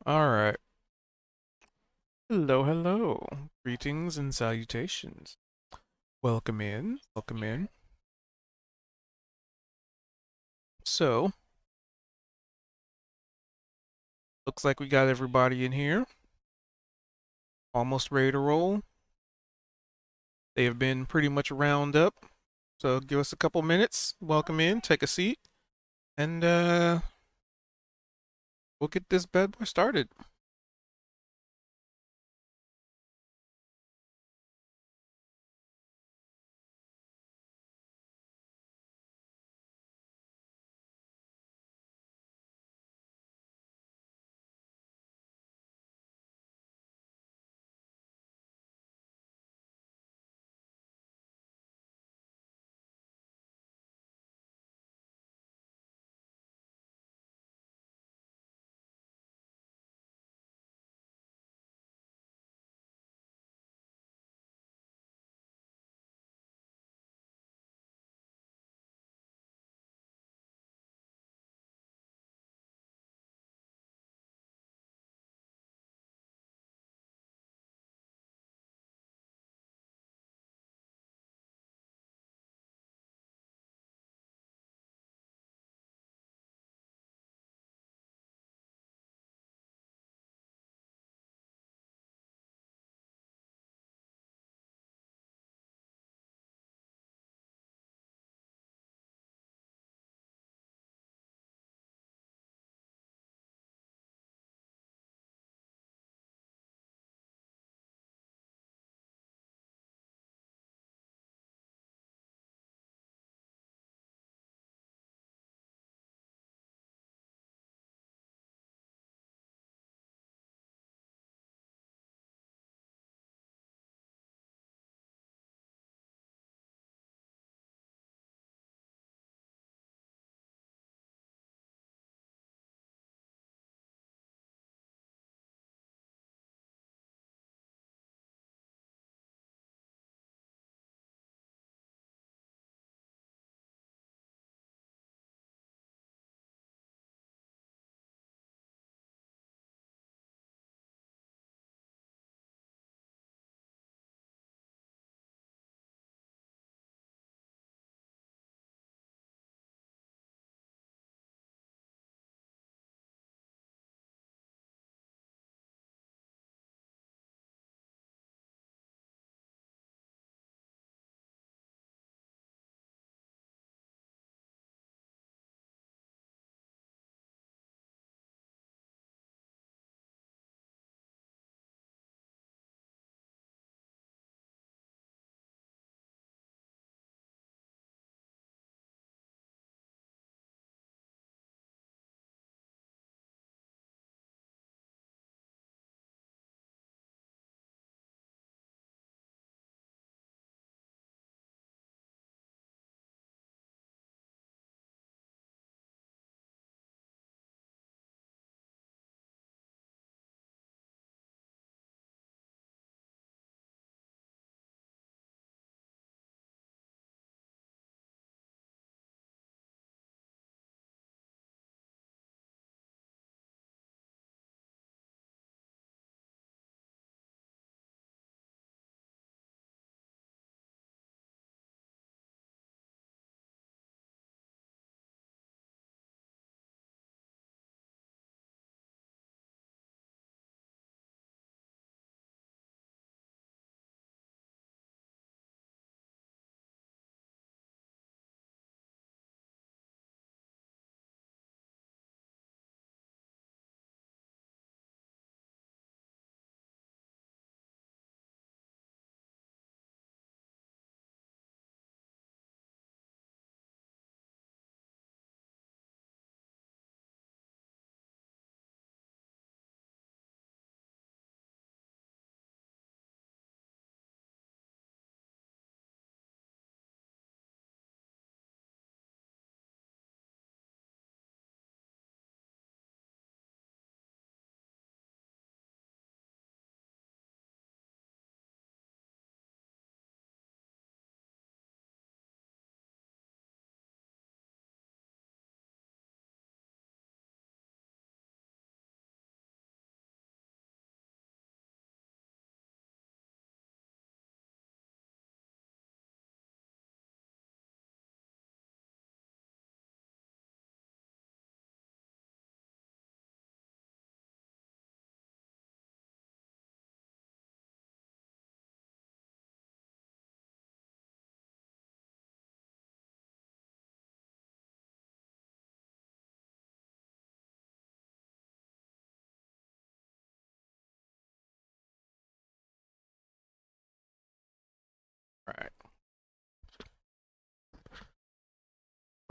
All right. Hello, hello. Greetings and salutations. Welcome in. Welcome in. So, looks like we got everybody in here. Almost ready to roll. They have been pretty much round up. So, give us a couple minutes. Welcome in. Take a seat. And we'll get this bad boy started.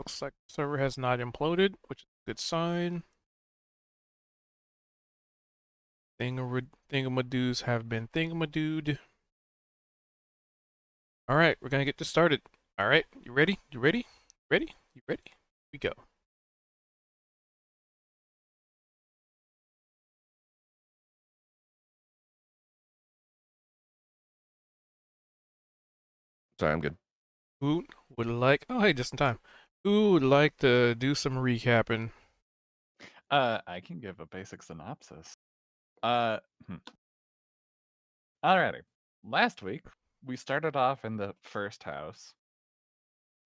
Looks like the server has not imploded, which is a good sign. Thingamadoos have been thingamadooed. Alright, we're gonna get this started. Alright, you ready? You ready? Ready? You ready? Here we go. Sorry, I'm good. Who would like... Oh, hey, just in time. Who would like to do some recapping? I can give a basic synopsis. Uh, hmm. Alrighty. Last week, we started off in the first house,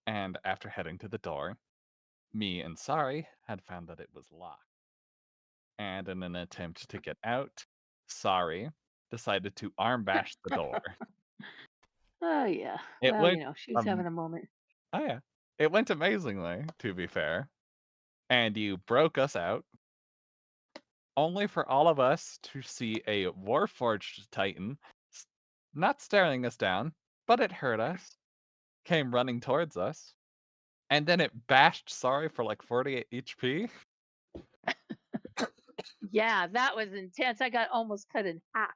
and after heading to the door, me and Sari had found that it was locked. And in an attempt to get out, Sari decided to arm bash the door. Oh yeah. It Well, went, you know, she was having a moment. oh yeah, it went amazingly, to be fair. And you broke us out, only for all of us to see a Warforged Titan not staring us down, but it heard us, came running towards us, and then it bashed Sari for like 48 HP. Yeah, that was intense. I got almost cut in half.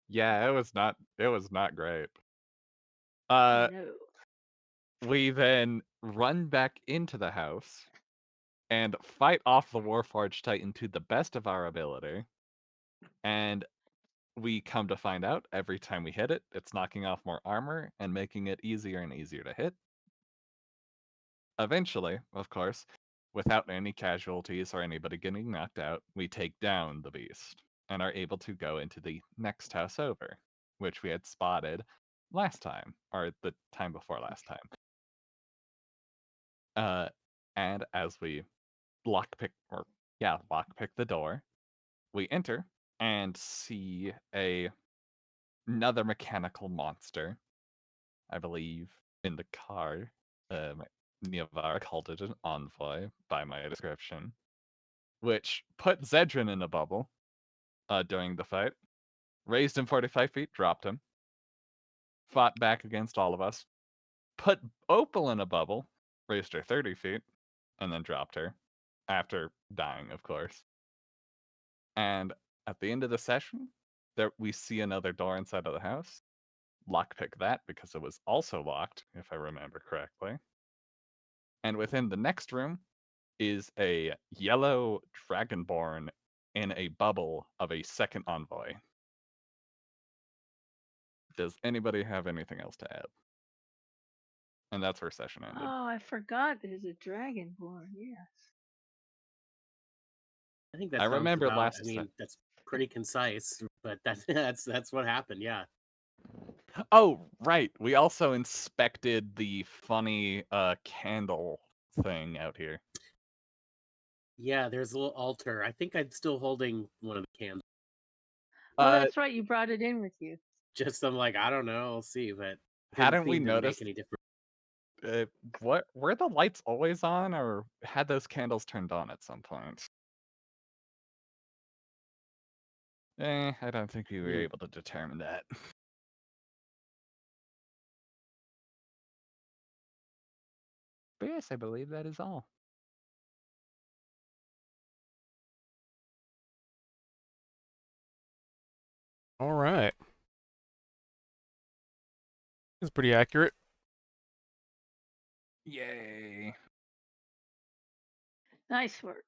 Yeah, it was not great. No. We then run back into the house and fight off the Warforged Titan to the best of our ability. And we come to find out every time we hit it, it's knocking off more armor and making it easier and easier to hit. Eventually, of course, without any casualties or anybody getting knocked out, we take down the beast and are able to go into the next house over, which we had spotted last time, or the time before last time. And as we lockpick the door, we enter and see another mechanical monster, I believe, in the car. Niavara called it an envoy by my description, which put Zedrin in a bubble during the fight, raised him 45 feet, dropped him, fought back against all of us, put Opal in a bubble, raised her 30 feet, and then dropped her, after dying, of course. And at the end of the session, there we see another door inside of the house, lockpick that because it was also locked, if I remember correctly. And within the next room is a yellow dragonborn in a bubble of a second envoy. Does anybody have anything else to add? And that's where session ended. Oh, I forgot there's a dragonborn. Yes. I think that I sounds remember about, last I mean, that's pretty concise, but that's what happened. Yeah. Oh, right. We also inspected the funny candle thing out here. Yeah, there's a little altar. I think I'm still holding one of the candles. Oh, that's right. You brought it in with you. Just I'm like, I don't know, I'll see, but Hadn't we seem to noticed make any difference. what were the lights always on, or had those candles turned on at some point? I don't think we were able to determine that. But yes, I believe that is all. All right. It's pretty accurate. Yay. Nice work.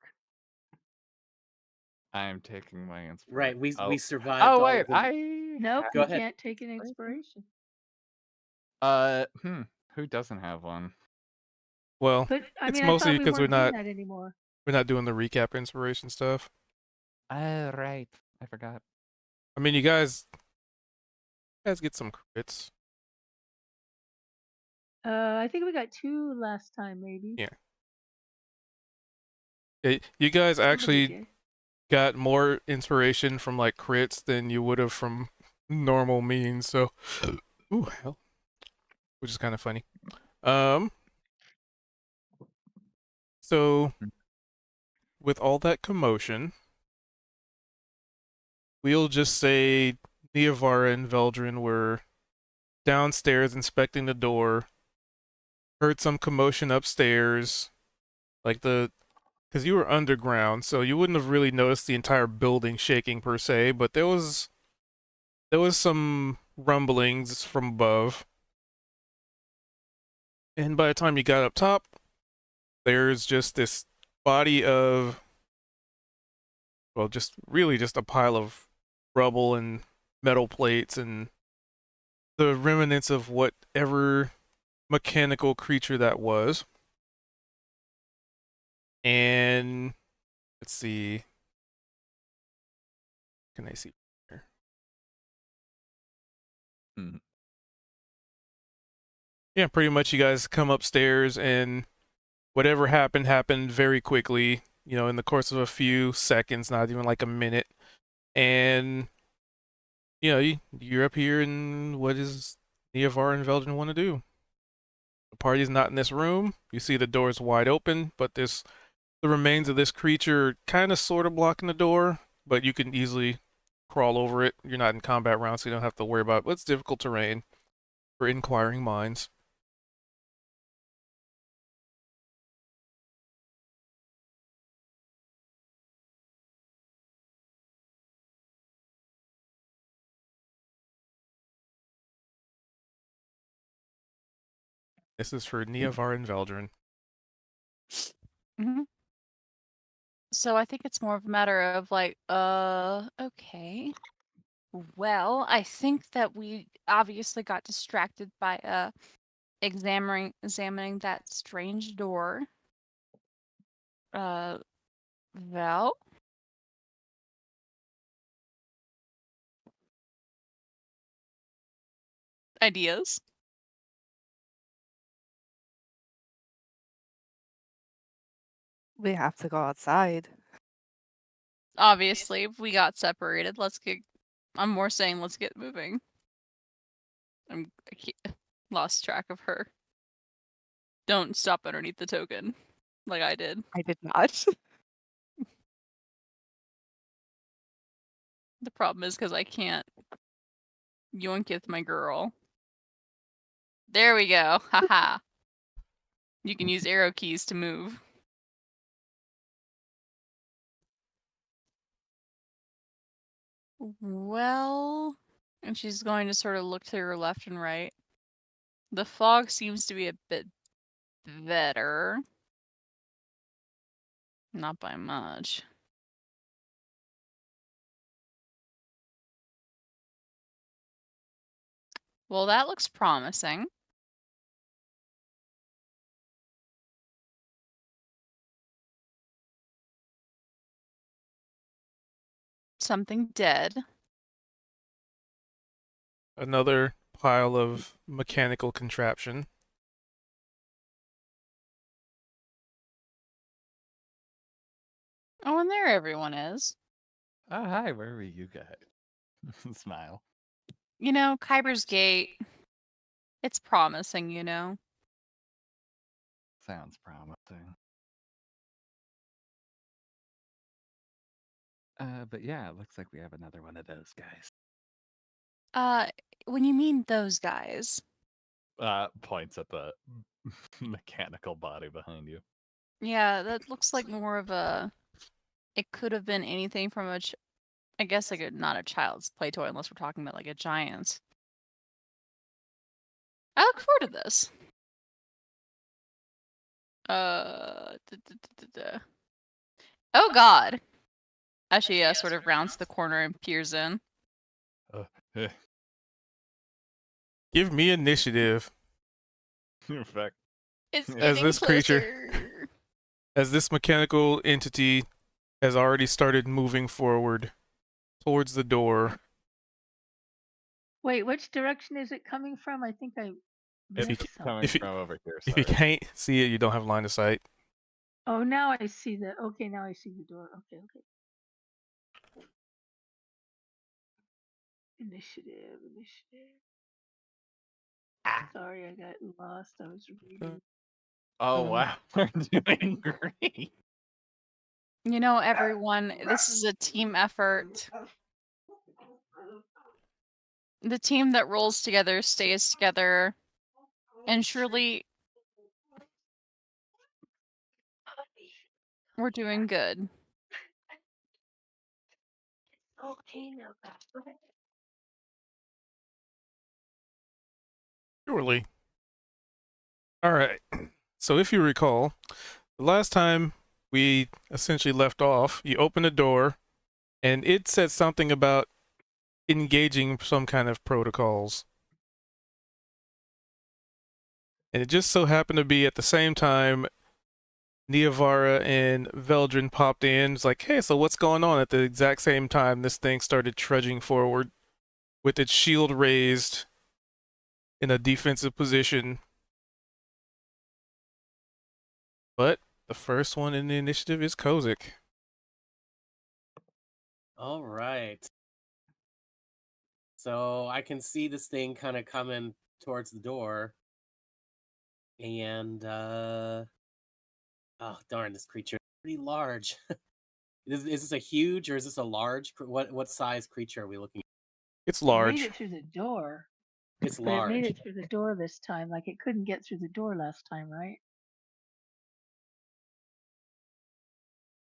I'm taking my inspiration. Right, we survived. Oh all wait, of them. Nope, Go you ahead. can't take an inspiration. Who doesn't have one? Well, But I it's mean, mostly I thought we because weren't doing that anymore. we're not doing the recap inspiration stuff. Right. I forgot. I mean, you guys get some crits. I think we got 2 last time, maybe. Yeah. You guys actually got more inspiration from like crits than you would have from normal means. So, ooh, hell, which is kind of funny. So with all that commotion, we'll just say Niavara and Veldrin were downstairs inspecting the door, heard some commotion upstairs, Like because you were underground, so you wouldn't have really noticed the entire building shaking per se, but there was some rumblings from above. And by the time you got up top, there's just this body of, well, just really just a pile of rubble and metal plates and the remnants of whatever mechanical creature that was. And let's see. Can I see here? Hmm. Yeah, pretty much you guys come upstairs and whatever happened very quickly, in the course of a few seconds, not even like a minute. And you're up here, and what does Neovar and Veldrin want to do? The party's not in this room. You see the door's wide open, but there's the remains of this creature kind of sort of blocking the door, but you can easily crawl over it. You're not in combat round, so you don't have to worry about what's difficult terrain for inquiring minds. This is for Neovar and Veldrin. Mhm. So I think it's more of a matter of like, okay. Well, I think that we obviously got distracted by examining that strange door. Val? Ideas? We have to go outside. Obviously, if we got separated, I'm more saying let's get moving. I lost track of her. Don't stop underneath the token, like I did. I did not. The problem is because I can't yoink with my girl. There we go. Haha. You can use arrow keys to move. Well, and she's going to sort of look to her left and right. The fog seems to be a bit better. Not by much. Well, that looks promising. Something dead. Another pile of mechanical contraption. Oh, and there everyone is. Oh, hi, where were you guys? Smile. Kyber's Gate. It's promising, Sounds promising. But yeah, it looks like we have another one of those guys. When you mean those guys. Points at the mechanical body behind you. Yeah, that looks like more of a... It could have been anything from I guess like not a child's play toy unless we're talking about like a giant. I look forward to this. Oh God! As she sort of rounds the corner and peers in. Eh, Give me initiative. in fact, It's As getting this creature- closer. As this mechanical entity has already started moving forward towards the door. Wait, which direction is it coming from? I think I If you missed ca- coming if you- from over here. If you sorry. can't see it, you don't have line of sight. Oh, now I see the. Okay, now I see the door. Okay. Initiative. Sorry, I got lost. I was reading. Oh wow, we're doing great. Everyone, this is a team effort. The team that rolls together stays together. And surely We're doing good. Okay, now back. Okay. Surely. All right. So if you recall, the last time we essentially left off, you opened the door, and it said something about engaging some kind of protocols. And it just so happened to be at the same time Niavara and Veldrin popped in. It's like, hey, so what's going on? At the exact same time, this thing started trudging forward with its shield raised in a defensive position. But the first one in the initiative is Kozik. All right. So I can see this thing kind of coming towards the door. And oh darn, this creature is pretty large. Is this a huge or is this a large? What size creature are we looking at? It's It made large. it through the door, It's but it made large. it through the door this time. Like it couldn't get through the door last time, right?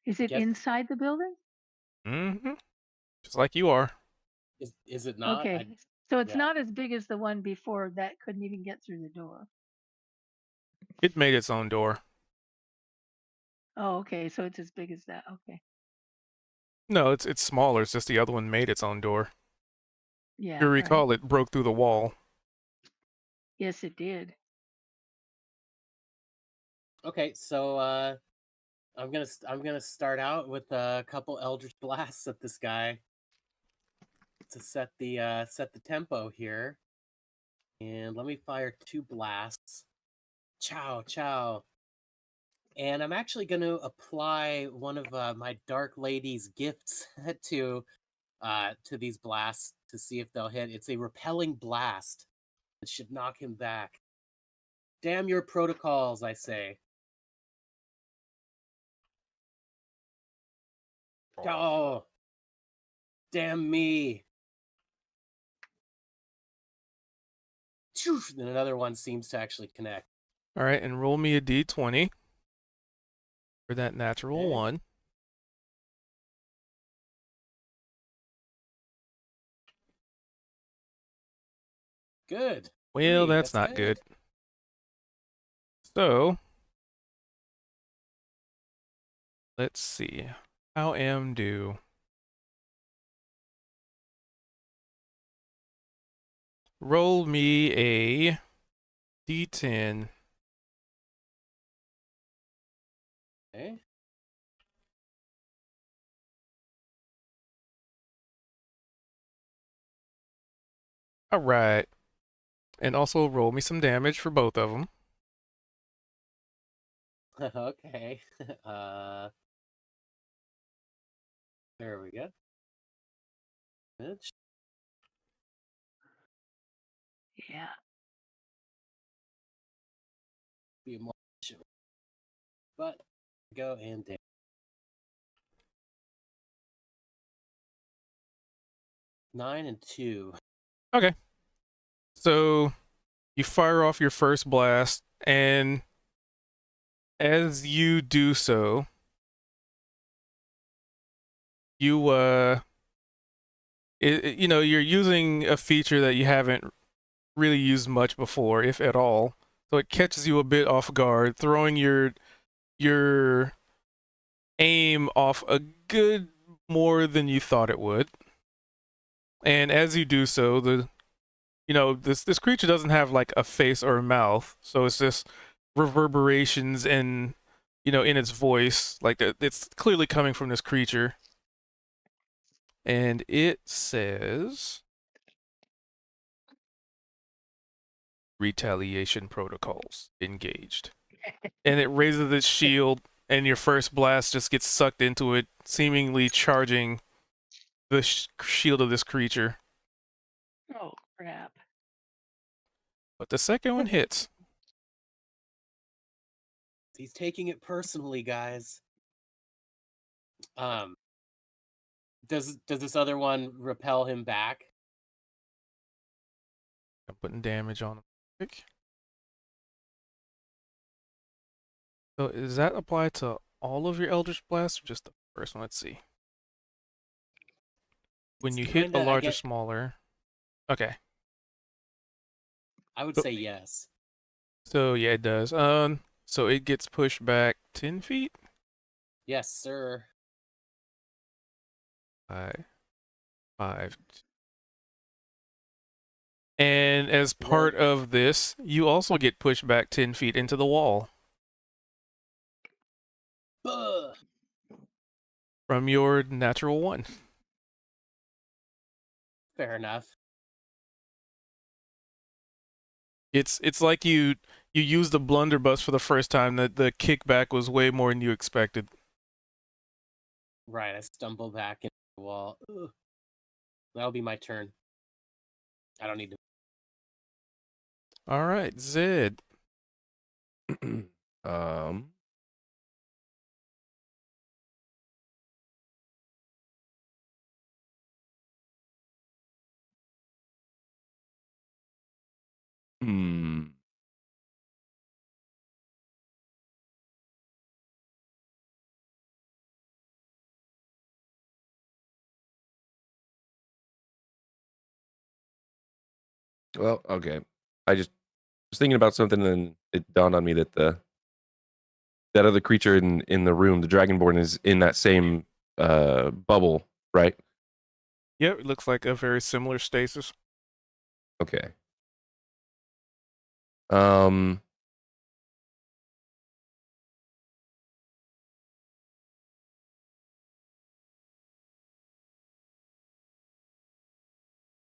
Is it Yes. inside the building? Mm-hmm. Just like you are. Is it not? Okay, so it's yeah. not as big as the one before that couldn't even get through the door. It made its own door. Oh, okay, so it's as big as that. Okay, No, it's smaller. It's just the other one made its own door. yeah. If you right. recall, it broke through the wall. Yes, it did. Okay, so I'm gonna start out with a couple Eldritch Blasts at this guy to set the tempo here. And let me fire 2 blasts. Chow, chow. And I'm actually going to apply one of my Dark Lady's gifts to these blasts to see if they'll hit. It's a repelling blast. It should knock him back. Damn your protocols, I say. Oh, damn me. And another one seems to actually connect. All right, and roll me a d20 for that natural Okay. 1. Good. Well, 3, that's not good. So, let's see. How am do? Roll me a d10. Okay. All right. And also roll me some damage for both of them. Okay. There we go. Bitch. Yeah. Be more efficient. But go and damage. 9 and 2. Okay. So, you fire off your first blast, and as you do so, you you're using a feature that you haven't really used much before, if at all. So it catches you a bit off guard, throwing your aim off a good more than you thought it would. And as you do so, this creature doesn't have like a face or a mouth, so it's just reverberations in its voice, like it's clearly coming from this creature. And it says retaliation protocols engaged. And it raises its shield, and your first blast just gets sucked into it, seemingly charging the shield of this creature. Oh crap. But the second one hits. He's taking it personally, guys. Does this other one repel him back? I'm putting damage on him. So does that apply to all of your Eldritch Blasts or just the first one? Let's see. When It's you hit a kinda- I larger, get- smaller. Okay. I would So- say yes. So yeah, it does. So it gets pushed back 10 feet. Yes, sir. 5. And as part of this, you also get pushed back 10 feet into the wall Buh! from your natural 1. Fair enough. It's like you used the blunderbuss for the first time. That the kickback was way more than you expected. Right, I stumble back into the wall. Ugh. That'll be my turn. I don't need to. All right, Zed. um. Hmm. Well, okay. I just was thinking about something, and it dawned on me that that other creature in the room, the Dragonborn, is in that same bubble, right? Yep, it looks like a very similar stasis. Okay. Um.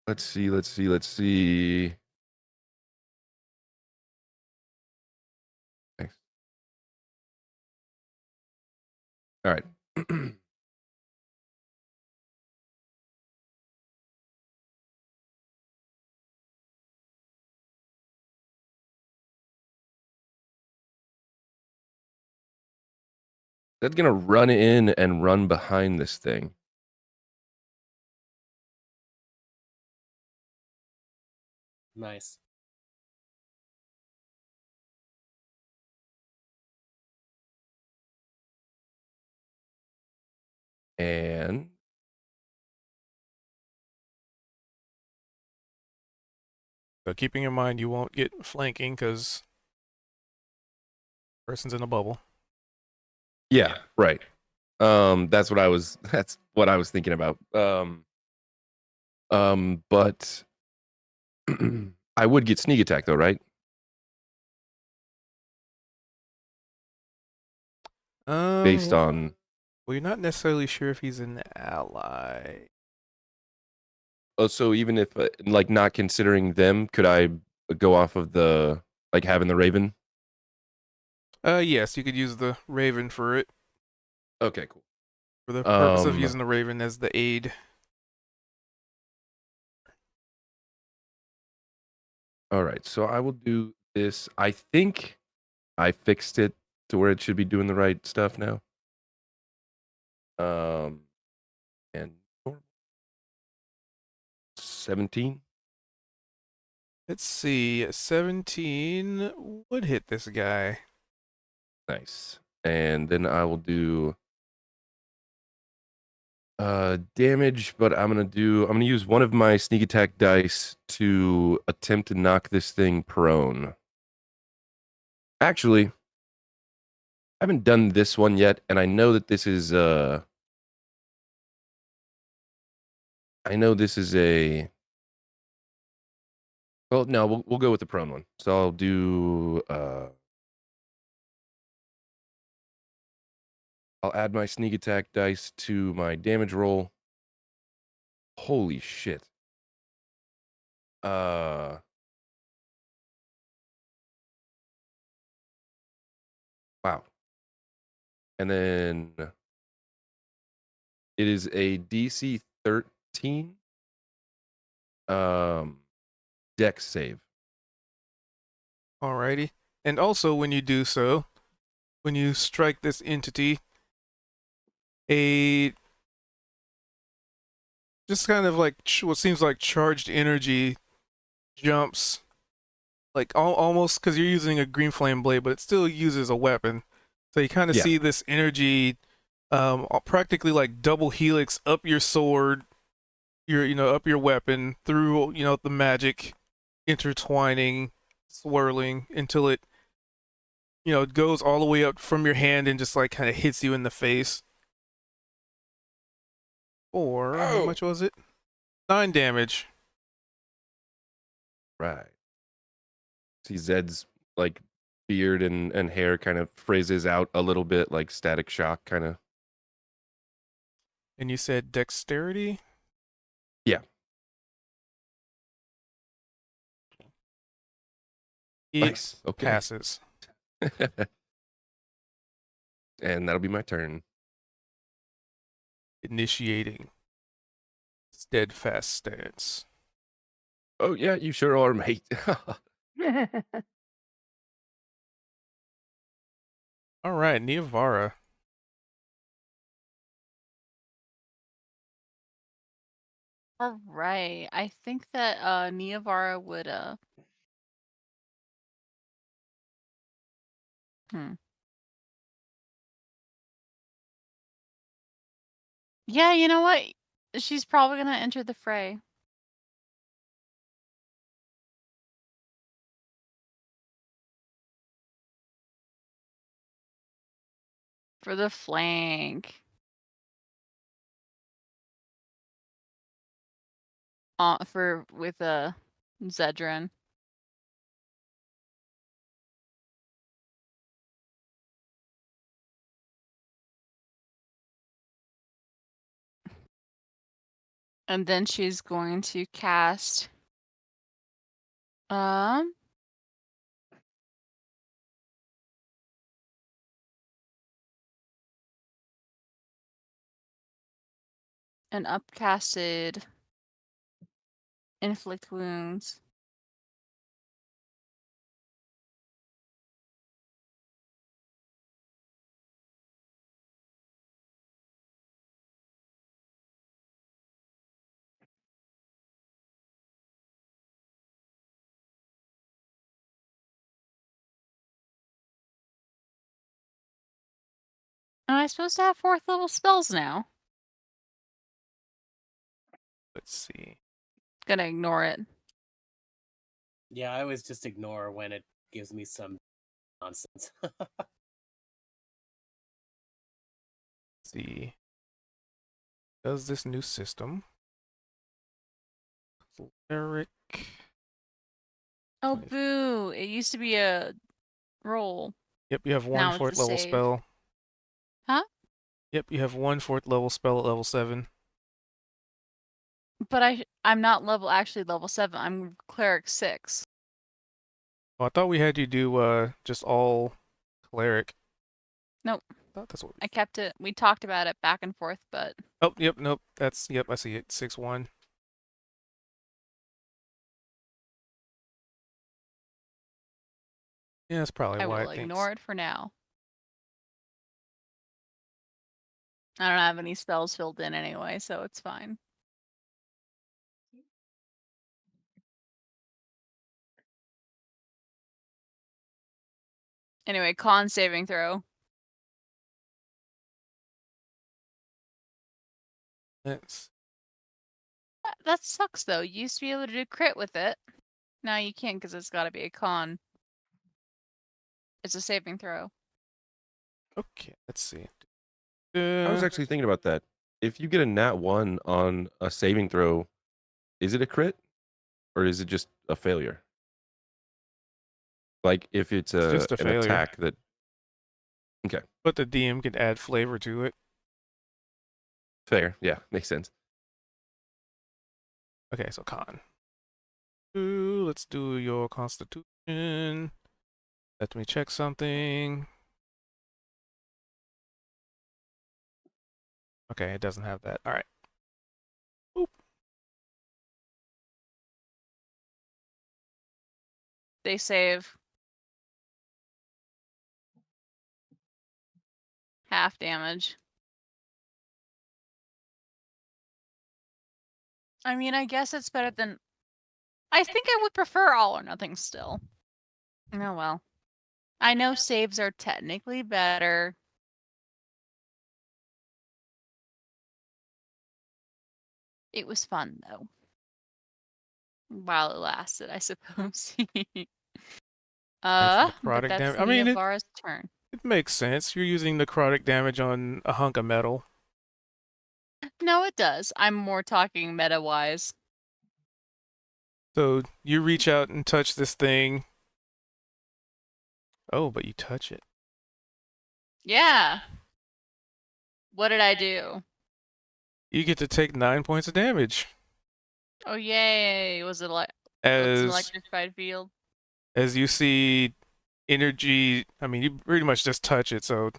Let's see. Thanks. All right. That's gonna run in and run behind this thing. Nice. And So keeping in mind you won't get flanking because person's in a bubble. yeah, right. That's what I was thinking about. But I would get sneak attack though, right? Based on Well, you're not necessarily sure if he's an ally. oh, so even if like not considering them, could I go off of the like having the Raven? Yes, you could use the Raven for it. Okay, cool. For the purpose of Um, using the Raven as the aid. All right, so I will do this. I think I fixed it to where it should be doing the right stuff now. And 17. Let's see, 17 would hit this guy. Nice. And then I will do damage, but I'm gonna use one of my sneak attack dice to attempt to knock this thing prone. Actually, I haven't done this one yet, and I know that this is a well, no, we'll go with the prone one. So I'll do I'll add my sneak attack dice to my damage roll. Holy shit. Wow. And then it is a DC 13 dex save. Alrighty. And also when you do so, when you strike this entity, a just kind of like what seems like charged energy jumps like almost because you're using a green flame blade, but it still uses a weapon. So you kind of Yeah. see this energy, practically like double helix up your sword, up your weapon through, the magic intertwining, swirling until it, it goes all the way up from your hand and just like kind of hits you in the face. Or how much was it? 9 damage. Right. See Zed's like beard and hair kind of frizzes out a little bit, like Static Shock kind of. And you said dexterity? Yeah. It Nice. Okay. passes. And that'll be my turn. Initiating steadfast stance. Oh yeah, you sure are, mate. All right, Niavara. All right. I think that Niavara would Yeah, you know what? She's probably gonna enter the fray. For the flank. With Zedran. And then she's going to cast um an upcasted inflict wounds. Am I supposed to have 4th level spells now? Let's see. Gonna ignore it. Yeah, I always just ignore when it gives me some nonsense. See. Does this new system? Cleric. Oh Nice. boo! It used to be a roll. Yep, you have one Now it's 4th a level save. spell. Huh? Yep, you have one 4th level spell at level 7. But I'm not actually level 7. I'm cleric 6. Oh, I thought we had you do just all cleric. Nope. I thought that's what. I kept it. We talked about it back and forth, but Oh, yep, nope. I see it. 6-1. Yeah, that's probably I why will it thinks. ignore it for now. I don't have any spells filled in anyway, so it's fine. Anyway, con saving throw. That's That sucks though. You used to be able to do crit with it. Now you can't because it's got to be a con. It's a saving throw. okay. Let's see. I was actually thinking about that. If you get a nat 1 on a saving throw, is it a crit or is it just a failure? Like if it's just a an failure. attack that. Okay, But the DM can add flavor to it. fair. Yeah, makes sense. Okay, so con. Let's do your constitution. Let me check something. Okay, it doesn't have that. All right. Boop. They save. Half damage. I mean, I guess it's better than... I think I would prefer all or nothing still. Oh well. I know saves are technically better. It was fun though. While it lasted, I suppose. And for But necrotic that's damage, I mean, Neovara's turn. it makes sense. You're using necrotic damage on a hunk of metal. No, it does. I'm more talking meta-wise. So you reach out and touch this thing. Oh, but you touch it. Yeah. What did I do? You get to take 9 points of damage Oh, yay. Was it like it's an as electrified field? you see energy. I mean, you pretty much just touch it, so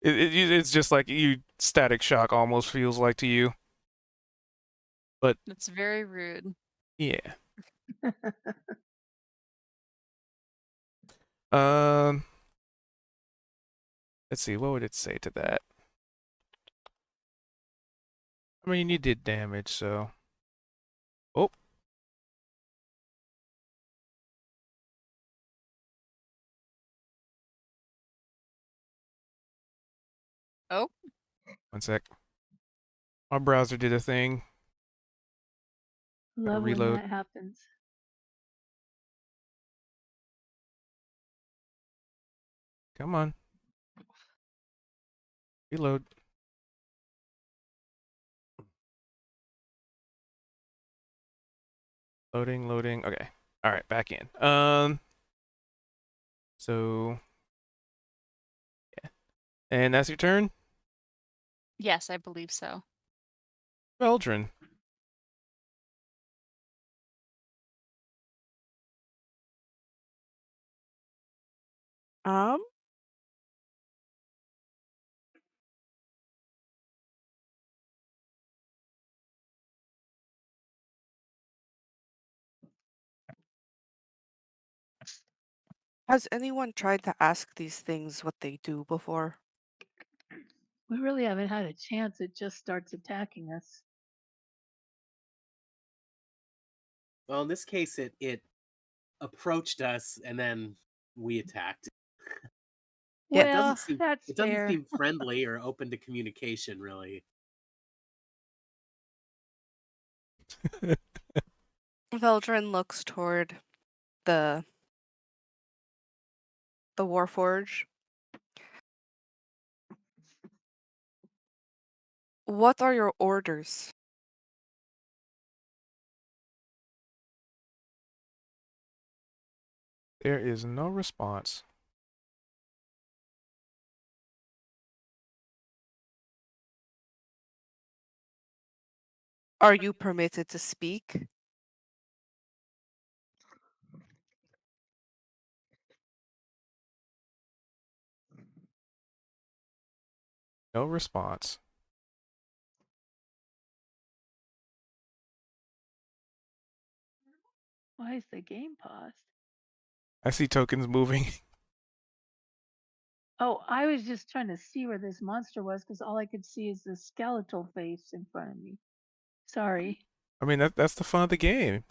it's just like you static shock almost feels like to you. But That's very rude. yeah. Um, let's see. What would it say to that? I mean, you did damage, so. Oh. Oh. 1 sec. My browser did a thing. Love when reload. that happens. Come on. Reload. Loading, loading. Okay. All right, back in. So yeah. And that's your turn? Yes, I believe so. Veldrin. Um, has anyone tried to ask these things what they do before? We really haven't had a chance. It just starts attacking us. Well, in this case, it approached us and then we attacked. Yeah. It Well, doesn't seem that's it doesn't fair. seem friendly or open to communication, really. Veldrin looks toward the Warforge. What are your orders? There is no response. Are you permitted to speak? No response. Why is the game paused? I see tokens moving. Oh, I was just trying to see where this monster was because all I could see is the skeletal face in front of me. Sorry. I mean, that's the fun of the game.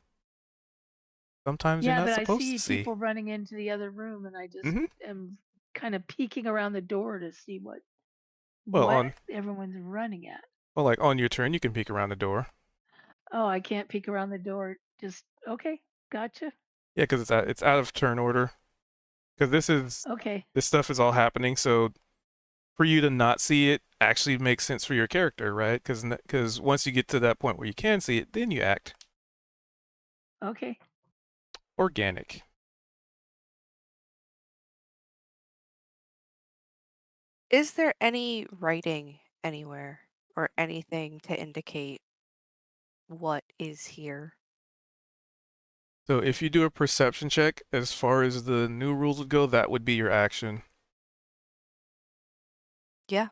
Sometimes you're Yeah, not but I supposed see to see. people running into the other room, and I just Mhm. am kind of peeking around the door to see what Well, everyone's running at. like on your turn, you can peek around the door. Oh, I can't peek around the door. Just okay, gotcha. Yeah, because it's out of turn order. Because Okay, this stuff is all happening, so for you to not see it actually makes sense for your character, right? Because once you get to that point where you can see it, then you act okay. organic. Is there any writing anywhere or anything to indicate what is here? So if you do a perception check, as far as the new rules would go, that would be your action. Yeah,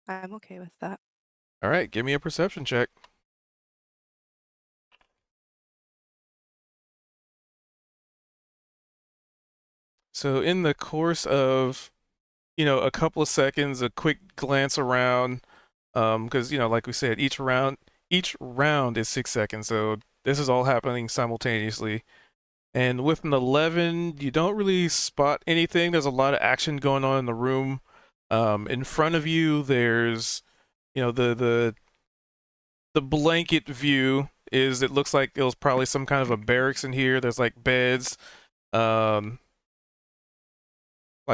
I'm okay with that. All right, give me a perception check. So in the course of, a couple of seconds, a quick glance around, because like we said, each round is 6 seconds, so this is all happening simultaneously. And with an 11, you don't really spot anything. There's a lot of action going on in the room. In front of you, there's, the blanket view is, it looks like it was probably some kind of a barracks in here. There's like beds, like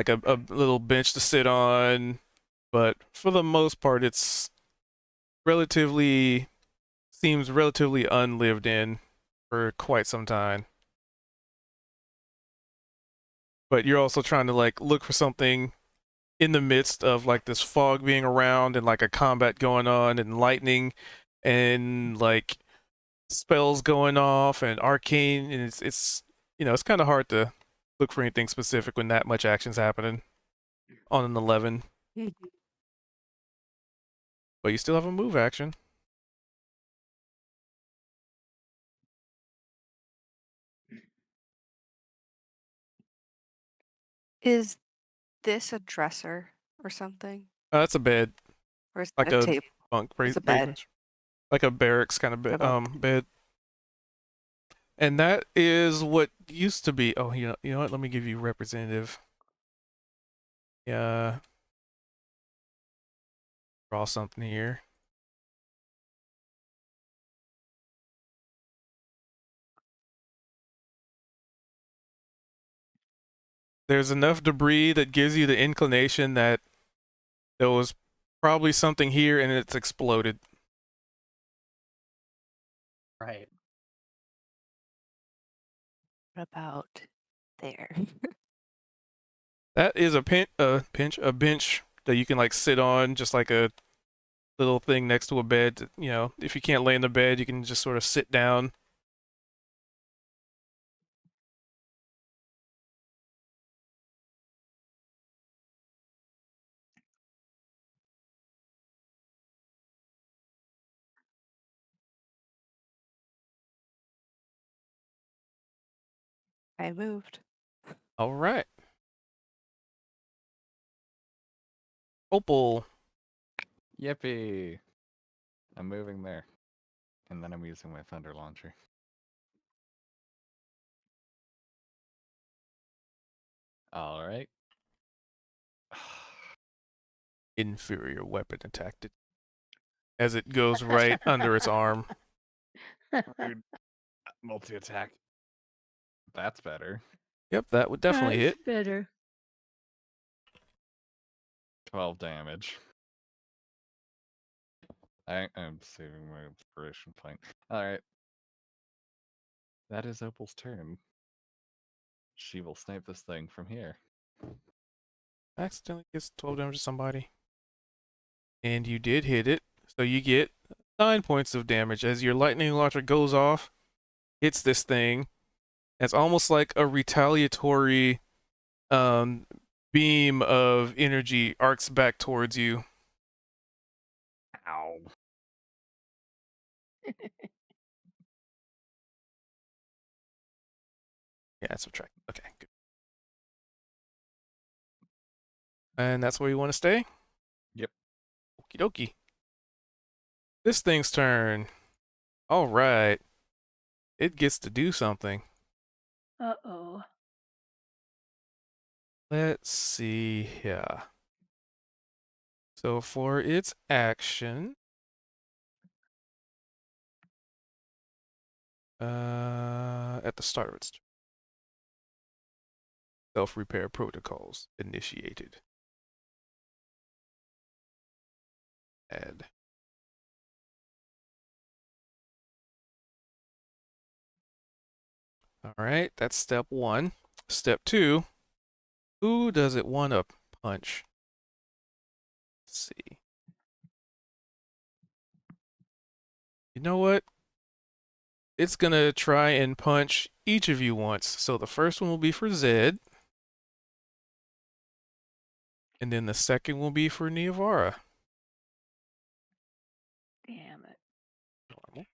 a little bench to sit on, but for the most part, it's seems relatively unlived in for quite some time. But you're also trying to like look for something in the midst of like this fog being around and like a combat going on and lightning and like spells going off and arcane, and it's it's kind of hard to look for anything specific when that much action's happening on an 11. But you still have a move action. Is this a dresser or something? That's a bed, Or is like that a a table? bunk, It's a pretty bed. much. Like a barracks kind of A bunk. bed. And that is what used to be. Oh, you know what? Let me give you representative. Yeah. Draw something here. There's enough debris that gives you the inclination that there was probably something here and it's exploded. Right. What about there? That is a bench that you can like sit on, just like a little thing next to a bed. If you can't lay in the bed, you can just sort of sit down. I moved. All right. Opal. Yippee! I'm moving there. And then I'm using my thunder launcher. Alright. Inferior weapon attacked it as it goes right under its arm. Rude. Multi-attack. That's better. Yep, that would definitely hit. That's better. 12 damage. I'm saving my inspiration point. Alright. That is Opal's turn. She will snipe this thing from here. Accidentally gets 12 damage to somebody. And you did hit it. So you get 9 points of damage as your lightning launcher goes off, hits this thing. It's almost like a retaliatory beam of energy arcs back towards you. Ow. Yeah, subtract. Okay, good. And that's where you want to stay? Yep. Okie dokie. This thing's turn. All right. It gets to do something. Uh-oh. Let's see here. So for its action, at the start of its turn, self-repair protocols initiated. Add. All right, that's step 1. Step 2, who does it want to punch? Let's see. You know what? It's going to try and punch each of you once. So the first one will be for Zed. And then the second will be for Niavara. Damn it. Normal.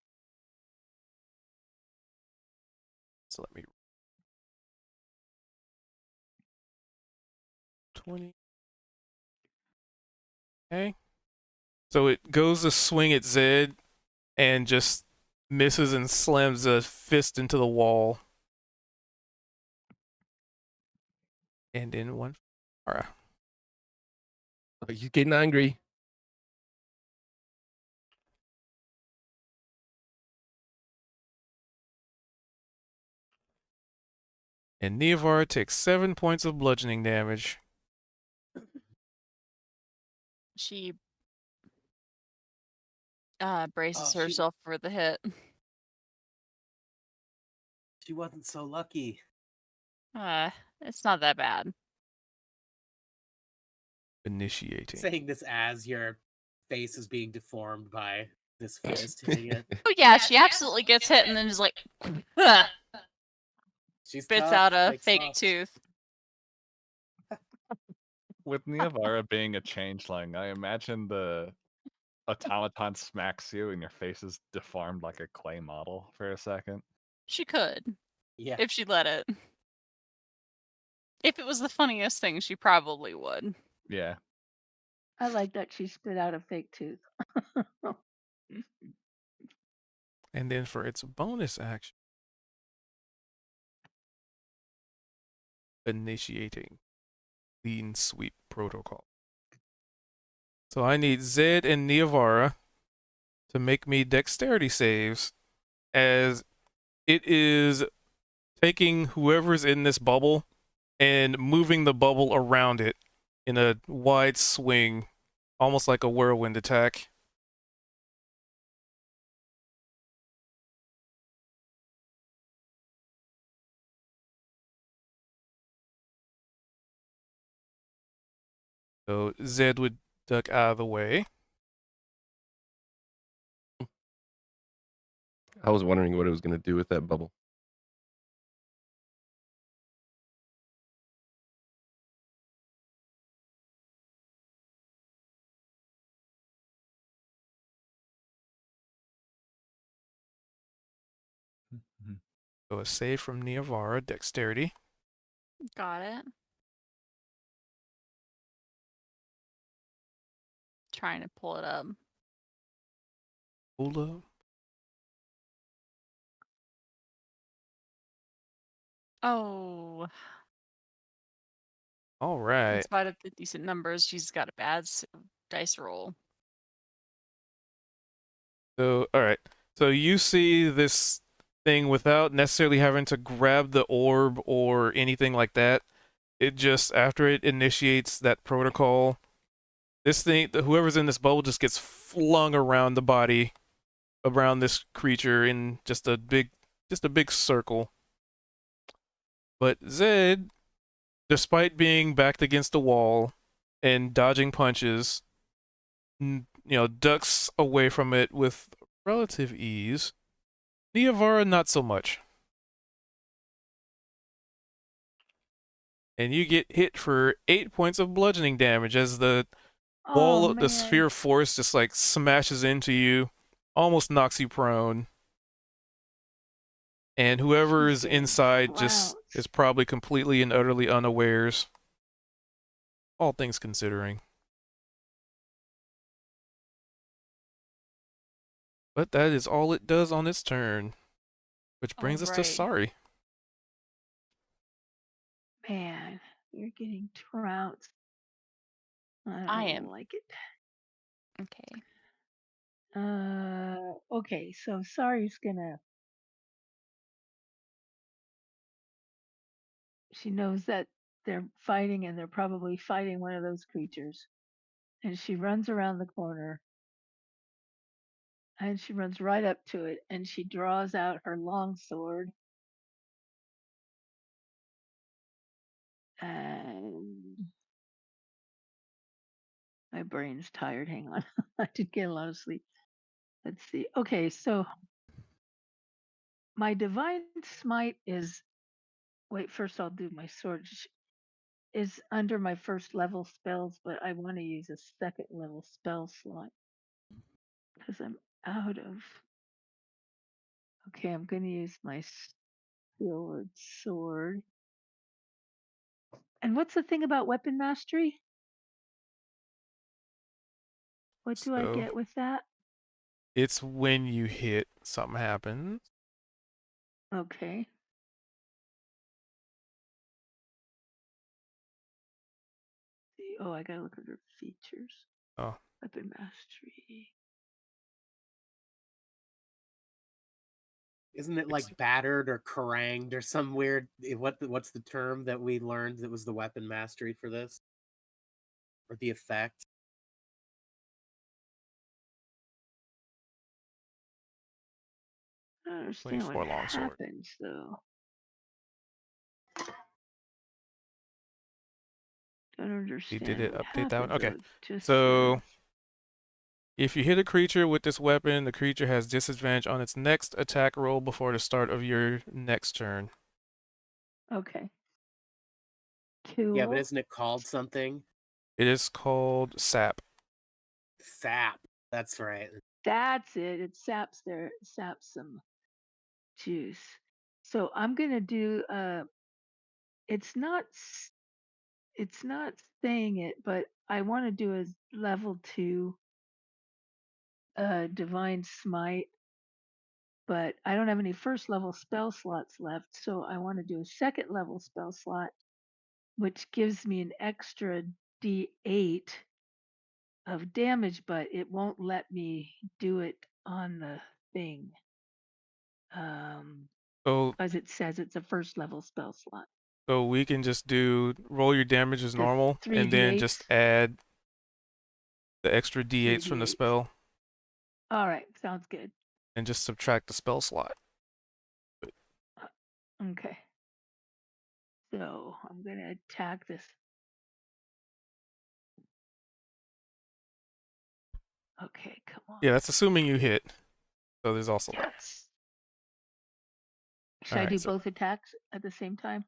So let me 20. Okay. So it goes to swing at Zed and just misses and slams a fist into the wall. And then one. All right. Oh, he's getting angry. And Neovar takes 7 points of bludgeoning damage. She braces she- herself for the hit. She wasn't so lucky. It's not that bad. Initiating. Saying this as your face is being deformed by this fist hitting it. Oh yeah, she absolutely gets hit and then just like She's spits tough, out a like fake soft. tooth. With Neavara being a changeling, I imagine the automaton smacks you and your face is deformed like a clay model for a second. She could, Yeah. if she let it. If it was the funniest thing, she probably would. Yeah. I like that she spit out a fake tooth. And then for its bonus action, initiating Clean Sweep Protocol. So I need Zed and Neavara to make me dexterity saves, as it is taking whoever's in this bubble and moving the bubble around it in a wide swing, almost like a whirlwind attack. So Zed would duck out of the way. I was wondering what it was going to do with that bubble. So a save from Neavara, dexterity. Got it. Trying to pull it up. Hold up. Oh. All In right. spite of the decent numbers, she's got a bad dice roll. So, all right. So you see this thing without necessarily having to grab the orb or anything like that. It just, after it initiates that protocol, this thing, whoever's in this bubble just gets flung around the body, around this creature in just a big circle. But Zed, despite being backed against the wall and dodging punches, ducks away from it with relative ease. Neavara, not so much. And you get hit for 8 points of bludgeoning damage as the wall, Oh, the man. sphere of force just like smashes into you, almost knocks you prone. And whoever She's is getting inside just trounced. is probably completely and utterly unawares. All things considering. But that is all it does on its turn. Which brings us to Alright. Sari. Man, you're getting trounced. I don't am. like it. Okay. Okay, so Sari's gonna. She knows that they're fighting and they're probably fighting one of those creatures. And she runs around the corner and she runs right up to it and she draws out her long sword. And my brain's tired. Hang on. I did get a lot of sleep. Let's see. Okay, so my divine smite is. Wait, first I'll do my sword. Is under my first level spells, but I want to use a second level spell slot because I'm out of. Okay, I'm going to use my skilled sword. And what's the thing about weapon mastery? What do I So get with that? it's when you hit, something happens. Okay. Oh, I gotta look under features. Oh. Weapon mastery. Isn't it like battered or karanged or some weird? What's the term that we learned that was the weapon mastery for this, or the effect? I don't understand 24 what longsword. happens though. Don't understand. did it what update that one? happens, Okay. though. It just So says- if you hit a creature with this weapon, the creature has disadvantage on its next attack roll before the start of your next turn. Okay. Cool. Yeah, but isn't it called something? It is called sap. Sap. That's right. That's it. It saps some juice. So I'm gonna do it's not saying it, but I want to do a level 2 divine smite, but I don't have any first level spell slots left, so I want to do a second level spell slot, which gives me an extra d8 of damage, but it won't let me do it on the thing. So As it says it's a first level spell slot. so we can just do roll your damage as The normal three and then D8s? just add the extra d8s from the D8s. spell All right, sounds good. and just subtract the spell slot. Okay. So I'm gonna attack this. Okay, come on. Yeah, that's assuming you hit. So there's also that. Yes. Should I Alright, do so- both attacks at the same time?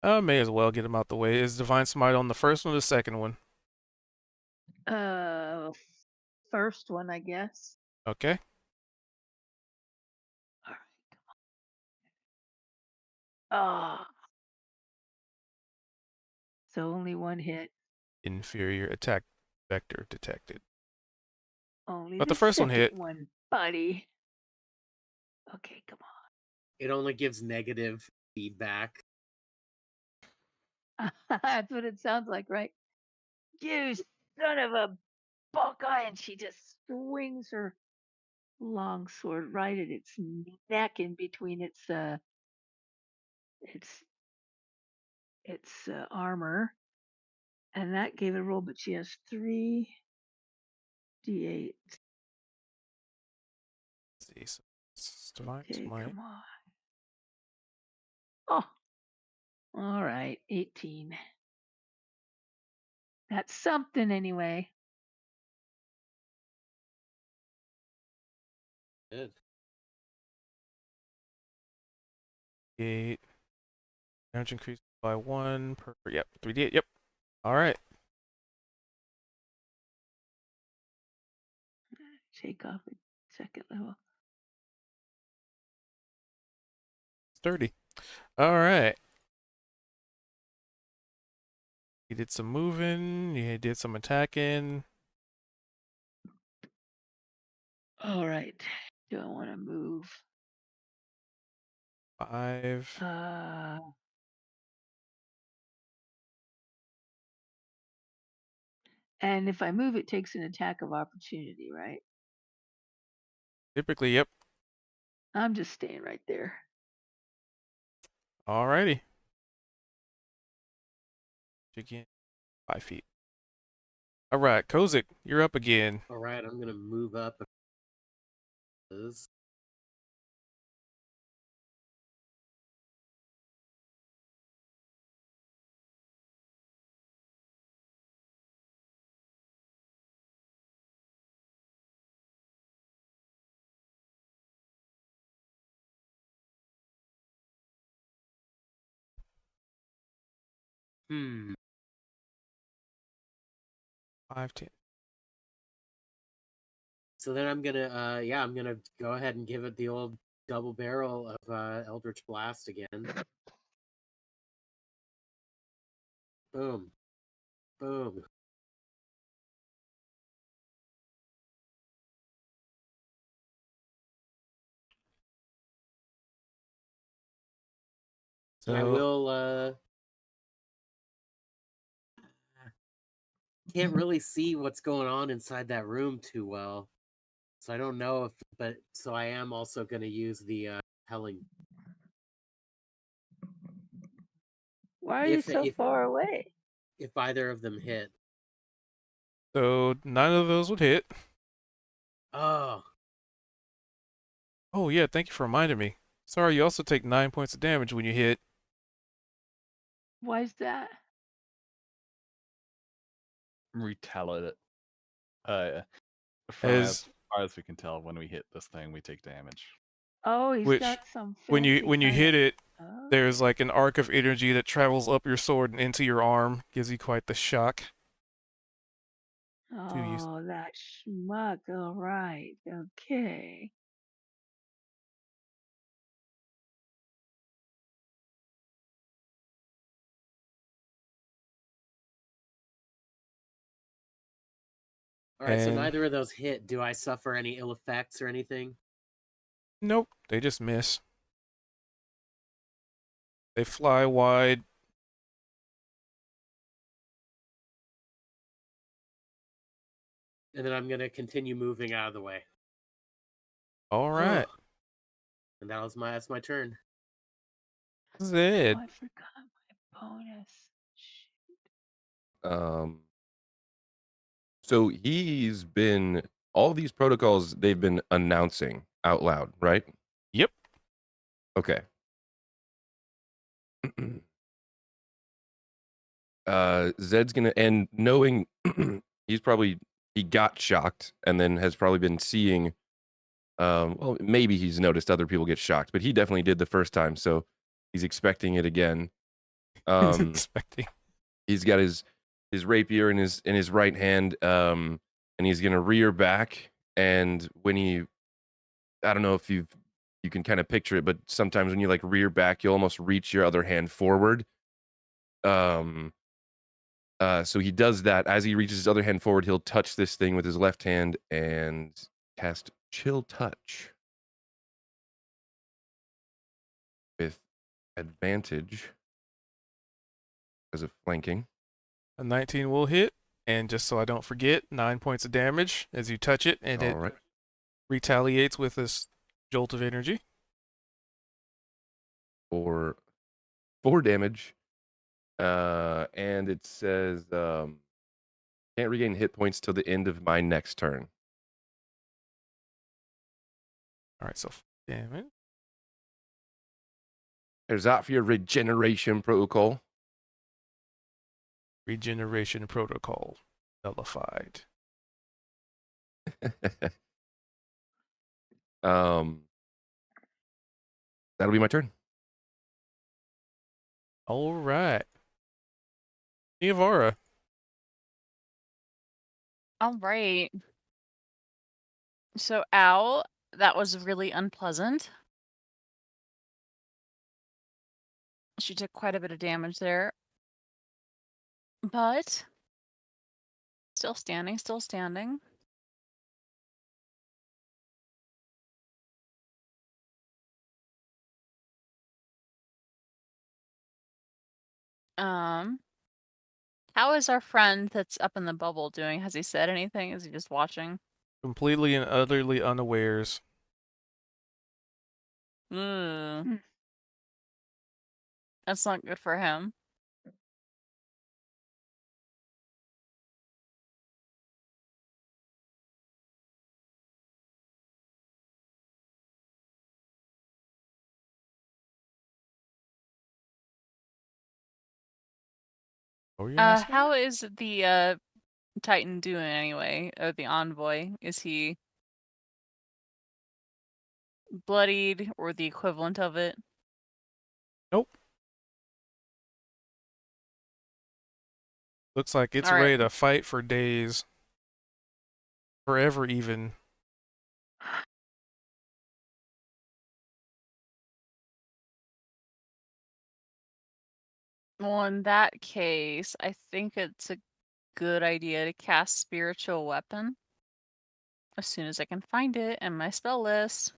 May as well get them out the way. Is Divine Smite on the first one or the second one? First one, I guess. Okay. All right, come on. Ah. So only one hit. Inferior attack vector detected. Only But the first one second hit. one, buddy. Okay, come It only gives negative feedback. on. That's what it sounds like, right? You son of a buckeye! And she just swings her long sword right at its neck, in between its armor, and that gave it a roll. But she has 3 d8. Let's see. So it's Divine Okay, Smite. come on. Oh, all right, 18. That's something anyway. Good. 8. Damage increased by 1 per. Yep. 3d8. Yep. Alright. Take off a second level. Sturdy. Alright. You did some moving. You did some attacking. All right. Do I want to move? 5. And if I move, it takes an attack of opportunity, right? Typically, yep. I'm just staying right there. Alrighty. Again. 5 feet. Alright, Kozik, you're up again. All right, I'm gonna move up. Is- Hmm. 5, 10. So then I'm gonna go ahead and give it the old double barrel of Eldritch Blast again. Boom. Boom. And I So, will can't really see what's going on inside that room too well. So I don't know if, but so I am also going to use the telling. Why are you so far away? If either of them hit. So none of those would hit. Oh, Oh yeah, thank you for reminding me. Sorry, you also take 9 points of damage when you hit. Why is that? Retell it. From As as far as we can tell, when we hit this thing, we take damage. Oh, he's which got some when you fancy kind hit of. it, Oh. there's like an arc of energy that travels up your sword and into your arm, gives you quite the shock. you- Oh, that schmuck. All right. Okay. all right. So And neither of those hit. Do I suffer any ill effects or anything? nope, they just miss. They fly wide. And then I'm going to continue moving out of the way. All right, And that's my turn. Zed. Oh, I forgot my bonus. Shoot. So he's been all these protocols they've been announcing out loud, right? Yep. Okay. Zed's gonna, and knowing he got shocked and then has probably been seeing well, maybe he's noticed other people get shocked, but he definitely did the first time, so he's expecting it again. Expecting. He's got his rapier in his right hand, and he's gonna rear back, and when I don't know if you can kind of picture it, but sometimes when you like rear back, you'll almost reach your other hand forward. So he does that. As he reaches his other hand forward, he'll touch this thing with his left hand and cast Chill Touch with advantage because of flanking. A 19 will hit, and just so I don't forget, 9 points of damage as you touch it, and All it right. retaliates with this jolt of energy. For 4 damage. And it says can't regain hit points till the end of my next turn. All right, so damage. There's that for your regeneration protocol. Regeneration protocol nullified. That'll be my turn. All right. Niavara. All right. So, ow, that was really unpleasant. She took quite a bit of damage there. But still standing, still standing. How is our friend that's up in the bubble doing? Has he said anything? Is he just watching? Completely and utterly unawares. Ugh. That's not good for him. What were you gonna say? How is the Titan doing anyway? Or the envoy? Is he bloodied or the equivalent of it? Nope. Looks like it's All right. ready to fight for days. Forever, even. Well, in that case, I think it's a good idea to cast Spiritual Weapon as soon as I can find it in my spell list.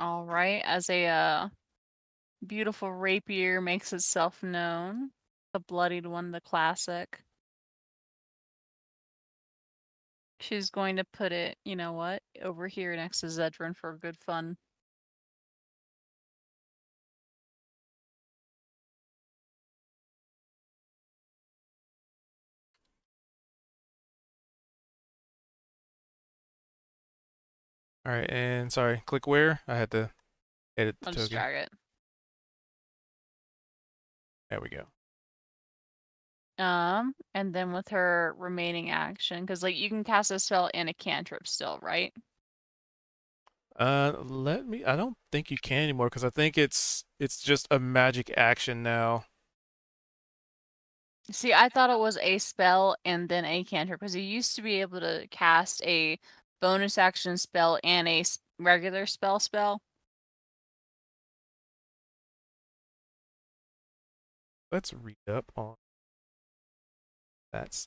All right, as a beautiful rapier makes itself known, the bloodied one, the classic. She's going to put it, you know what, over here next to Zedrun for good fun. All right, and sorry, click where? I had to edit the I'll just token. drag it. There we go. And then with her remaining action, because like you can cast a spell and a cantrip still, right? Let me. I don't think you can anymore because I think it's just a magic action now. See, I thought it was a spell and then a cantrip because you used to be able to cast a bonus action spell and a regular spell. Let's read up on that.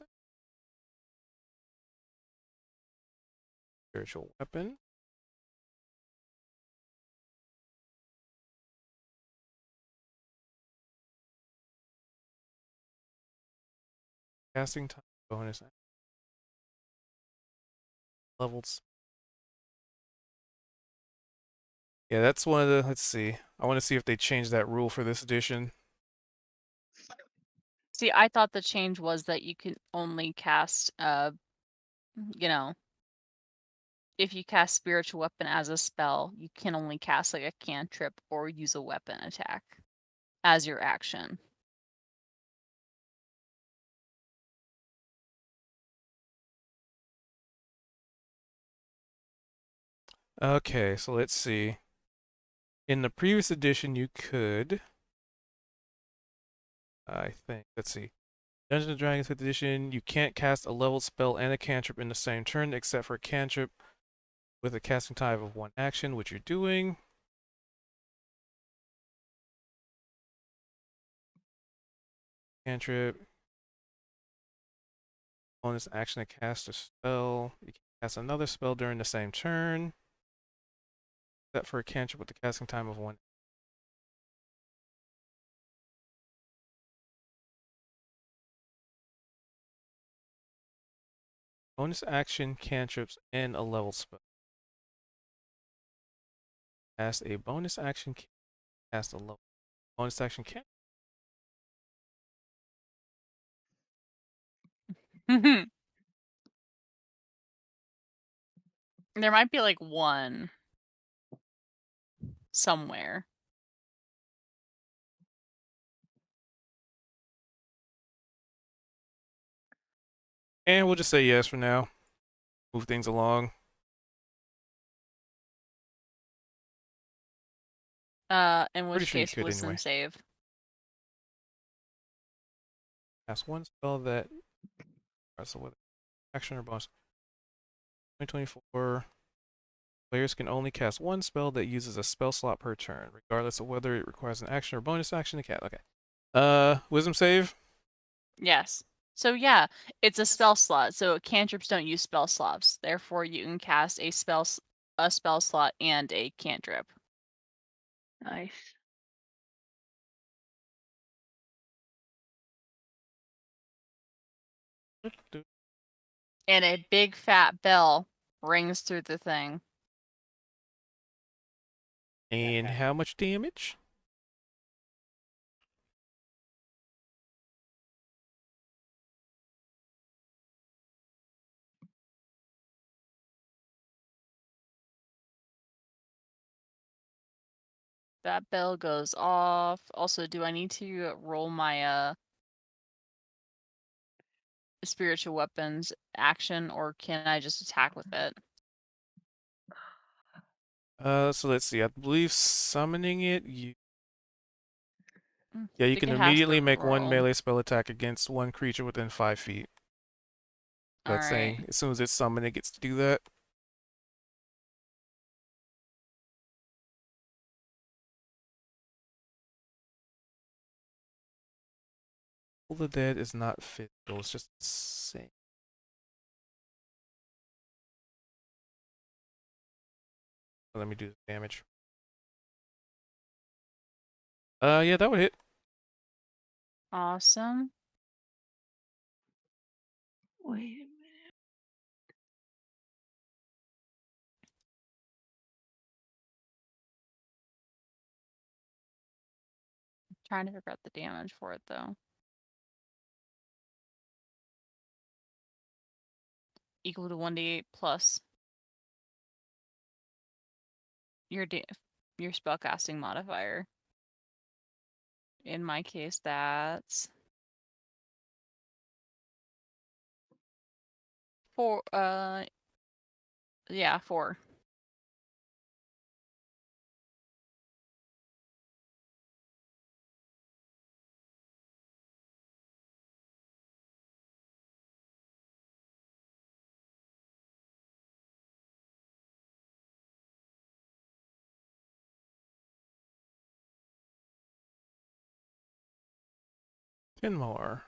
Spiritual weapon. Casting time bonus. Levels. Yeah, that's one of the. Let's see. I want to see if they changed that rule for this edition. See, I thought the change was that you can only cast, you know, if you cast spiritual weapon as a spell, you can only cast like a cantrip or use a weapon attack as your action. Okay, so let's see. In the previous edition, you could. I think. Let's see. Dungeons and Dragons 5th edition, you can't cast a leveled spell and a cantrip in the same turn, except for a cantrip with a casting time of one action, which you're doing. Cantrip. Bonus action to cast a spell. You can cast another spell during the same turn, except for a cantrip with the casting time of one. Bonus action cantrips and a level spell. Cast a bonus action. Cast a level. Bonus action cantrip. There might be like one somewhere. And we'll just say yes for now. Move things along. In Pretty which sure you case, could wisdom anyway. save. Cast one spell that. So what? Action or bonus? 2024. Players can only cast one spell that uses a spell slot per turn, regardless of whether it requires an action or bonus action to cast. Okay. Wisdom save. Yes. So yeah, it's a spell slot. So cantrips don't use spell slots. Therefore, you can cast a spell slot and a cantrip. Nice. And a big fat bell rings through the thing. And Okay. how much damage? That bell goes off. Also, do I need to roll my spiritual weapons action, or can I just attack with it? So let's see. I believe summoning it. Yeah, you Think can it has immediately to make one roll. melee spell attack against one creature within 5 feet. That's saying Alright. as soon as it's summoned, it gets to do that. Pull the Dead is not physical. It's just insane. Let me do the damage. Yeah, that would hit. Awesome. Wait a minute. Trying to figure out the damage for it though. Equal to 1d8 plus your your spellcasting modifier. In my case, that's 4. Yeah, 4. Ten more.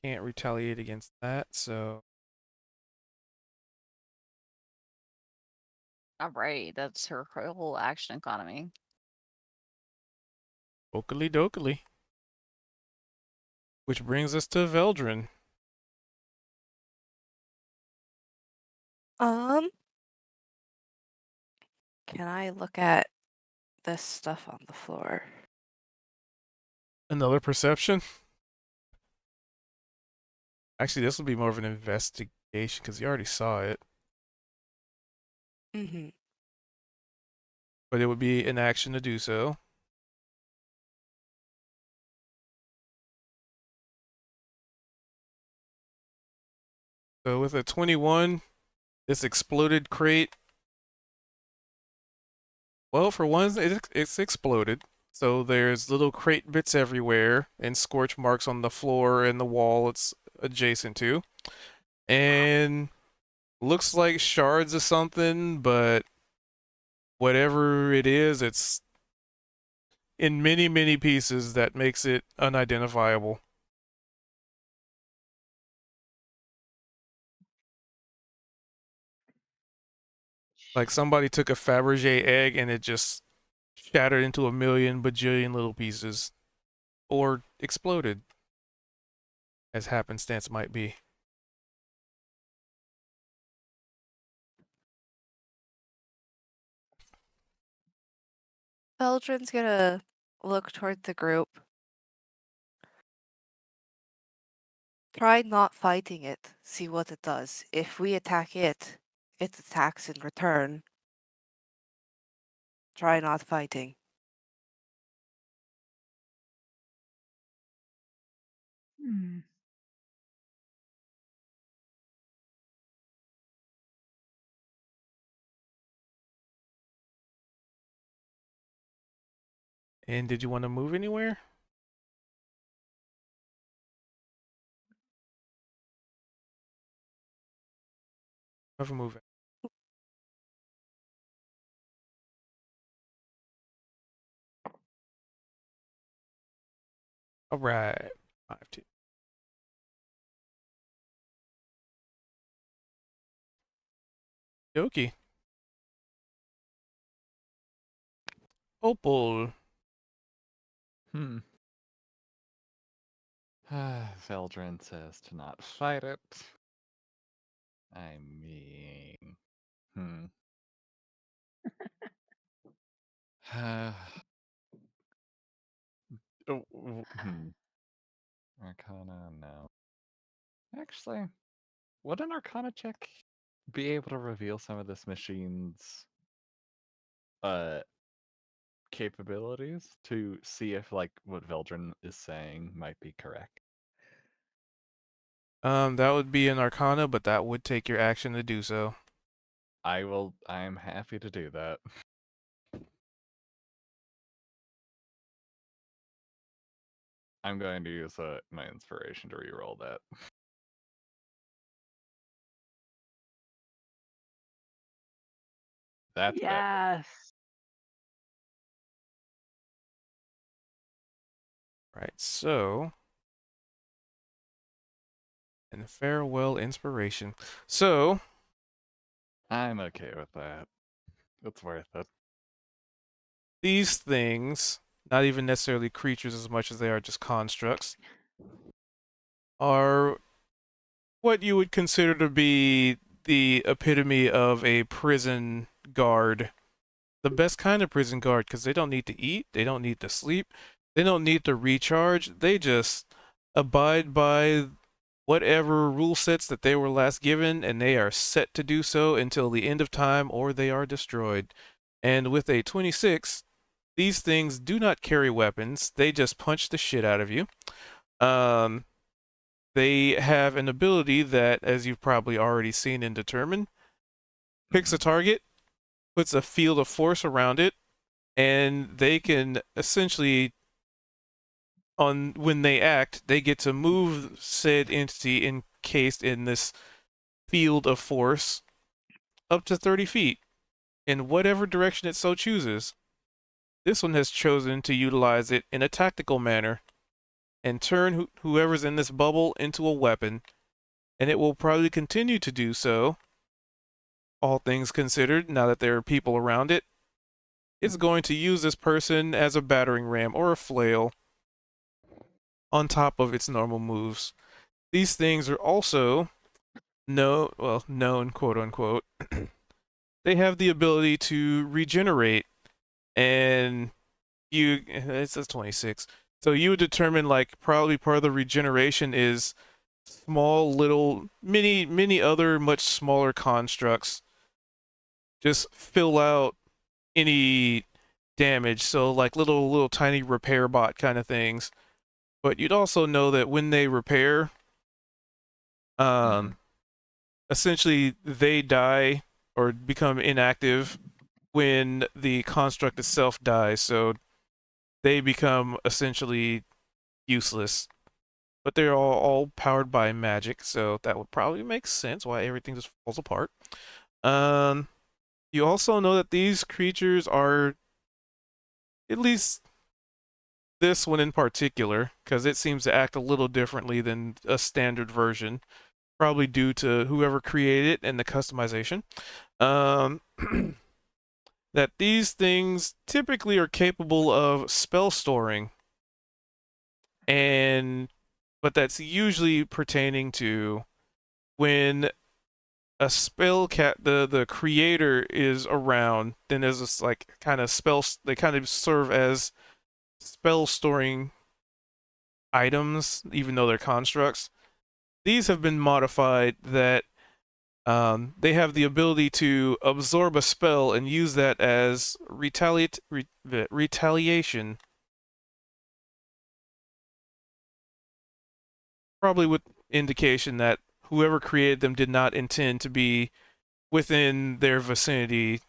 Can't retaliate against that, so Alright, that's her whole action economy. okily dokily. Which brings us to Veldrin. Can I look at this stuff on the floor? Another perception. Actually, this will be more of an investigation because you already saw it. Mm-hmm. But it would be an action to do so. So with a 21, this exploded crate. Well, for one, it's exploded. So there's little crate bits everywhere and scorch marks on the floor and the wall it's adjacent to. And looks like shards of something, but whatever it is, it's in many, many pieces that makes it unidentifiable. Like somebody took a Fabergé egg and it just shattered into a million bajillion little pieces. Or exploded, as happenstance might be. Veldrin's gonna look toward the group. Try not fighting it. See what it does. If we attack it, it attacks in return. Try not fighting. Hmm. And did you want to move anywhere? Have a move. All right. 5, 2. Dokie. Opal. Hmm. Veldrin says to not fight it. I mean, Arcana, no. Actually, would an Arcana check be able to reveal some of this machine's capabilities to see if like what Veldrin is saying might be correct? That would be an Arcana, but that would take your action to do so. I'm happy to do that. I'm going to use my inspiration to reroll that. That's better. Yes. Right, so. And farewell inspiration. So. I'm okay with that. It's worth it. these things, not even necessarily creatures as much as they are just constructs, are what you would consider to be the epitome of a prison guard. The best kind of prison guard, because they don't need to eat, they don't need to sleep, they don't need to recharge. They just abide by whatever rule sets that they were last given, and they are set to do so until the end of time or they are destroyed. And with a 26, these things do not carry weapons. They just punch the shit out of you. They have an ability that, as you've probably already seen and determined, picks a target, puts a field of force around it, and they can essentially, when they act, they get to move said entity encased in this field of force up to 30 feet in whatever direction it so chooses. This one has chosen to utilize it in a tactical manner and turn whoever's in this bubble into a weapon, and it will probably continue to do so, all things considered, now that there are people around it. It's going to use this person as a battering ram or a flail on top of its normal moves. These things are also known, quote unquote. They have the ability to regenerate, and it says 26. So you would determine, like, probably part of the regeneration is small little many other much smaller constructs just fill out any damage, so like little tiny repair bot kind of things. But you'd also know that when they repair, essentially they die or become inactive when the construct itself dies, so they become essentially useless. But they're all powered by magic, so that would probably make sense why everything just falls apart. You also know that these creatures are, at least this one in particular, because it seems to act a little differently than a standard version, probably due to whoever created it and the customization. That these things typically are capable of spell storing, but that's usually pertaining to when a the creator is around, then there's this like kind of they kind of serve as spell storing items, even though they're constructs. These have been modified that they have the ability to absorb a spell and use that as retaliation. Probably with indication that whoever created them did not intend to be within their vicinity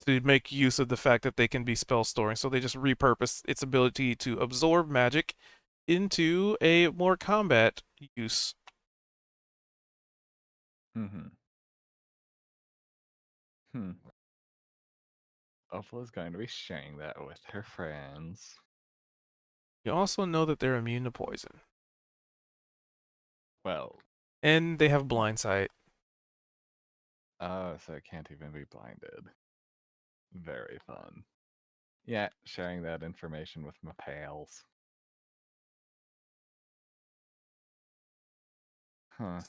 to make use of the fact that they can be spell storing. So they just repurpose its ability to absorb magic into a more combat use. Opala's going to be sharing that with her friends. You also know that they're immune to poison. Well, and they have blind sight. oh, so it can't even be blinded. Very fun. Yeah, sharing that information with my pals. Huh.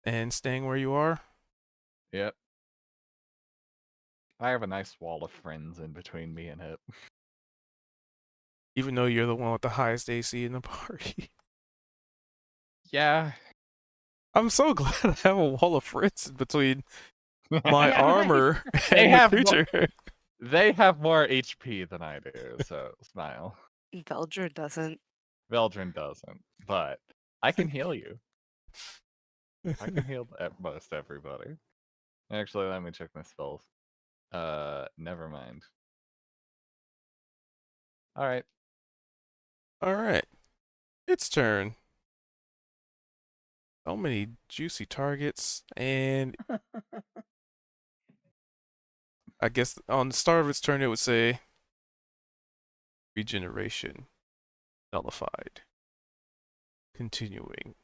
And staying where you are? Yep. I have a nice wall of friends in between me and it. Even though you're the one with the highest AC in the party. Yeah. I'm so glad I have a wall of friends in between my Yeah, armor They and have the creature. They have more HP than I do, so smile. Veldra doesn't. Veldrin doesn't, but I can heal you. I can heal at most everybody. Actually, let me check my spells. Never mind. Alright. Alright. Its turn. So many juicy targets, and I guess on the start of its turn it would say regeneration nullified. Continuing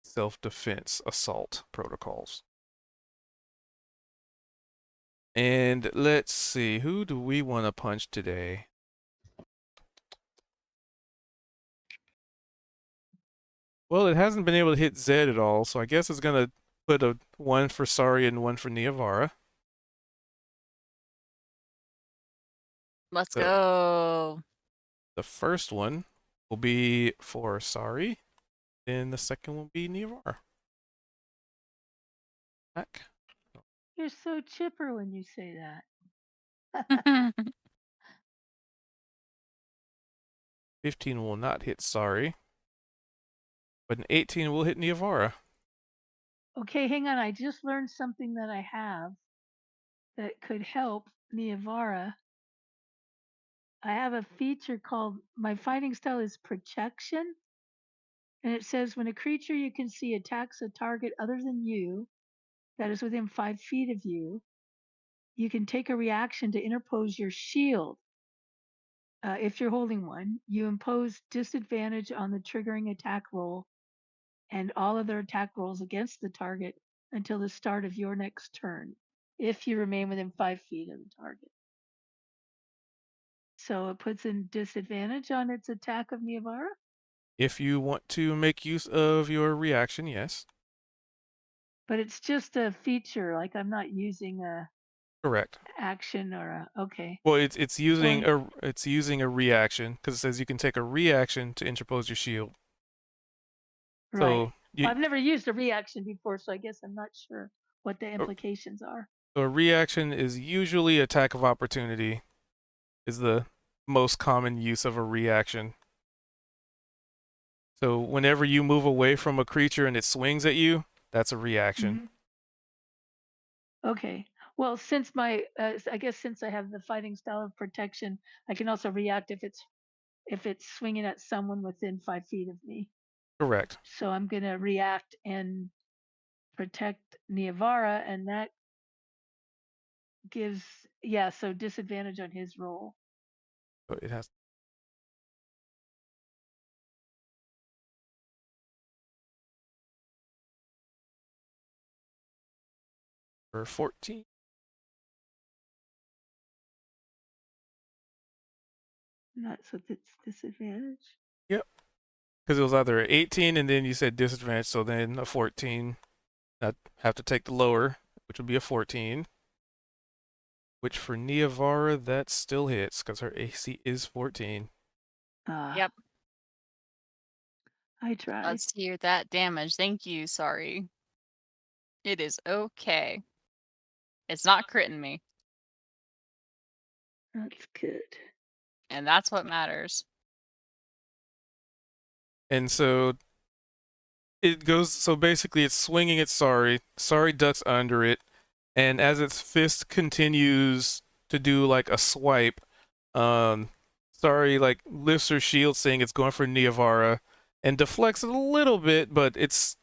self-defense assault protocols. And let's see, who do we want to punch today? Well, it hasn't been able to hit Zed at all, so I guess it's gonna put a one for Sari and one for Niavara. Let's So- go. The first one will be for Sari, then the second will be Niavara. Back. You're so chipper when you say that. 15 will not hit Sari, but an 18 will hit Niavara. Okay, hang on. I just learned something that I have that could help Niavara. I have a feature called my fighting style is protection. And it says when a creature you can see attacks a target other than you that is within 5 feet of you, you can take a reaction to interpose your shield. If you're holding one, you impose disadvantage on the triggering attack roll and all other attack rolls against the target until the start of your next turn, if you remain within 5 feet of the target. So it puts in disadvantage on its attack of Niavara. If you want to make use of your reaction, yes. But it's just a feature, like I'm not using a Correct. action or a okay. Well, it's using Well, a reaction because it says you can take a reaction to interpose your shield. right. So Well, I've never used a reaction before, so I guess I'm not sure what the Oh. implications are. so a reaction is usually attack of opportunity, is the most common use of a reaction. So whenever you move away from a creature and it swings at you, that's a reaction. Mhm. Okay. Well, since my, I guess since I have the fighting style of protection, I can also react if it's swinging at someone within 5 feet of me. Correct. So I'm gonna react and protect Niavara, and that gives so disadvantage on his roll. So it has for 14. And that's what it's disadvantage. Yep. Because it was either 18 and then you said disadvantage, so then a 14. I'd have to take the lower, which would be a 14. Which for Niavara, that still hits because her AC is 14. Yep. I tried. Let's hear that damage. Thank you. Sorry. It is okay. It's not critting me, That's good. and that's what matters. And so it goes, so basically it's swinging at Sari. Sari ducks under it, and as its fist continues to do like a swipe, Sari like lifts her shield saying it's going for Niavara and deflects it a little bit, but it's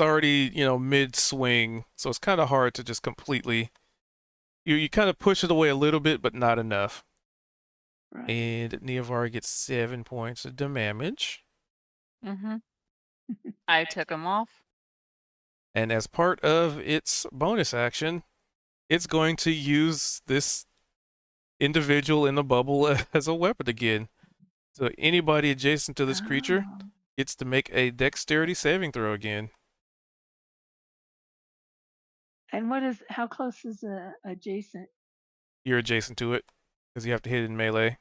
already, mid swing, so it's kind of hard to just completely you kind of push it away a little bit, but not enough. Right. And Niavara gets 7 points of damage. Mm-hmm. I took him off. And as part of its bonus action, it's going to use this individual in the bubble as a weapon again. So anybody adjacent to this creature Oh. gets to make a dexterity saving throw again. And how close is adjacent? You're adjacent to it because you have to hit it in melee.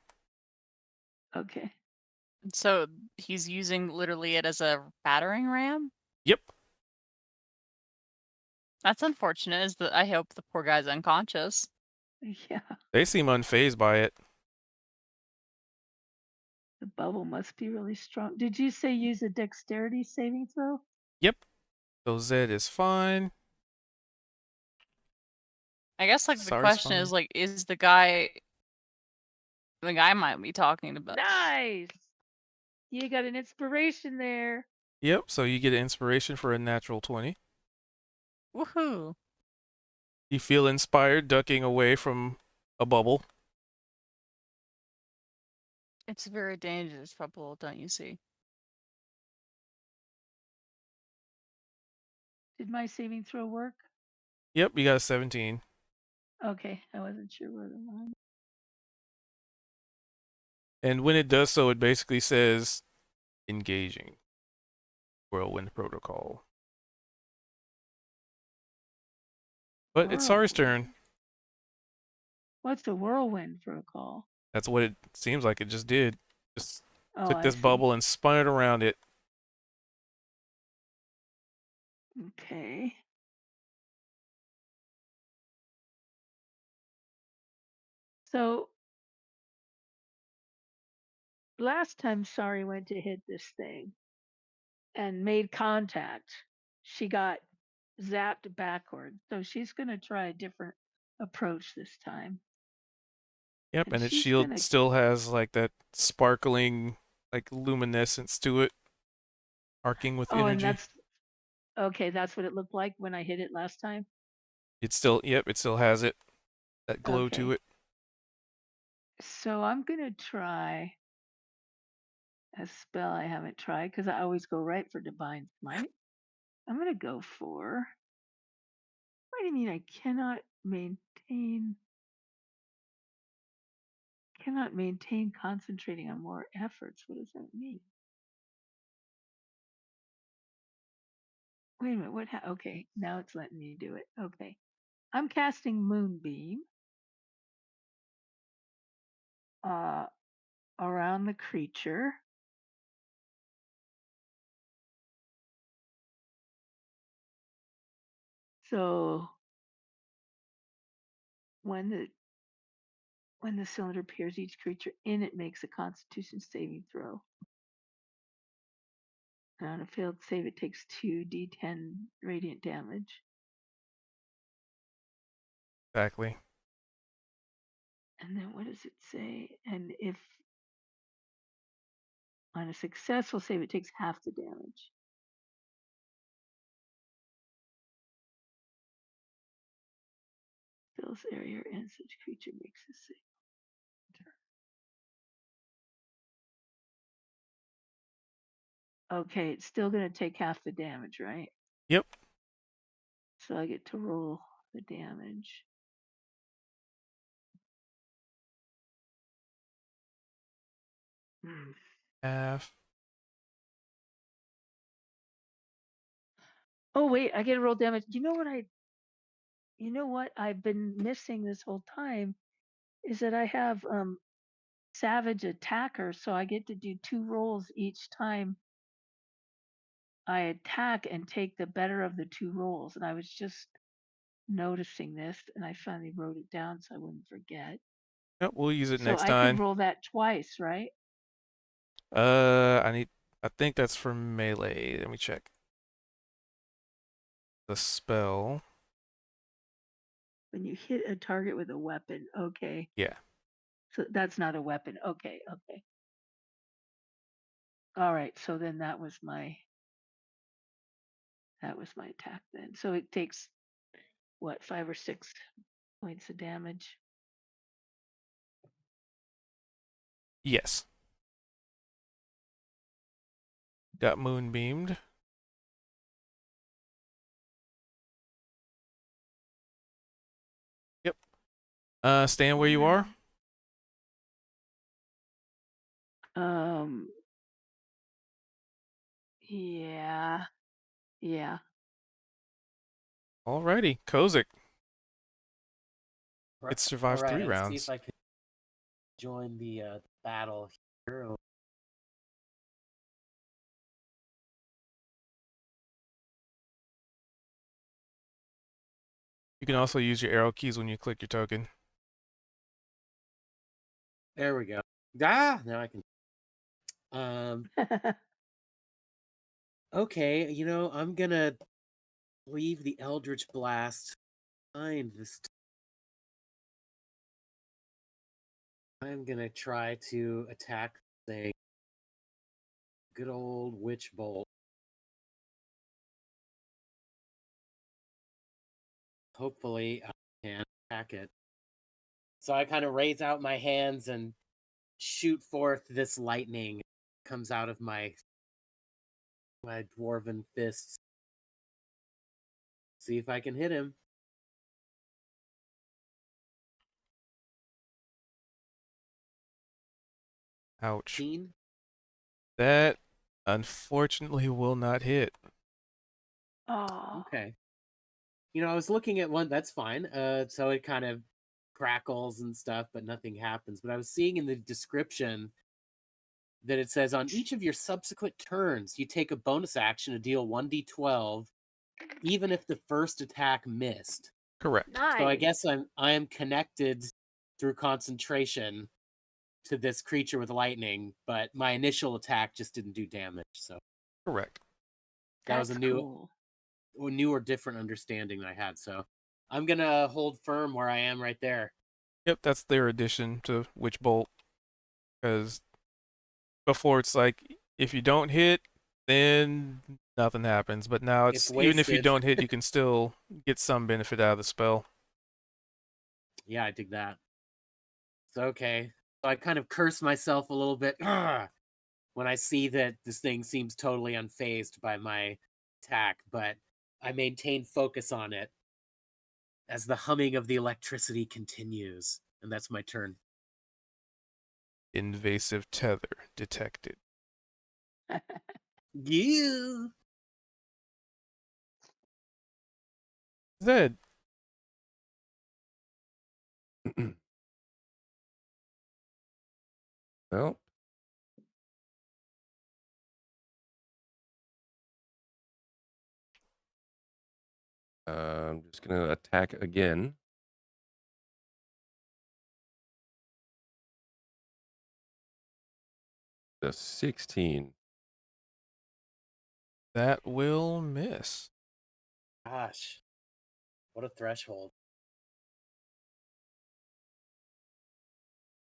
Okay. So he's using literally it as a battering ram? Yep. That's unfortunate. Is that I hope the poor guy's unconscious. Yeah. They seem unfazed by it. The bubble must be really strong. Did you say use a dexterity saving throw? Yep. So Zed is fine. I guess the Sari's question fine. is is the guy might be talking about? Nice. You got an inspiration there. Yep. So you get an inspiration for a natural 20. Woohoo! You feel inspired ducking away from a bubble. It's a very dangerous bubble, don't you see? Did my saving throw work? Yep, you got a 17. Okay, I wasn't sure where the line. And when it does so, it basically says engaging Whirlwind Protocol. But it's Sari's turn. What's the whirlwind protocol? That's what it seems like it just did. Just Oh, took I this see. bubble and spun it around it. Okay. So last time Sari went to hit this thing and made contact, she got zapped backward. So she's going to try a different approach this time. Yep, And and its she's shield gonna- still has like that sparkling, like luminescence to it, arcing with Oh, and energy. that's okay. That's what it looked like when I hit it last time. It still, yep, it still has it, that glow to Okay. it. So I'm going to try a spell I haven't tried because I always go right for Divine Smite. I'm going to go for. What do you mean I cannot maintain concentrating on more efforts? What does that mean? Wait a minute. What? Okay, now it's letting me do it. Okay, I'm casting Moonbeam around the creature. So when the cylinder appears, each creature in it makes a Constitution saving throw. And on a failed save, it takes 2d10 radiant damage. Exactly. And then what does it say? And if on a successful save, it takes half the damage. Fills area and such creature makes a save. Okay, it's still going to take half the damage, right? Yep. So I get to roll the damage. Half. Oh wait, I get to roll damage. You know what I've been missing this whole time is that I have Savage Attacker, so I get to do 2 rolls each time I attack and take the better of the 2 rolls. And I was just noticing this, and I finally wrote it down so I wouldn't forget. Yep, we'll use it So next I time. could roll that twice, right? I think that's for melee. Let me check. The spell. When you hit a target with a weapon, okay. Yeah. So that's not a weapon. Okay. All right. So then that was my attack then. So it takes what, 5 or 6 points of damage. Yes. Got moonbeamed. Yep. Stand where you are. Yeah. Yeah. Alrighty. Kozik. Right. It survived All right, 3 let's rounds. see if I can join the battle here. You can also use your arrow keys when you click your token. There we go. Ah, now I can. Okay, I'm gonna leave the Eldritch Blast behind this time. I'm gonna try to attack the good old Witch Bolt. Hopefully, I can attack it. So I kind of raise out my hands and shoot forth this lightning. Comes out of my dwarven fists. See if I can hit him. Ouch. 15? That unfortunately will not hit. Oh. Okay. I was looking at one. That's fine. So it kind of crackles and stuff, but nothing happens. But I was seeing in the description that it says on each of your subsequent turns, you take a bonus action to deal 1d12, even if the first attack missed. Correct. Nice. So I guess I am connected through concentration to this creature with lightning, but my initial attack just didn't do damage. So Correct. that was That's a new cool. or different understanding that I had. So I'm gonna hold firm where I am right there. Yep, that's their addition to Witch Bolt. Because before it's like, if you don't hit, then nothing happens. But now It's even if you wasted. don't hit, you can still get some benefit out of the spell. Yeah, I dig that. So okay. So I kind of curse myself a little bit when I see that this thing seems totally unfazed by my attack, but I maintain focus on it as the humming of the electricity continues. And that's my turn. Invasive tether detected. Yeah. Zed, Well, I'm just gonna attack again. The 16. that will miss. Gosh. What a threshold.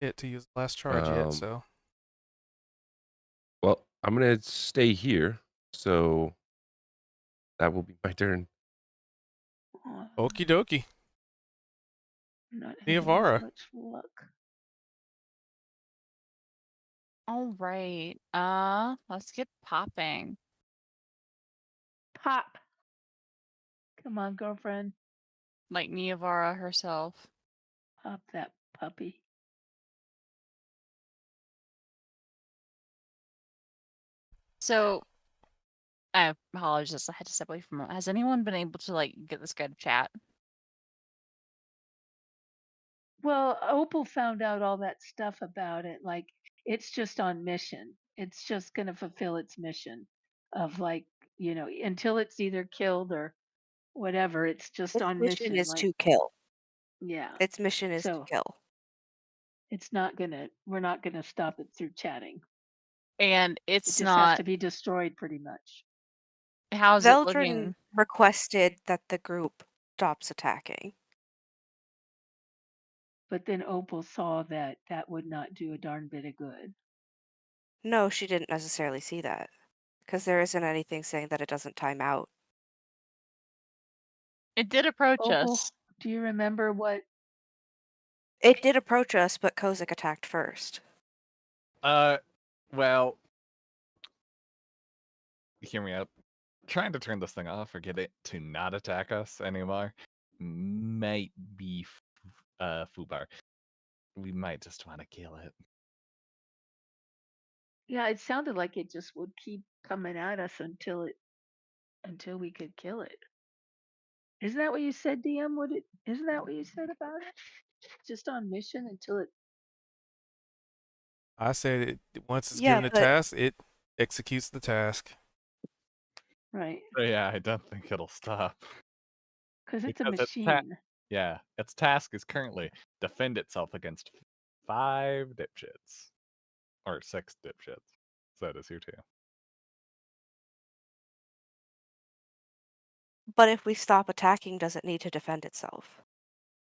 Hit to use the last charge yet, Um, so Well, I'm gonna stay here, so that will be my turn. Oh, okie dokie. I'm not having as Niavara. much luck. All right. Let's get popping. Pop. Come on, girlfriend. Like Niavara herself. Pop that puppy. So I apologize. I had to step away from it. Has anyone been able to like get this guy to chat? Well, Opal found out all that stuff about it. Like, it's just on mission. It's just going to fulfill its mission of like, until it's either killed or whatever. It's just Its on mission mission. is Like, to kill. yeah. Its mission is to So kill. we're not gonna stop it through chatting. And It it's just has not. to be destroyed pretty much. How's it looking? Zeldrin requested that the group stops attacking. But then Opal saw that that would not do a darn bit of good. No, she didn't necessarily see that. Because there isn't anything saying that it doesn't time out. It did approach Opal, us. do you remember what? It did approach us, but Kozik attacked first. Well, hear me out. Trying to turn this thing off or get it to not attack us anymore might be foobar. We might just want to kill it. Yeah, it sounded like it just would keep coming at us until we could kill it. Isn't that what you said, DM? Isn't that what you said about it? Just on mission until it. I said once it's Yeah, given a but task, it executes the task. Right. So yeah, I don't think it'll stop. Because it's a Because machine. Yeah, its task is currently defend itself against 5 dipshits. Or 6 dipshits. So it is here too. but if we stop attacking, does it need to defend itself?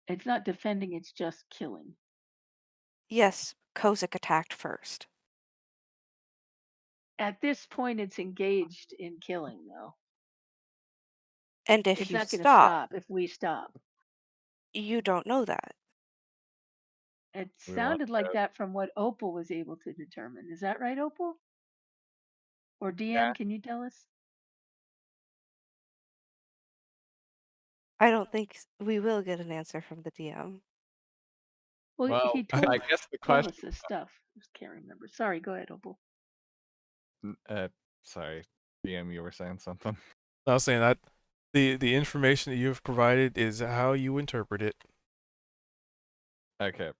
It's not defending, it's just killing. Yes, Kozik attacked first. At this point, it's engaged in killing, though. And if It's you not going to stop, stop if we stop. you don't know that. It We want sounded like that from what Opal was able to determine. Is that right, Opal? Or DM, Yeah. can you tell us? I don't think we will get an answer from the DM. Well, Well, he told, I guess the told question us this stuff. just can't remember. Sorry, go ahead, Opal. Sorry, DM, you were saying something. I was saying that the information that you have provided is how you interpret it. Okay.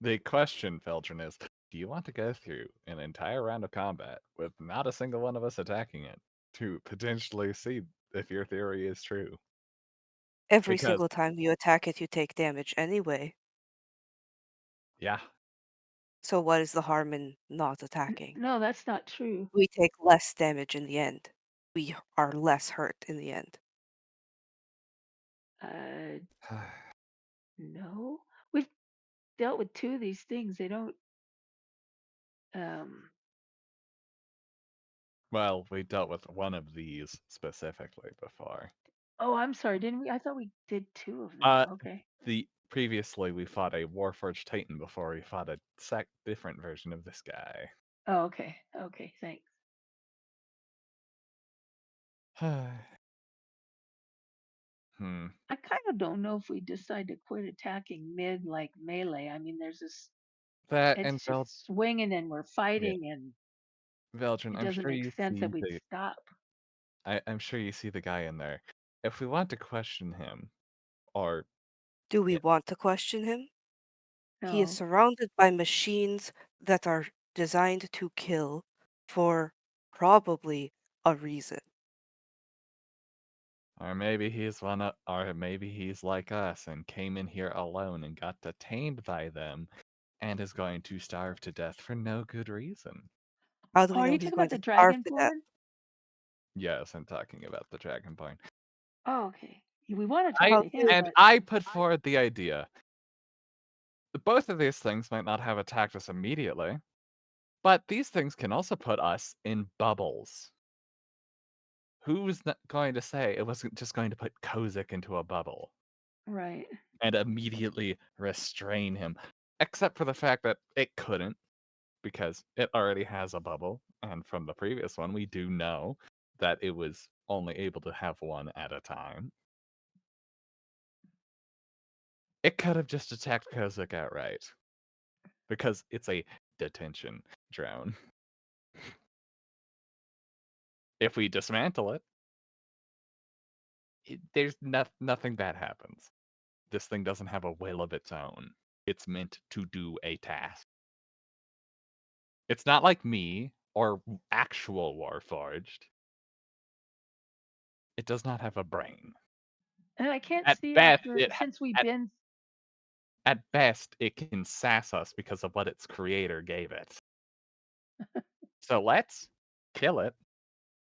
The question, Feldrin, is: do you want to go through an entire round of combat with not a single one of us attacking it to potentially see if your theory is true? Every Because single time you attack it, you take damage anyway. yeah, So what is the harm in not attacking? No, that's not true. We take less damage in the end. We are less hurt in the end. No. We've dealt with 2 of these things. They don't. well, we dealt with one of these specifically before. Oh, I'm sorry. Didn't we? I thought we did 2 of them. Uh, Okay. Previously we fought a Warforged Titan before we fought a different version of this guy. Oh, okay. Okay. Thanks. I kind of don't know if we decide to quit attacking mid like melee. I mean, there's this. That and It's just swinging and we're fighting, and Veldrin, it I'm doesn't sure make you sense see that we'd stop. I'm sure you see the guy in there. If we want to question him, or Do we Yeah. want to question him? He is No. surrounded by machines that are designed to kill for probably a reason. or maybe he's like us and came in here alone and got detained by them, and is going to starve to death for no good reason. How do Oh, we are know you he's talking going about the to starve to death? Dragonborn? Yes, I'm talking about the Dragonborn. Oh, okay. We want to talk to him, And but I put forward the idea. Both of these things might not have attacked us immediately, but these things can also put us in bubbles. Who's going to say it wasn't just going to put Kozik into a bubble right. and immediately restrain him? Except for the fact that it couldn't, because it already has a bubble. And from the previous one, we do know that it was only able to have one at a time. It could have just attacked Kozik outright, because it's a detention drone. If we dismantle it, there's nothing bad happens. This thing doesn't have a will of its own. It's meant to do a task. It's not like me or actual Warforged. It does not have a brain. And I can't At see best, after since we've been. At best, it can sass us because of what its creator gave it. So let's kill it,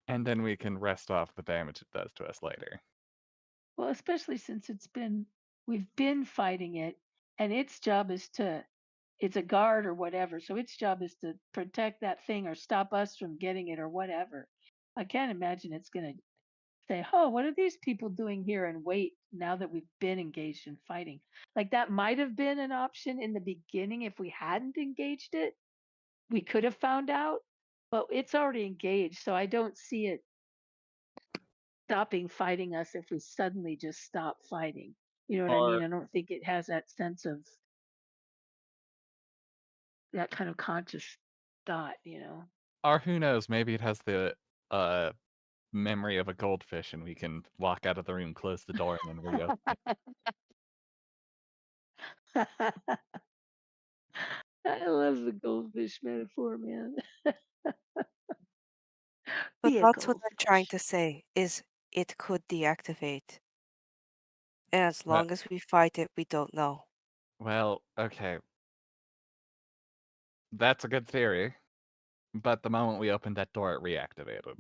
and then we can rest off the damage it does to us later. Well, especially since we've been fighting it, and its job is it's a guard or whatever, so its job is to protect that thing or stop us from getting it or whatever. I can't imagine it's going to say, "Oh, what are these people doing here?" and wait now that we've been engaged in fighting. Like that might have been an option in the beginning if we hadn't engaged it. We could have found out, but it's already engaged, so I don't see it stopping fighting us if we suddenly just stop fighting. You know what I Or mean? I don't think it has that sense of that kind of conscious thought, you know. Or who knows, maybe it has the memory of a goldfish and we can walk out of the room, close the door, and then reopen it. I love the goldfish metaphor, man. But Be a that's what I'm trying goldfish. to say, is it could deactivate. And as Well, long as we fight it, we don't know. well, okay. That's a good theory. But the moment we opened that door, it reactivated.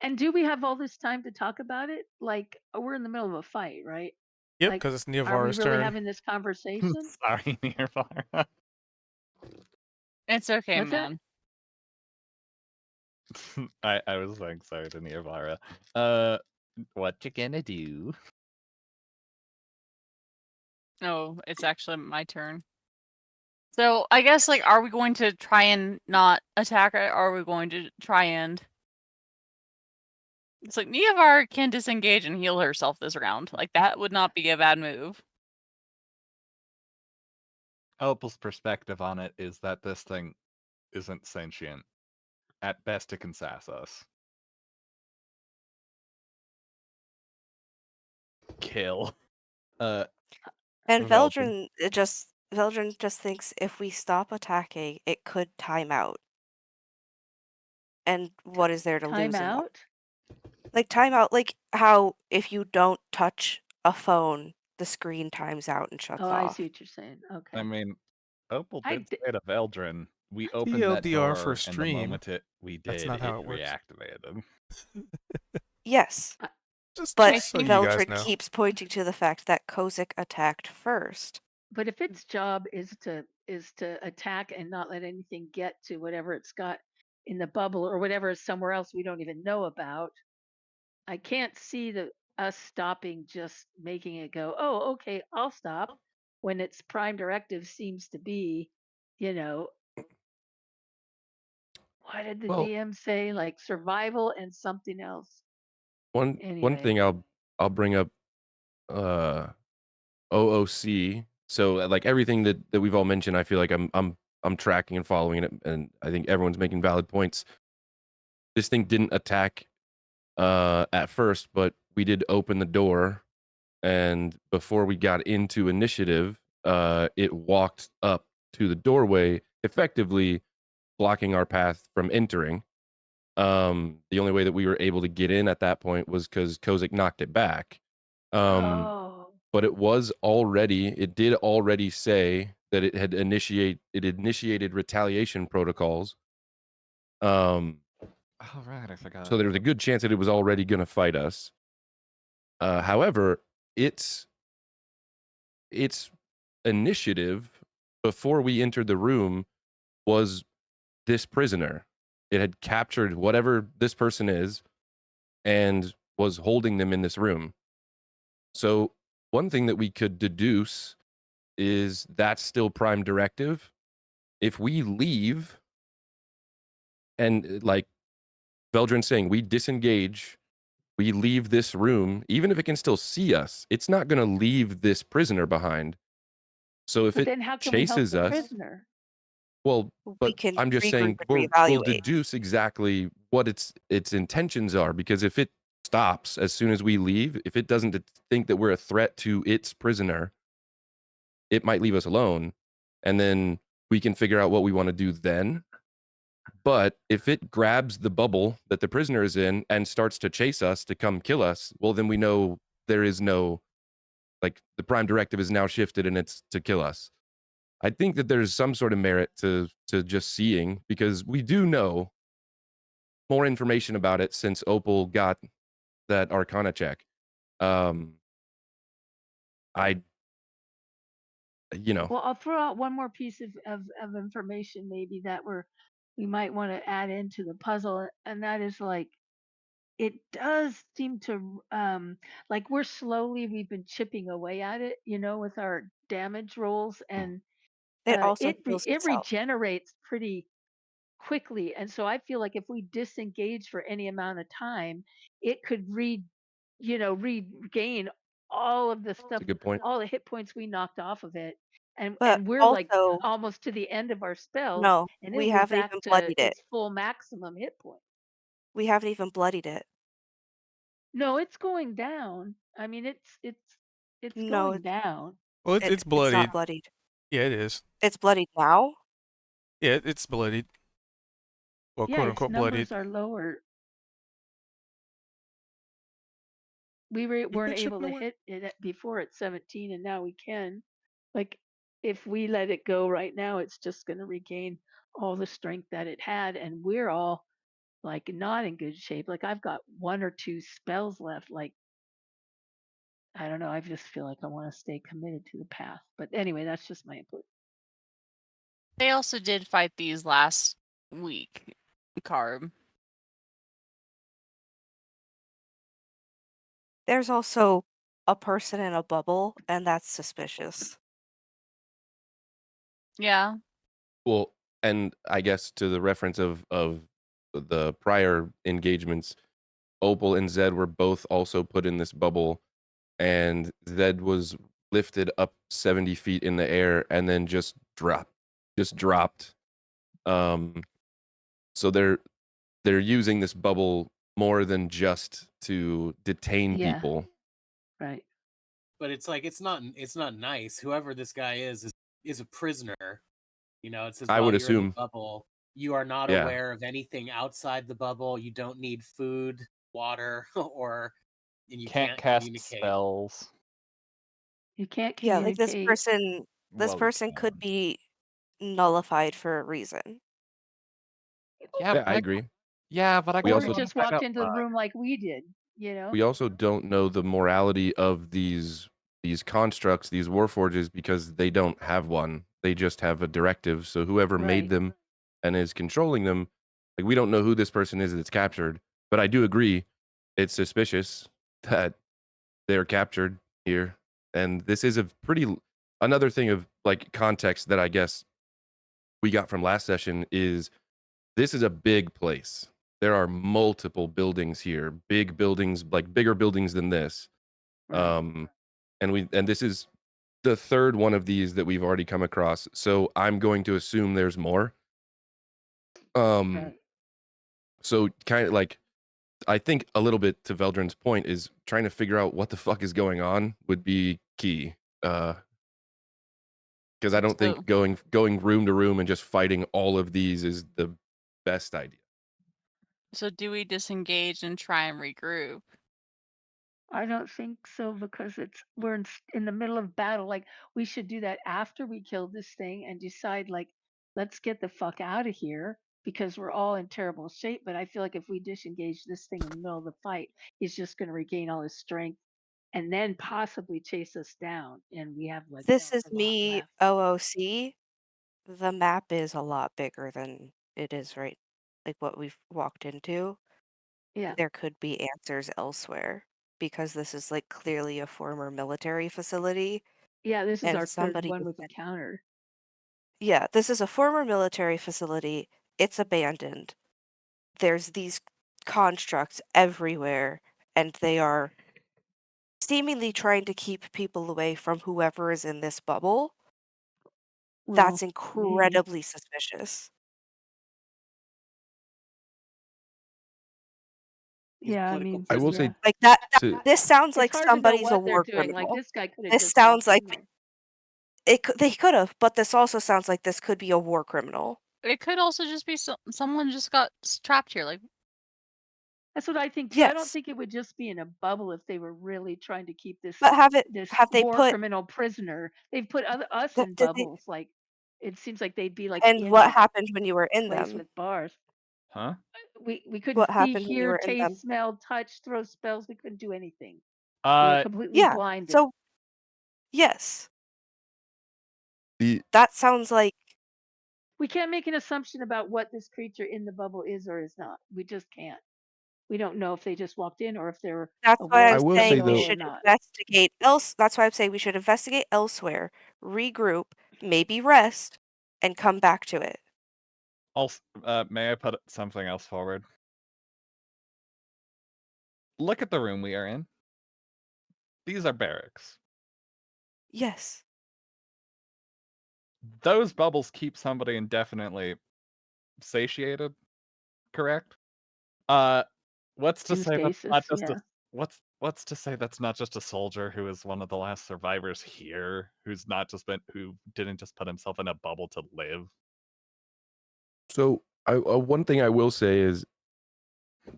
And do we have all this time to talk about it? Like we're in the middle of a fight, right? Yep, Like, because it's are we Neovar's really turn. having this conversation? Sorry, Nearfar. It's okay, What's that? man. I was saying sorry to Nearvara. What you gonna do? No, it's actually my turn. So I guess like, are we going to try and not attack it? Or are we going to try and? It's like Neovar can disengage and heal herself this round. Like that would not be a bad move. Opal's perspective on it is that this thing isn't sentient. At best, it can sass us. Kill. And Veldrin. Veldrin just thinks if we stop attacking, it could time out. And what is there to Time lose in that? out? Like time out, like how if you don't touch a phone, the screen times out and shuts Oh, I off. see what you're saying. Okay. I mean, Opal I did di- say to Veldrin, we opened that TLDR for door, and the stream. moment we That's did, not how it it works. reactivated. Yes, Just but so you guys Veldrin know. keeps pointing to the fact that Kozik attacked first. But if its job is to attack and not let anything get to whatever it's got in the bubble or whatever is somewhere else we don't even know about, I can't see us stopping, just making it go, oh, okay, I'll stop, when its prime directive seems to be, you know, what did the Well- DM say? Like survival and something else. One thing Anyway. I'll bring up OOC. So like everything that we've all mentioned, I feel like I'm tracking and following it, and I think everyone's making valid points. This thing didn't attack at first, but we did open the door, and before we got into initiative, it walked up to the doorway, effectively blocking our path from entering. The only way that we were able to get in at that point was because Kozik knocked it back. Oh. But it did already say that it initiated retaliation protocols. Oh, right, I forgot. So there was a good chance that it was already going to fight us. However, its initiative before we entered the room was this prisoner. It had captured whatever this person is and was holding them in this room. So one thing that we could deduce is that's still prime directive. If we leave and like Veldrin's saying, we disengage, we leave this room, even if it can still see us, it's not going to leave this prisoner behind. So if But it then how can we help chases the us, prisoner? well, We but can I'm just regroup saying and we'll reevaluate. deduce exactly what its intentions are, because if it stops as soon as we leave, if it doesn't think that we're a threat to its prisoner, it might leave us alone, and then we can figure out what we want to do then. But if it grabs the bubble that the prisoner is in and starts to chase us to come kill us, well, then we know there is no, like, the prime directive is now shifted and it's to kill us. I think that there's some sort of merit to just seeing, because we do know more information about it since Opal got that Arcana check. Well, I'll throw out one more piece of information maybe that we might want to add into the puzzle, and that is like it does seem to like we've been chipping away at it, with our damage rolls, and It also it heals it itself. regenerates pretty quickly, and so I feel like if we disengage for any amount of time, it could regain all of the stuff, That's a good point. all the hit points we knocked off of it, and But we're like also, almost to the end of our spells, no, and we it'll be haven't back even to bloodied it. its full maximum hit point. We haven't even bloodied it. No, it's going down. I mean, it's No, going down. Well, it's It's bloodied. not bloodied. Yeah, it is. It's bloodied now. Yeah, it's bloodied. Well, Yeah, quote its unquote bloodied. numbers are lower. We weren't been able chipping to away. hit it before at 17, and now we can. Like, if we let it go right now, it's just going to regain all the strength that it had, and we're all like not in good shape. Like, I've got 1 or 2 spells left. Like, I don't know. I just feel like I want to stay committed to the path. But anyway, that's just my input. They also did fight these last week, Carb. There's also a person in a bubble, and that's suspicious. Yeah. Well, and I guess to the reference of the prior engagements, Opal and Zed were both also put in this bubble, and Zed was lifted up 70 feet in the air and then just dropped. So they're using this bubble more than just to detain Yeah. people. Right. But it's like it's not nice. Whoever this guy is a prisoner. You know, it says I while would you're in the assume. bubble, you are not Yeah. aware of anything outside the bubble. You don't need food, water, and you Can't can't cast communicate. spells. You can't Yeah, like this communicate. person could be nullified for a reason. Yeah, Yeah, but I agree. Yeah, but I We kinda Or also- he wanna just find walked out into the why. room like we did, you know? We also don't know the morality of these constructs, these warforges, because they don't have one. They just have a directive. So whoever made Right. them and is controlling them, like, we don't know who this person is that's captured. But I do agree, it's suspicious that they're captured here. And this is a another thing of like context that I guess we got from last session is this is a big place. There are multiple buildings here, big buildings, like bigger buildings than this. Right. And this is the third one of these that we've already come across. So I'm going to assume there's more. Right. So kind of like, I think a little bit to Veldrin's point is trying to figure out what the fuck is going on would be key. Because I don't So- think going room to room and just fighting all of these is the best idea. So do we disengage and try and regroup? I don't think so because we're in the middle of battle. Like we should do that after we kill this thing and decide like let's get the fuck out of here because we're all in terrible shape. But I feel like if we disengage this thing in the middle of the fight, he's just going to regain all his strength and then possibly chase us down. And we have like This is a lot me, left. OOC. The map is a lot bigger than it is right, like what we've walked into. Yeah. There could be answers elsewhere because this is like clearly a former military facility. Yeah. This is And our third somebody one has we've been- encountered. Yeah, this is a former military facility. It's abandoned. There's these constructs everywhere, and they are seemingly trying to keep people away from whoever is in this bubble. That's Well, maybe. incredibly suspicious. He's a Yeah. I political mean, I will prisoner. say Like that. to This sounds it's like hard to know somebody's a what they're war doing. Like criminal. this guy could have This just sounds walked in like there. they could have, but this also sounds like this could be a war criminal. It could also just be someone just got trapped here. Like, That's what I think too. I don't Yes, think it would just be in a bubble if they were really trying to keep this but have they war put criminal prisoner. They've put us th- in did they? bubbles. Like it seems like they'd be like And in what a happened when you were in place them? with bars. Huh? We couldn't What see, happened when you hear, were in them? taste, smell, touch, throw spells. We couldn't do anything. We were completely Yeah. blinded. So yes, the that sounds like We can't make an assumption about what this creature in the bubble is or is not. We just can't. We don't know if they just walked in or if they're that's a why war I I'm will say, saying we though- criminal or should not. investigate else. That's why I'm saying we should investigate elsewhere, regroup, maybe rest, and come back to it. Also, may I put something else forward? Look at the room we are in. These are barracks. Yes. Those bubbles keep somebody indefinitely satiated, correct? What's to In say that's not stasis, just yeah. what's to say that's not just a soldier who is one of the last survivors here, who's not just who didn't just put himself in a bubble to live? So one thing I will say is,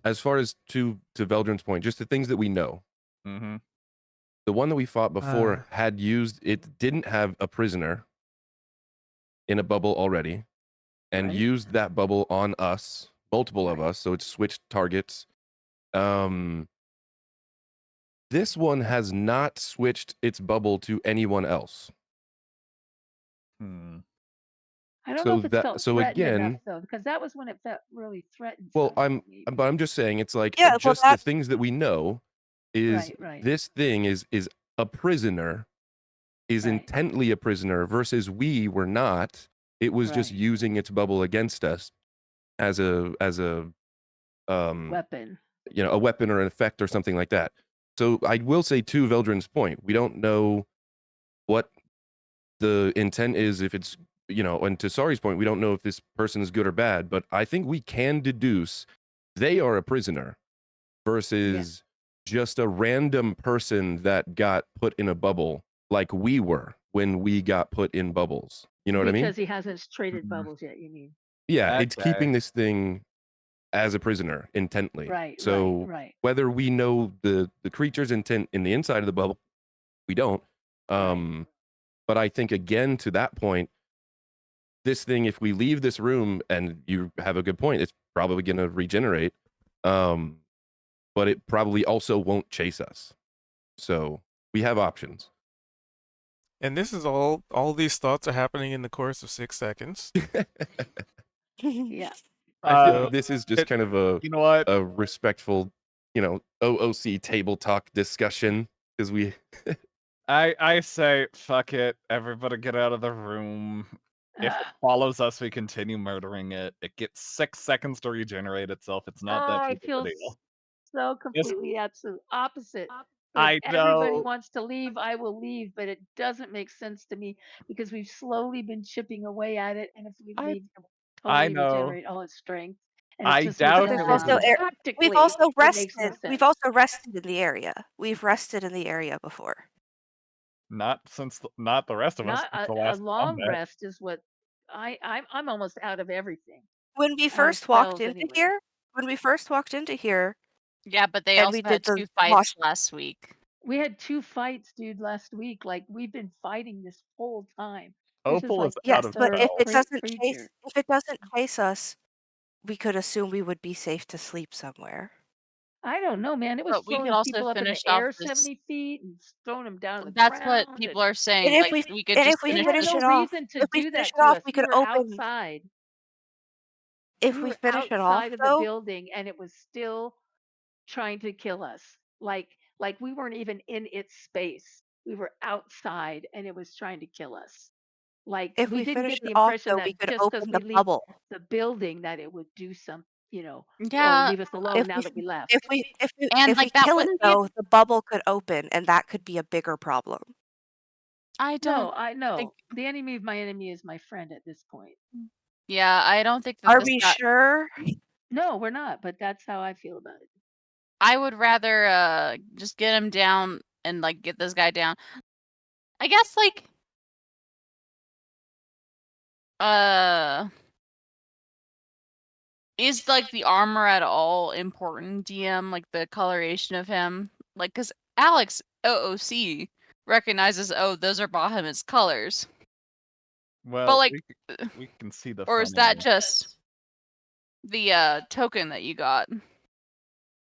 as far as to Veldrin's point, just the things that we know. Mm-hmm. The one that we fought before had used it, didn't have a prisoner in a bubble already, and Right. used that bubble on us, multiple of Right. us. So it switched targets. This one has not switched its bubble to anyone else. Hmm. I don't So know if it that- felt so threatened enough again- though, because that was when it felt really threatened. Well, somehow, maybe. but I'm just saying, it's like Yeah, well, just the things that we know is Right. this thing is a prisoner, is Right. intently a prisoner, versus we were not. It was just Right. using its bubble against us as a Weapon. a weapon or an effect or something like that. So I will say, to Veldrin's point, we don't know what the intent is, if it's, and to Sari's point, we don't know if this person is good or bad, but I think we can deduce they are a prisoner versus just a random person that got put in a bubble like we were when we got put in bubbles. You know what I mean? Because he hasn't traded Mhm. bubbles yet, you mean? Yeah, it's Okay. keeping this thing as a prisoner intently. Right, So right. whether we know the creature's intent in the inside of the bubble, we don't. But I think, again, to that point, this thing, if we leave this room, and you have a good point, it's probably going to regenerate. But it probably also won't chase us. So we have options. And this is all these thoughts are happening in the course of 6 seconds. Yeah. I feel Uh, like this is just it- kind of a You know what? respectful, OOC table talk discussion, because we I say fuck it. Everybody get out of the room. If it follows us, we continue murdering it. It gets 6 seconds to regenerate itself. It's not that I big feel of a deal. so completely absolute opposite. So I if everybody know. wants to leave, I will leave, but it doesn't make sense to me because we've slowly been chipping away at it, and if we I- leave, it will I totally know. regenerate all its strength. And I it just doubt makes there's no it sense. also is. Tactically, we've also it makes no rested. We've sense. also rested in the area. We've rested in the area before. Not the rest of us. Not Since the a last long combat. rest is what I'm almost out of everything. When we Out of first walked spells into anyway. here, Yeah, but they And also we had did the 2 fights lost- last week. We had 2 fights, dude, last week. Like we've been fighting this whole time. This is Opal like is the yes, out of but third if it spells. doesn't creature. chase us, we could assume we would be safe to sleep somewhere. I don't know, man. It was But we could throwing also people up in finish the off air this. 70 feet and throwing them down to the That's ground. what people are saying. if Like we- we could and just if we We finish had finish this. no it off- reason to if we do finish that it to off, us. we We could were open- outside. If We we were finish it off, outside of the though, building and it was still trying to kill us. Like we weren't even in its space. We were outside and it was trying to kill us. Like if we we didn't finish get the it off, impression though, we that could just because open we the leave bubble. the building that it would do some, oh, Yeah, leave us alone If now we- that we left. If we and if we like that kill it, wouldn't be. though, the bubble could open, and that could be a bigger problem. I don't. No, I know. think- The enemy of my enemy is my friend at this point. Yeah, I don't think that Are this we guy. sure? No, we're not, but that's how I feel about it. I would rather just get him down and like get this guy down. I guess like is like the armor at all important, DM? Like the coloration of him? Like cuz Alex OOC recognizes, oh, those are Bahamut's colors. Well, like, we can see the. Or is funny that one. just the token that you got?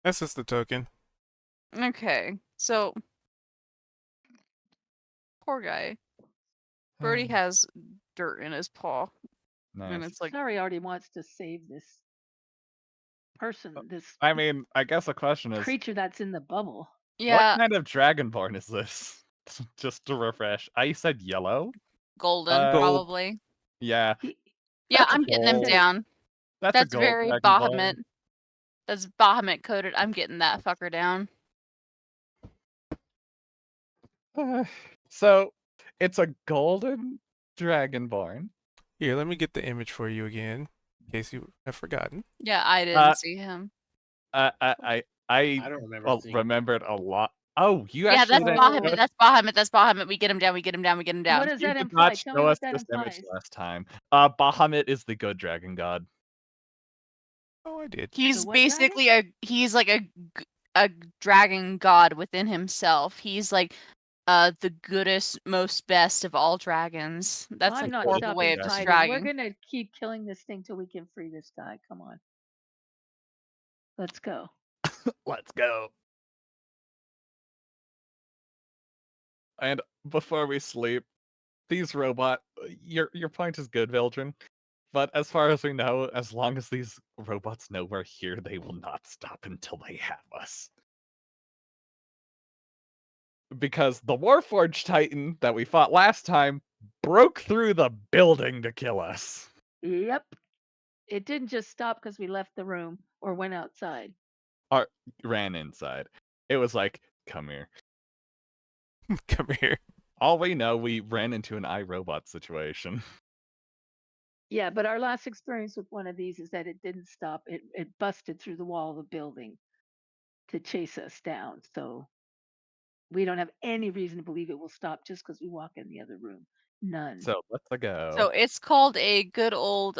That's just the token. Okay. So poor guy. Brody has dirt in his paw. And Nice. it's like Sorry, already wants to save this person, this I mean, I guess the question is, creature that's in the bubble. yeah, what kind of dragonborn is this? Just to refresh, I said yellow. golden Gold. probably. Yeah, He, Yeah, That's I'm getting him gold. down. that's That's a gold very dragonborn. Bahamut. That's Bahamut coded. I'm getting that fucker down. So it's a golden dragonborn. Here, let me get the image for you again, in case you have forgotten. Yeah, I didn't see him. I don't remember seeing it. remembered a lot. Oh, you Yeah, actually that's didn't Bahamut. show- That's Bahamut. That's Bahamut. We get him down. We get him down. We get him down. what does you that did imply? not Tell show me what us that this image implies. last time. Bahamut is the good dragon god. Oh, I did. He's what basically he's like a dragon god within himself. He's like the goodest, most best of all dragons. That's I'm like not horrible stopping way of fighting. describing. We're gonna keep killing this thing till we can free this guy. Come on. Let's go. Let's go. And before we sleep, these your point is good, Vildren. But as far as we know, as long as these robots know we're here, they will not stop until they have us. Because the Warforged Titan that we fought last time broke through the building to kill us. Yep. It didn't just stop because we left the room or went outside. Ran inside. It was like, come here. Come here. All we know, we ran into an iRobot situation. Yeah, but our last experience with one of these is that it didn't stop. It busted through the wall of the building to chase us down. So we don't have any reason to believe it will stop just because we walk in the other room. None. So let's go. So it's called a good old,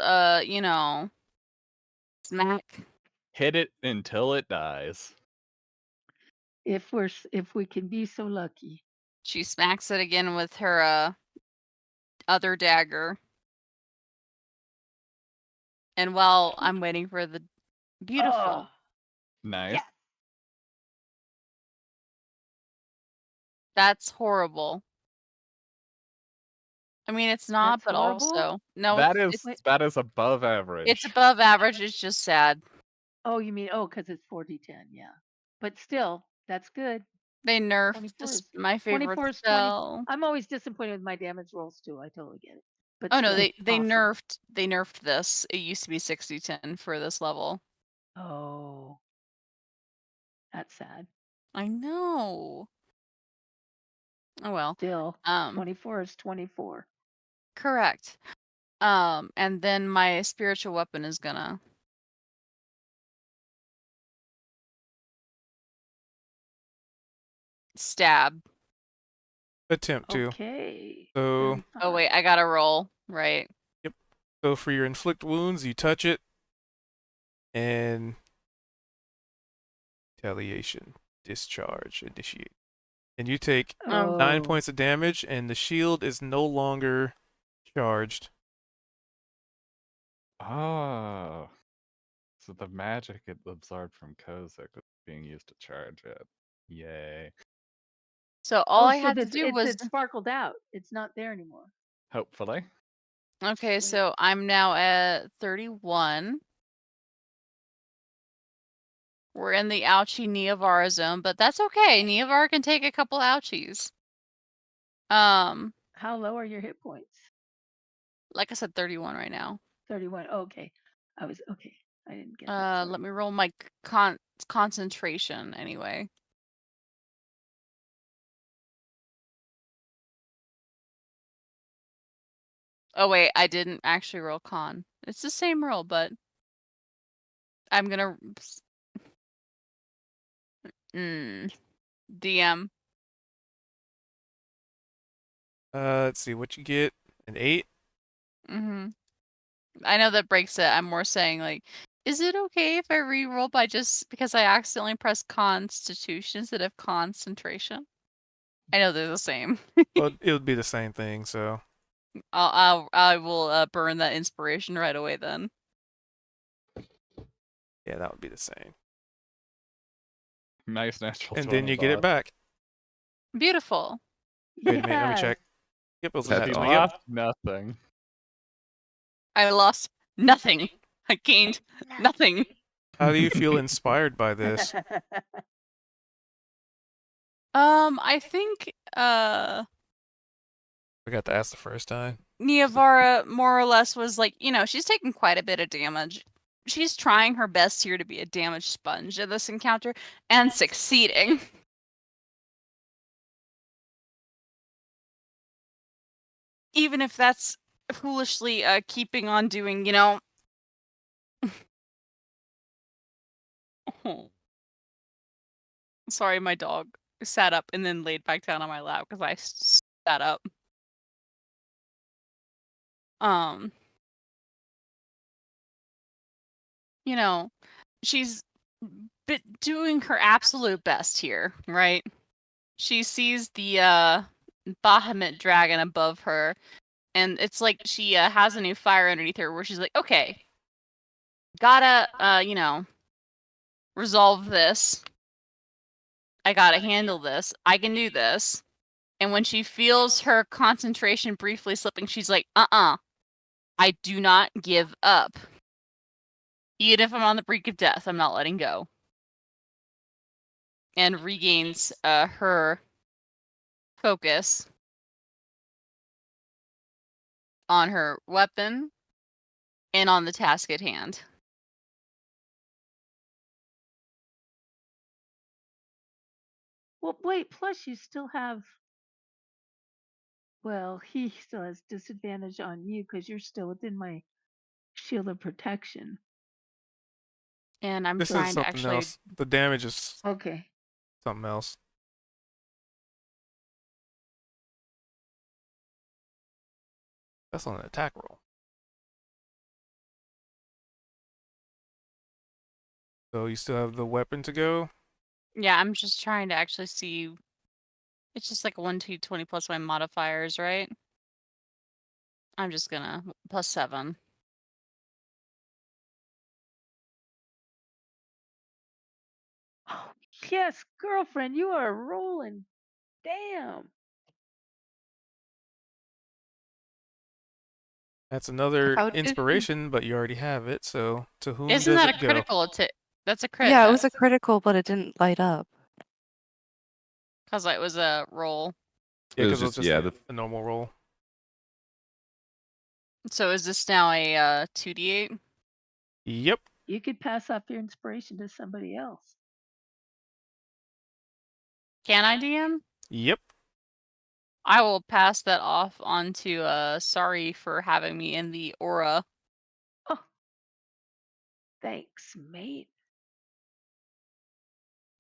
smack. Hit it until it dies. If we can be so lucky. She smacks it again with her other dagger. And while I'm waiting for the beautiful, Oh, Nice. yes. that's horrible. I mean, it's not, That's but horrible? also no, That it's is that is above average. it's above average. It's just sad. Oh, you mean because it's 4d10, yeah. But still, that's good. They nerfed 24 this is my favorite 24 is 20. spell. I'm always disappointed with my damage rolls too. I totally get it. But Oh no, still, they awesome. nerfed this. It used to be 60-10 for this level. Oh, that's sad. I know. Oh well. Still, 24 is 24. Correct. And then my spiritual weapon is gonna stab. Attempt to. Okay. So, Oh wait, I gotta roll. Right. so for your inflict wounds, you touch it, and retaliation, discharge, initiate, and you take Oh. 9 points of damage, and the shield is no longer charged. Oh. So the magic it absorbed from Kozak was being used to charge it. Yay. So all I so had to do was it sparkled out. It's not there anymore. Hopefully. okay. Sweet. So I'm now at 31. We're in the ouchie Neavara zone, but that's okay. Neavara can take a couple ouchies. How low are your hit points? Like I said, 31 right now. 31. Okay. I didn't get that. Sorry. Let me roll my concentration anyway. Oh wait, I didn't actually roll con. It's the same roll, but I'm gonna DM. Let's see what you get. An 8. Mhm. I know that breaks it. I'm more saying like, is it okay if I re-roll by just because I accidentally pressed Constitution instead of concentration? I know they're the same. Well, it would be the same thing. So, I will burn that inspiration right away then. yeah, that would be the same. Nice natural And 20. then you get it boss. back. Beautiful. Wait a minute, let me Yeah. check. Yep, it was a That's nat He awesome. 20. Yep. lost nothing. I lost nothing. I gained nothing. How do you feel inspired by this? I think I got to ask the first time. Neavara more or less was like, she's taking quite a bit of damage. She's trying her best here to be a damage sponge in this encounter and succeeding. Even if that's foolishly keeping on doing, Oh. Sorry, my dog sat up and then laid back down on my lap because I sat up. She's doing her absolute best here, right? She sees the Bahamut dragon above her, and it's like she has a new fire underneath her where she's like, okay, gotta, resolve this. I gotta handle this. I can do this. And when she feels her concentration briefly slipping, she's like, I do not give up. Even if I'm on the brink of death, I'm not letting go. And regains her focus on her weapon and on the task at hand. Well, wait. Plus, you still have Well, he still has disadvantage on you because you're still within my shield of protection. And I'm This is trying to something actually. else. The damage is Okay. something else. That's on an attack roll. So you still have the weapon to go. Yeah, I'm just trying to actually see. It's just like a 1d20 plus my modifiers, right? I'm just gonna +7. Oh, yes, girlfriend, you are rolling. Damn. That's another How did you? inspiration, but you already have it. So to whom Isn't does that it a go? critical attack? That's a crit. Yeah, it was a critical, but it didn't light up. Because it was a roll. Yeah, It was because it was just just the a normal roll. So is this now a 2d8? Yep. You could pass off your inspiration to somebody else. Can I, DM? Yep. I will pass that off onto sorry for having me in the aura. Oh, thanks, mate.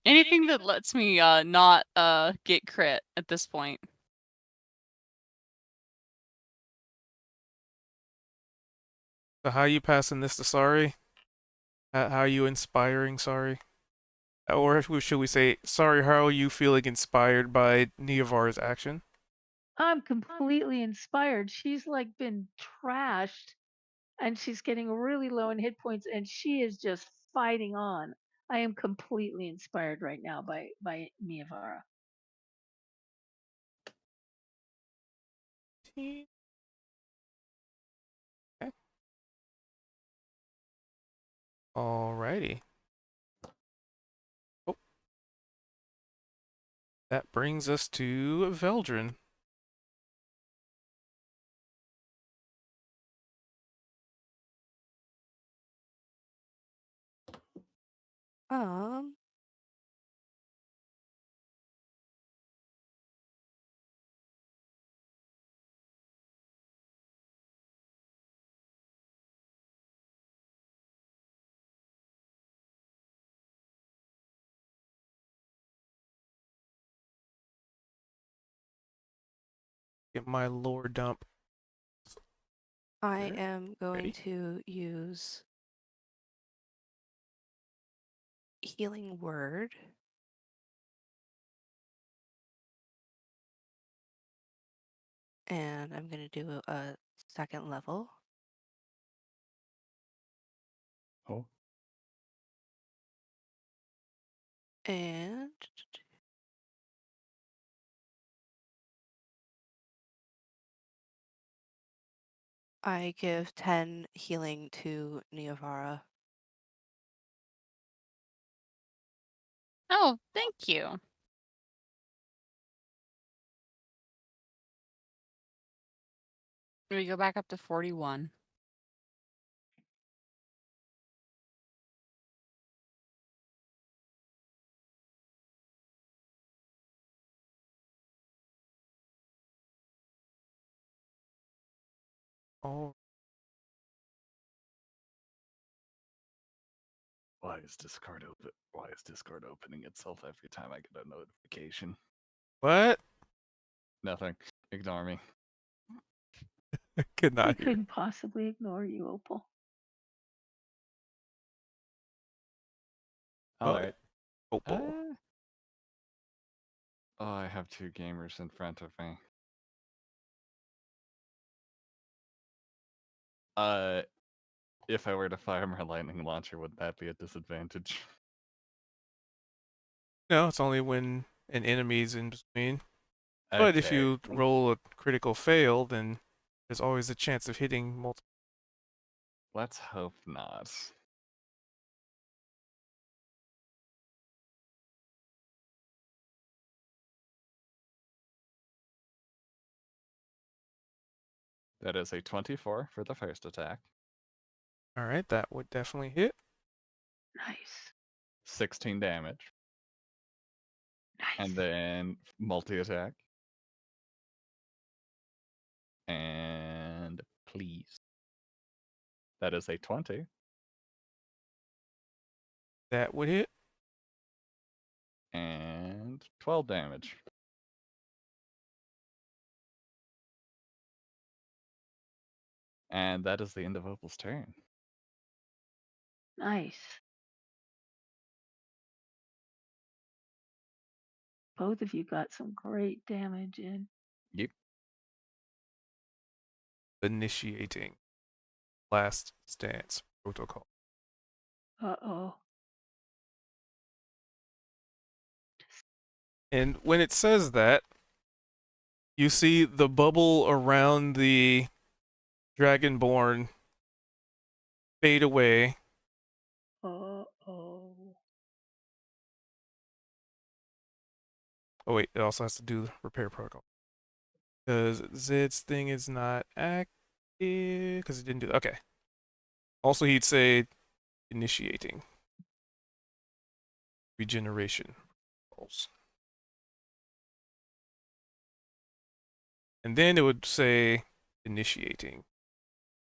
Anything that lets me not get crit at this point. So how are you passing this to Sorry? How are you inspiring Sorry? Or should we say, Sorry, how are you feeling inspired by Neovar's action? I'm completely inspired. She's like been trashed and she's getting really low in hit points and she is just fighting on. I am completely inspired right now by Miavara. Okay. Alrighty. Oh. That brings us to Veldrin. Um, Get my lore dump. I There. am going Ready? to use healing word. And I'm going to do a second level. Oh. And I give 10 healing to Neovara. Oh, thank you. We go back up to 41. Oh, Why is Discord opening itself every time I get a notification? what? Nothing. Ignore me. Could We not hear. couldn't possibly ignore you, Opal. All What? right. Opal. Oh, I have two gamers in front of me. If I were to fire my lightning launcher, would that be a disadvantage? No, it's only when an enemy's in between. But if Okay. you roll a critical fail, then there's always a chance of hitting multiple. Let's hope not. That is a 24 for the first attack, Alright, that would definitely hit. Nice. 16 damage, Nice. and then multi attack. And please. That is a 20. That would hit. And 12 damage. And that is the end of Opal's turn. Nice. Both of you got some great damage in. Yep. Initiating last stance protocol. Uh-oh. And when it says that, you see the bubble around the Dragonborn fade away. Uh-oh. Oh wait, it also has to do the repair protocol. Because Zed's thing is not active, because it didn't do that. Okay. Also, he'd say initiating regeneration protocols. And then it would say initiating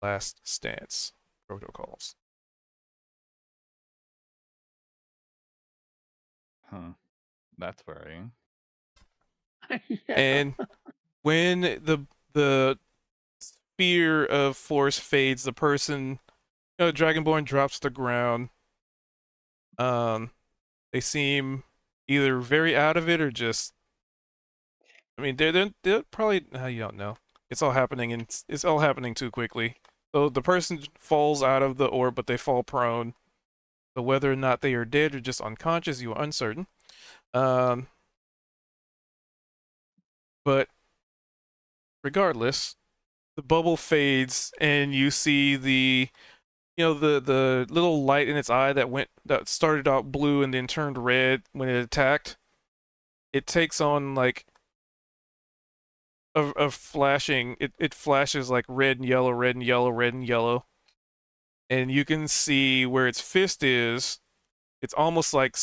last stance protocols. Huh. That's worrying. Yeah. And when the sphere of force fades, the person, Dragonborn drops to the ground. They seem either very out of it or just. I mean, they're probably. You don't know. It's all happening, and it's all happening too quickly. So the person falls out of the orb, but they fall prone. So whether or not they are dead or just unconscious, you are uncertain. But regardless, the bubble fades, and you see the little light in its eye that started out blue and then turned red when it attacked. It takes on like a flashing. It flashes like red and yellow, red and yellow, red and yellow, and you can see where its fist is. It's almost like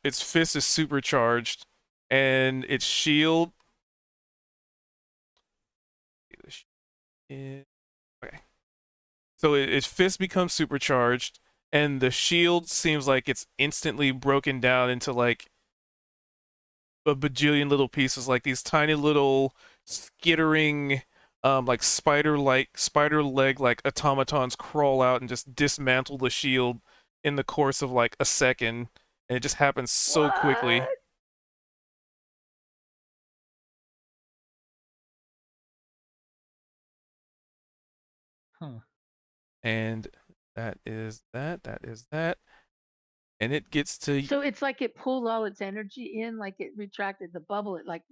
its fist is supercharged, and its shield. Okay. So its fist becomes supercharged, and the shield seems like it's instantly broken down into like a bajillion little pieces, like these tiny little skittering, like spider leg like automatons crawl out and just dismantle the shield in the course of like a second, and it just happens so quickly. What? Huh. And that is that. That is that. And it gets to So it's like it pulled all its energy in, like it retracted the bubble. It like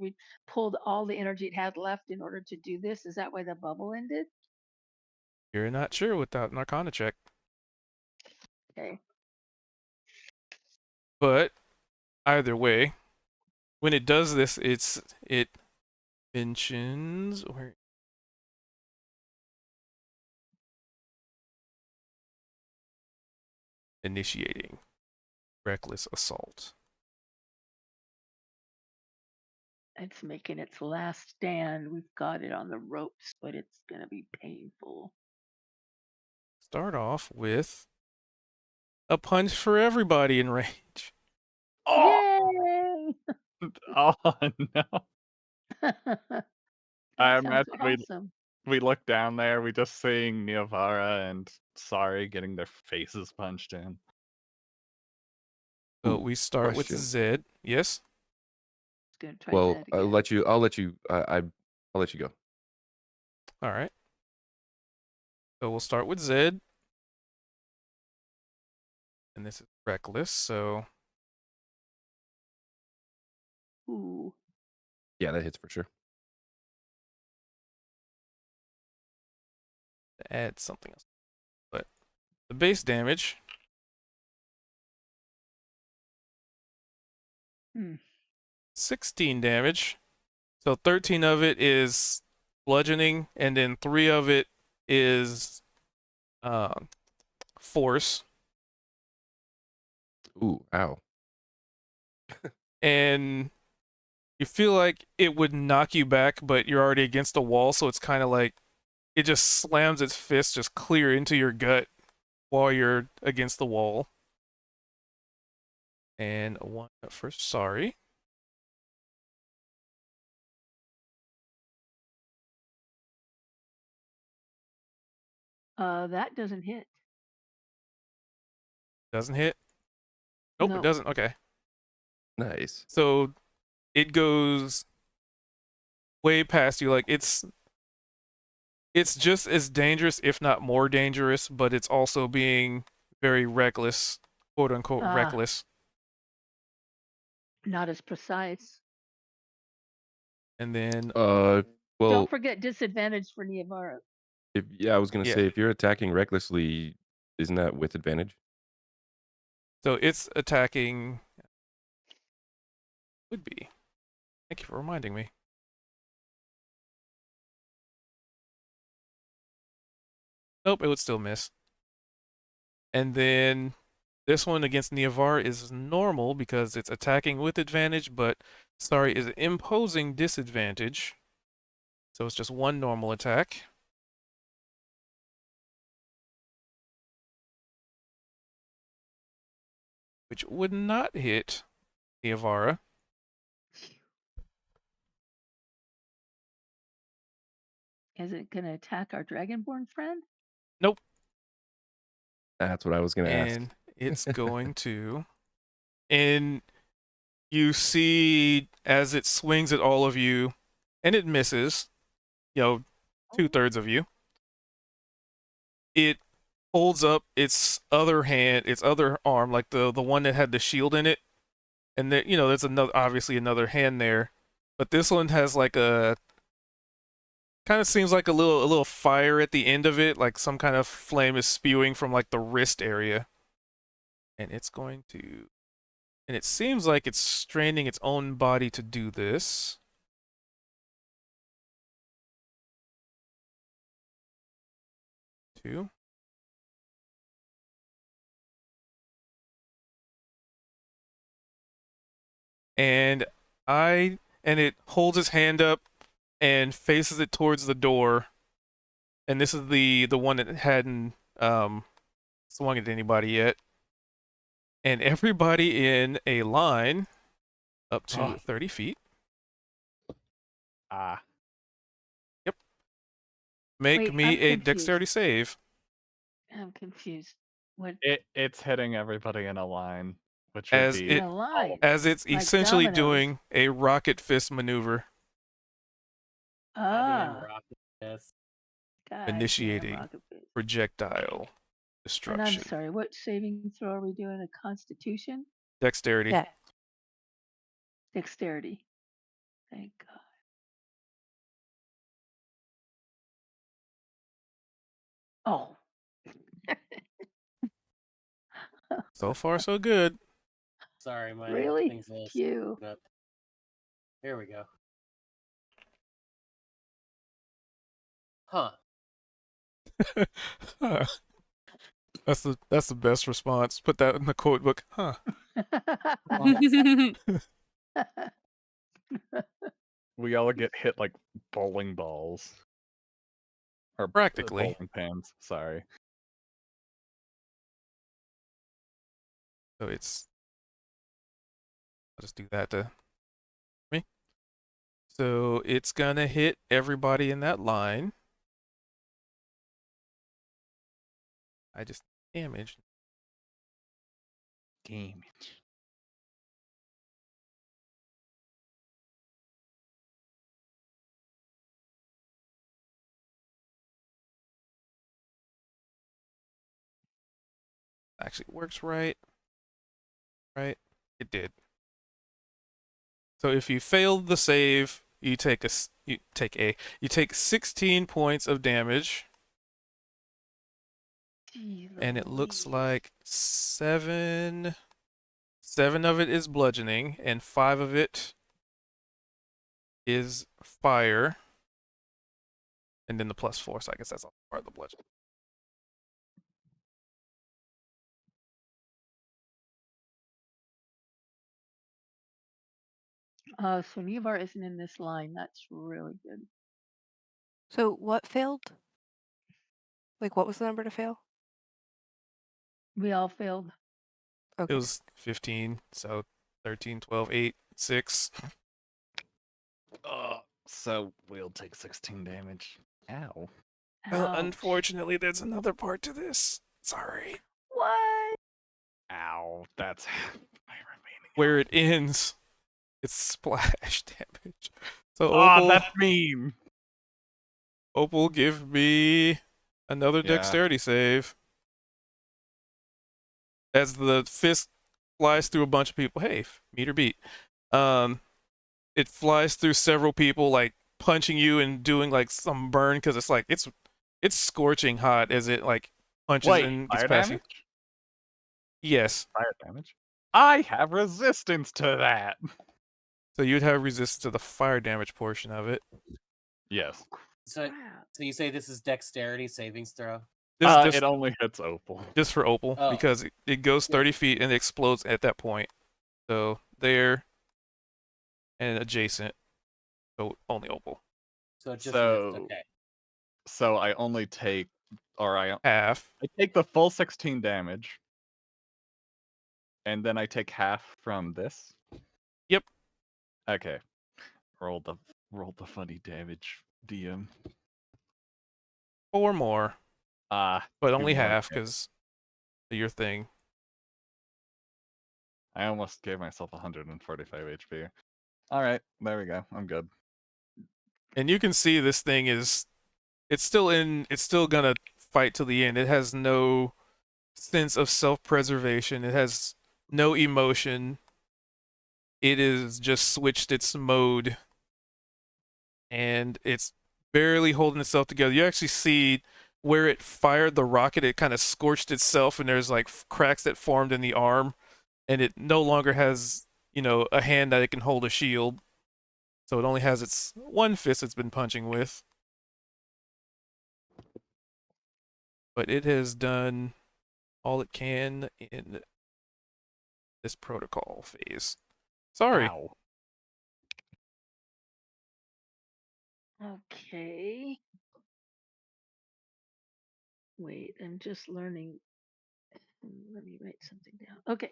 pulled all the energy it had left in order to do this. Is that why the bubble ended? you're not sure without an Arcana check. Okay. But either way, when it does this, it mentions where initiating reckless assault. It's making its last stand. We've got it on the ropes, but it's going to be painful. Start off with a punch for everybody in range. Oh! Yay! Oh, no. That I sounds imagine awesome. we look down there, we just seeing Neovara and Sari getting their faces punched in. So Ooh, we start with question. Zed. Yes. It's going to try Well, that I'll again. let you. I'll let you. I'll let you go. All right. So we'll start with Zed. And this is reckless, so Ooh. Yeah, that hits for sure. add something else. But the base damage. Hmm. 16 damage. So 13 of it is bludgeoning, and then 3 of it is force. Ooh, ow. And you feel like it would knock you back, but you're already against the wall, so it's kind of like it just slams its fist just clear into your gut while you're against the wall. And a 1 for sorry. That doesn't hit. Doesn't hit. Nope, No. it doesn't. Okay. Nice. So it goes way past you. Like it's just as dangerous, if not more dangerous, but it's also being very reckless, quote unquote Ah. reckless. Not as precise. And then Well, Don't forget disadvantage for Niavara. I was gonna Yeah. say if you're attacking recklessly, isn't that with advantage? so it's attacking. Would be. Thank you for reminding me. Nope, it would still miss. And then this one against Niavar is normal because it's attacking with advantage, but sorry, is imposing disadvantage. So it's just one normal attack. Which would not hit Niavara. Is it going to attack our Dragonborn friend? Nope. That's what I was gonna ask. And it's going to. And you see as it swings at all of you, and it misses, 2/3 of you. It holds up its other hand, its other arm, like the one that had the shield in it, and there, there's obviously another hand there, but this one has like a kind of seems like a little fire at the end of it, like some kind of flame is spewing from like the wrist area, and it's going to, and it seems like it's straining its own body to do this. Two. And it holds its hand up and faces it towards the door. And this is the one that hadn't swung at anybody yet. And everybody in a line up to Oh. 30 feet. Ah. Make Wait, me I'm a confused. dexterity save. I'm confused. What? It's hitting everybody in a line, which As would it- be In a line. As it's Like essentially dominoes. doing a rocket fist maneuver. Ah. rocket this. God, Initiating. damn, rocket boots. Projectile And destruction. I'm sorry, what saving throw are we doing? A Constitution? Dexterity. Yeah. Dexterity. Thank God. Oh. So far, so good. Sorry, my Really? thing's a little Phew. screwed up. Here we go. Huh. Huh. That's the best response. Put that in the quote book. Huh. we all get hit like bowling balls. Or Practically. bowling pins, sorry. So it's. I'll just do that to me. So it's gonna hit everybody in that line. I just damaged. Damage. Actually works right. Right? It did. So if you failed the save, you take 16 points of damage, Gee and it looks Louise. like seven of it is bludgeoning, and 5 of it is fire, and then the +4. So I guess that's all part of the bludgeoning. So Nivar isn't in this line. That's really good. So what failed? Like, what was the number to fail? We all failed. Okay. It was 15, so 13, 12, 8, 6. So we'll take 16 damage. Ow. Well, Ouch. unfortunately, there's another part to this. Sorry. What? Ow. That's my remaining. Where it ends, it's splash damage. So Oh, Opal, that's mean. Opal, give me another Yeah. dexterity save. As the fist flies through a bunch of people. Hey, meter beat. It flies through several people, like punching you and doing like some burn because it's like it's scorching hot as it like punches Wait, and gets fire past you. damage? Yes. Fire damage? I have resistance to that. So you'd have resistance to the fire damage portion of it. Yes. So, Crap. so you say this is dexterity savings throw? This is just It only hits Opal. just for Opal Oh. because it goes Yeah. 30 feet and it explodes at that point. So there and adjacent. So only Opal. So it just So- missed. Okay. So I only take, or I Half. take the full 16 damage. And then I take half from this. Yep. Okay. Roll the funny damage, DM. 4 more, but two only more, half okay. because your thing. I almost gave myself 145 HP. All right, there we go. I'm good. And you can see this thing is it's still gonna fight till the end. It has no sense of self-preservation. It has no emotion. It is just switched its mode and it's barely holding itself together. You actually see where it fired the rocket, it kind of scorched itself and there's like cracks that formed in the arm and it no longer has, a hand that it can hold a shield. So it only has its one fist it's been punching with. But it has done all it can in this protocol phase. Sorry. Ow. Okay. Wait, I'm just learning. Let me write something down. Okay.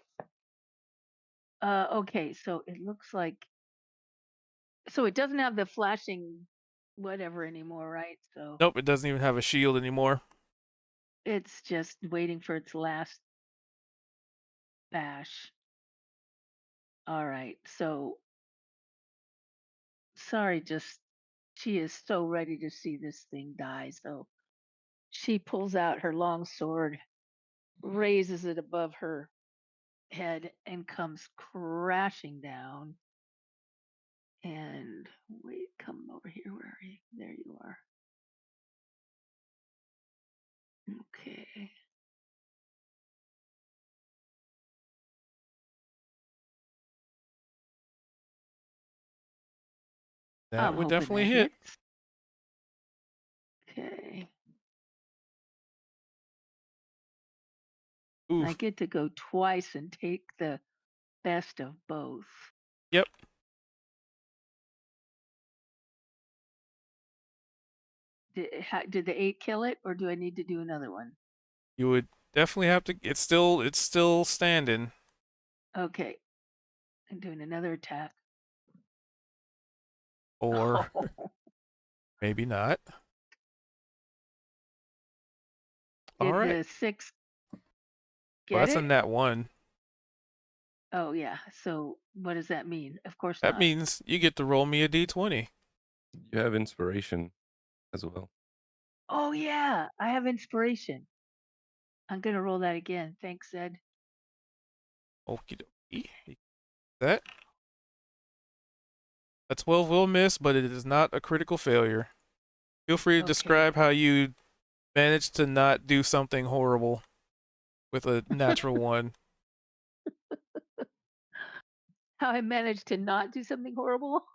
Okay, so it looks like so it doesn't have the flashing whatever anymore, right? So Nope, it doesn't even have a shield anymore. it's just waiting for its last bash. All right. So sorry, just she is so ready to see this thing die. So she pulls out her long sword, raises it above her head, and comes crashing down. And wait, come over here. Where are you? There you are. Okay. That I'm would hoping definitely that hit. hits. Okay. I Oof. get to go twice and take the best of both. Yep. Did the 8 kill it, or do I need to do another one? You would definitely have to. It's still standing. Okay. I'm doing another attack. Or maybe not. Did All right. the 6 get Well, that's it? a nat 1. Oh, yeah. So what does that mean? Of course That not. means you get to roll me a d20. You have inspiration as well. Oh, yeah. I have inspiration. I'm going to roll that again. Thanks, Ed. Okie dokie. That. A 12 will miss, but it is not a critical failure. Feel free to Okay. describe how you managed to not do something horrible with a natural 1. How I managed to not do something horrible?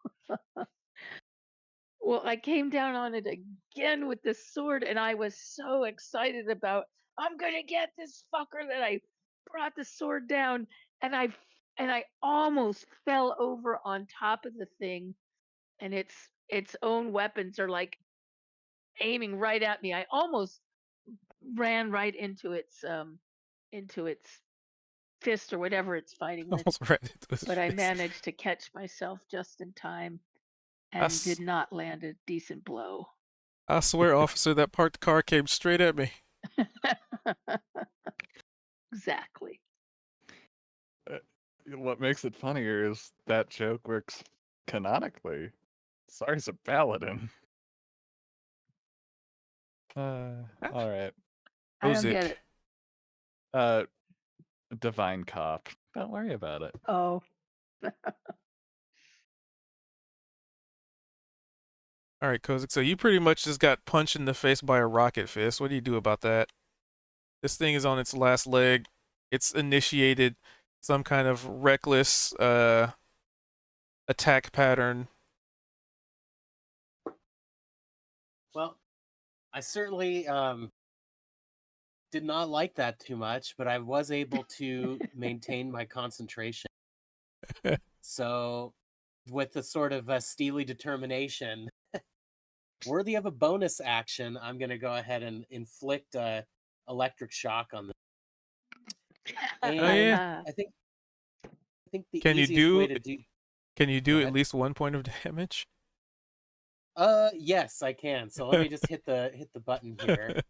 Well, I came down on it again with the sword, and I was so excited about I'm gonna get this fucker that I brought the sword down, and I almost fell over on top of the thing, and its own weapons are like aiming right at me. I almost ran right into its fist or whatever it's fighting with. Almost right into his But I face. managed to catch myself just in time I and s- did not land a decent blow. I swear, officer, that parked car came straight at me. Exactly. What makes it funnier is that joke works canonically. Sorry's a paladin. All right. I don't get Ozik. it. Divine cop. Don't worry about it. Oh, All right, Kozik. So you pretty much just got punched in the face by a rocket fist. What do you do about that? This thing is on its last leg. It's initiated some kind of reckless attack pattern. Well, I certainly did not like that too much, but I was able to maintain my concentration. So, with a sort of a steely determination, worthy of a bonus action, I'm going to go ahead and inflict a electric shock on them. And yeah. I think the Can you easiest way do? to do. Can you Go do at ahead. least 1 point of damage? Yes, I can. So let me just hit the button here.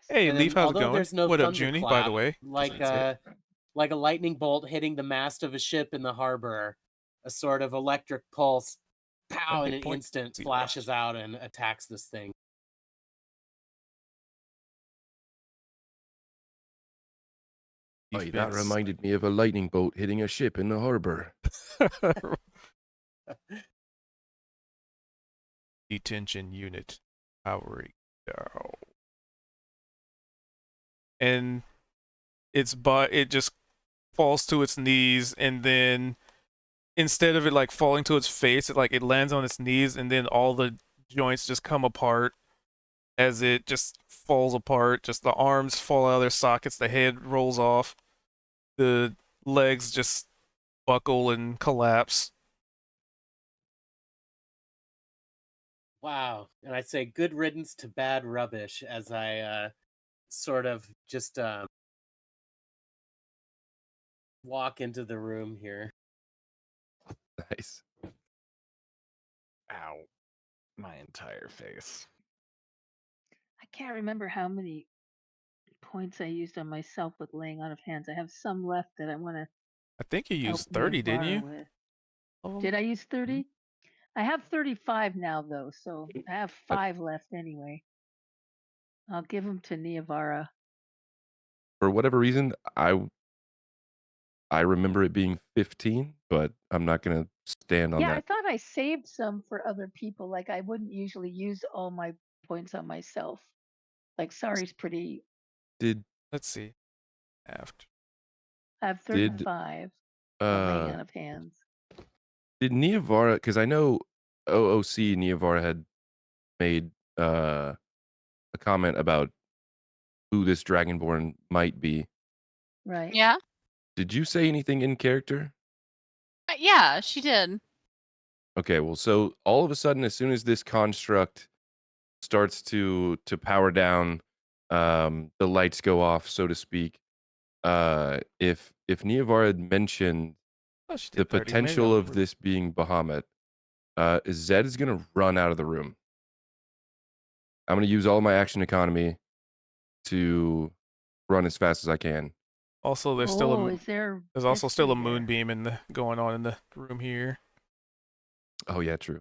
Hey, And Leaf, how's it although going? there's no What up, Junie? By the thunderclap, way, like That's it. like a lightning bolt hitting the mast of a ship in the harbor, a sort of electric pulse, pow, in hit an point, instant 0. flashes out and attacks this thing. Oh, that Defense. reminded me of a lightning bolt hitting a ship in the harbor. Detention unit powering down. And it just falls to its knees, and then instead of it like falling to its face, it lands on its knees, and then all the joints just come apart as it just falls apart. Just the arms fall out of their sockets, the head rolls off, the legs just buckle and collapse. Wow. And I say good riddance to bad rubbish as I sort of just walk into the room here. Nice. Ow. My entire face. I can't remember how many points I used on myself with laying on of hands. I have some left that I want to I think you help used 30, didn't Niavara you? with. Oh, Did I use 30? I have 35 now, though, so I have 5 left anyway. I'll give them to Niavara. For whatever reason, I remember it being 15, but I'm not gonna stand on Yeah, I that. thought I saved some for other people. Like I wouldn't usually use all my points on myself. Like Sari's pretty. Did let's see. After. I have Did, 35 on laying uh on of hands. did Niavara? Because I know OOC Niavara had made a comment about who this Dragonborn might be. Right. Yeah. Did you say anything in character? Yeah, she did. Okay, well, so all of a sudden, as soon as this construct starts to power down, the lights go off, so to speak. If Niavara had mentioned Oh, she the did 30. Maybe I potential of remember. this being Bahamut, Zed is gonna run out of the room. I'm gonna use all my action economy to run as fast as I can. Also, there's There's also still a history there. moonbeam going on in the room here. Oh yeah, true.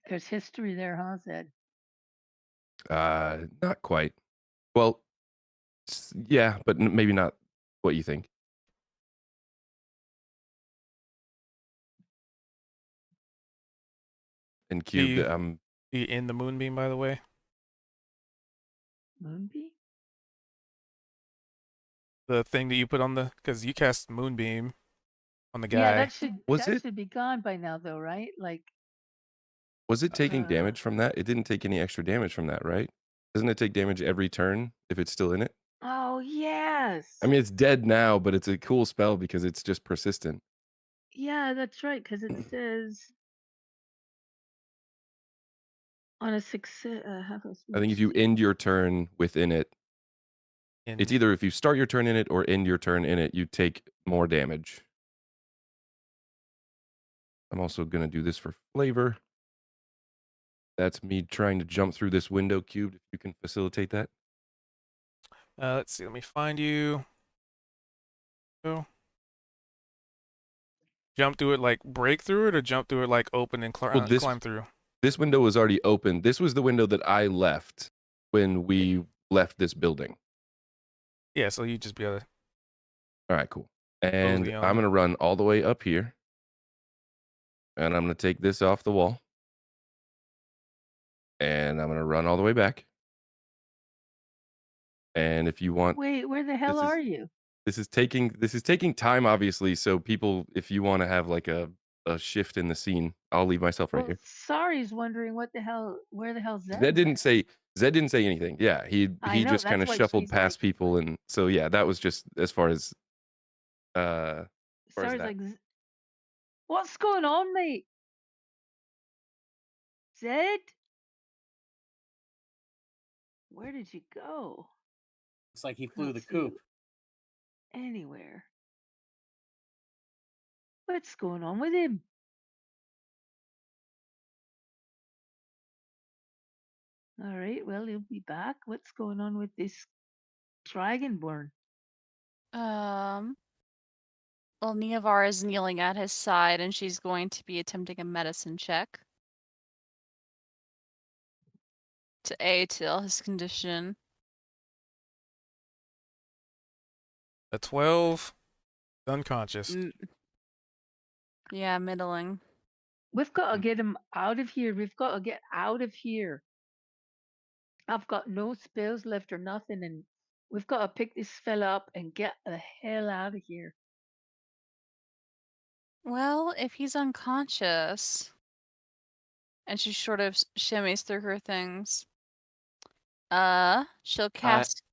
There's history there, huh, Zed? Not quite. Well, yeah, but maybe not what you think. And Cube, Be in the moonbeam, by the way. Moonbeam? The thing that you put on because you cast moonbeam on the guy. Yeah, that should be gone by now, though, right? Like, was it taking damage from that? It didn't take any extra damage from that, right? Doesn't it take damage every turn if it's still in it? oh yes. I mean, it's dead now, but it's a cool spell because it's just persistent. Yeah, that's right. Because it says On a success, have a I think if you succeed. end your turn within it, it's And either if you start your turn in it or end your turn in it, you take more damage. I'm also going to do this for flavor. That's me trying to jump through this window cubed, if you can facilitate that. let's see. Let me find you. Oh. Jump through it like break through it, or jump through it like open and Well, this climb through. this window was already open. This was the window that I left when we left this building. Yeah, so you just be able to All right, cool. And the, I'm going to run all the way up here. And I'm going to take this off the wall. And I'm going to run all the way back. And if you want, Wait, where the hell this is are you? this is taking time, obviously. So people, if you want to have like a shift in the scene, I'll leave myself right Well, here. sorry's wondering where the hell's Zed? Zed didn't say anything. Yeah, I he know, just kind that's of why shuffled she's past like, people, and so yeah, that was just as far as far as sorry's that. like, what's going on, mate? Zed? Where did you go? Looks like he flew Don't the see coop. you anywhere. What's going on with him? All right, well, he'll be back. What's going on with this Dragonborn? Well, Neovar is kneeling at his side, and she's going to be attempting a medicine check to till his condition. a 12, unconscious. Yeah, middling. We've got to get him out of here. We've got to get out of here. I've got no spells left or nothing, and we've got to pick this fella up and get the hell out of here. Well, if he's unconscious, and she sort of shimmies through her things, she'll cast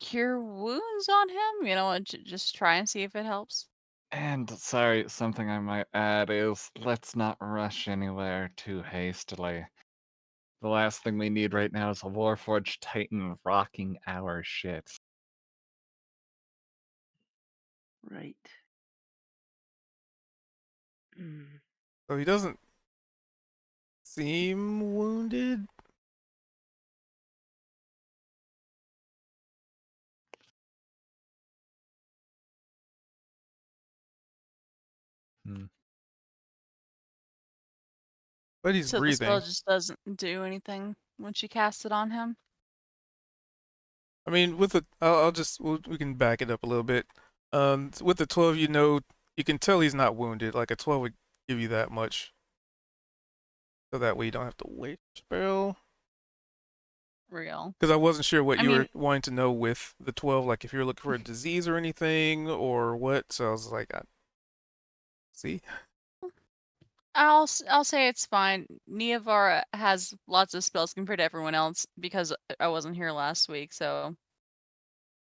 Cure Wounds on him. You know what? Just try and see if it helps. And sorry, something I might add is let's not rush anywhere too hastily. The last thing we need right now is a Warforged Titan rocking our shit. Right. Mm. So he doesn't seem wounded. Hmm. But he's So the spell breathing. just doesn't do anything when she casts it on him. I mean, with the, we can back it up a little bit. With the 12, you can tell he's not wounded. Like a 12 would give you that much. So that way you don't have to wait for spell. Real. Because I wasn't sure what I you mean- were wanting to know with the 12, like if you were looking for a disease or anything or what. So I was like, see? I'll say it's fine. Neovar has lots of spells compared to everyone else because I wasn't here last week, so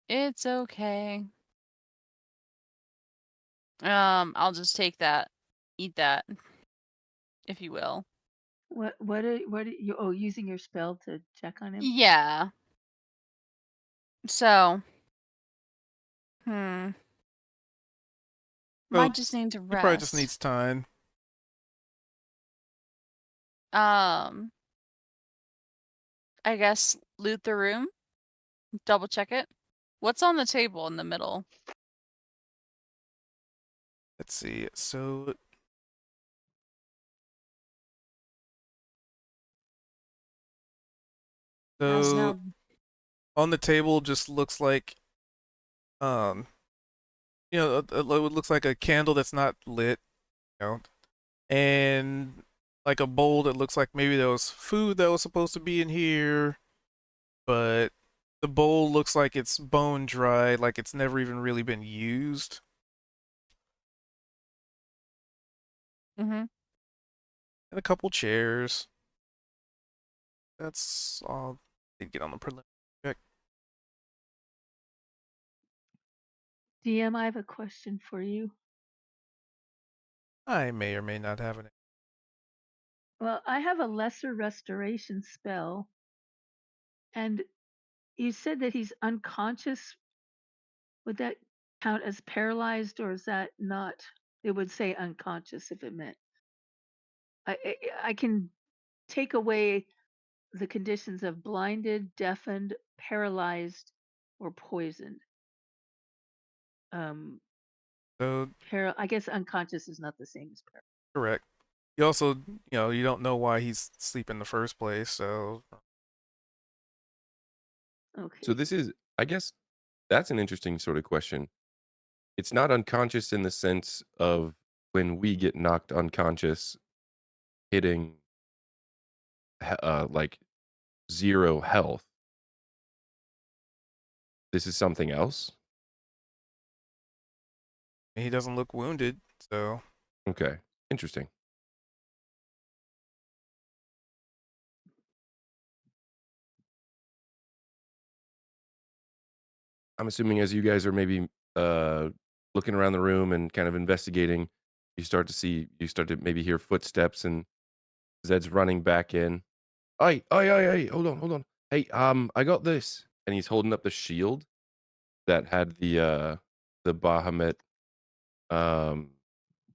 it's okay. I'll just take that, eat that, if you will. What are you? Oh, using your spell to check on him. Yeah. So, So might just need to he rest. probably just needs time. I guess loot the room, double check it. What's on the table in the middle? Let's see. So Has So no. on the table just looks like, it looks like a candle that's not lit, and like a bowl that looks like maybe there was food that was supposed to be in here, but the bowl looks like it's bone dry, like it's never even really been used. Mm-hmm. And a couple chairs. That's all they get on the preliminary check. DM, I have a question for you. I may or may not have an. Well, I have a lesser restoration spell, and you said that he's unconscious. Would that count as paralyzed, or is that not? It would say unconscious if it meant. I can take away the conditions of blinded, deafened, paralyzed, or poisoned. Um, So I guess unconscious is not the same as paralyzed. correct. You also, you don't know why he's asleep in the first place. So Okay. So this is, I guess, that's an interesting sort of question. It's not unconscious in the sense of when we get knocked unconscious, hitting like 0 health. This is something else. he doesn't look wounded. So Okay, interesting. I'm assuming as you guys are maybe looking around the room and kind of investigating, you start to maybe hear footsteps, and Zed's running back in. Hey, hold on. Hey, I got this. And he's holding up the shield that had the Bahamut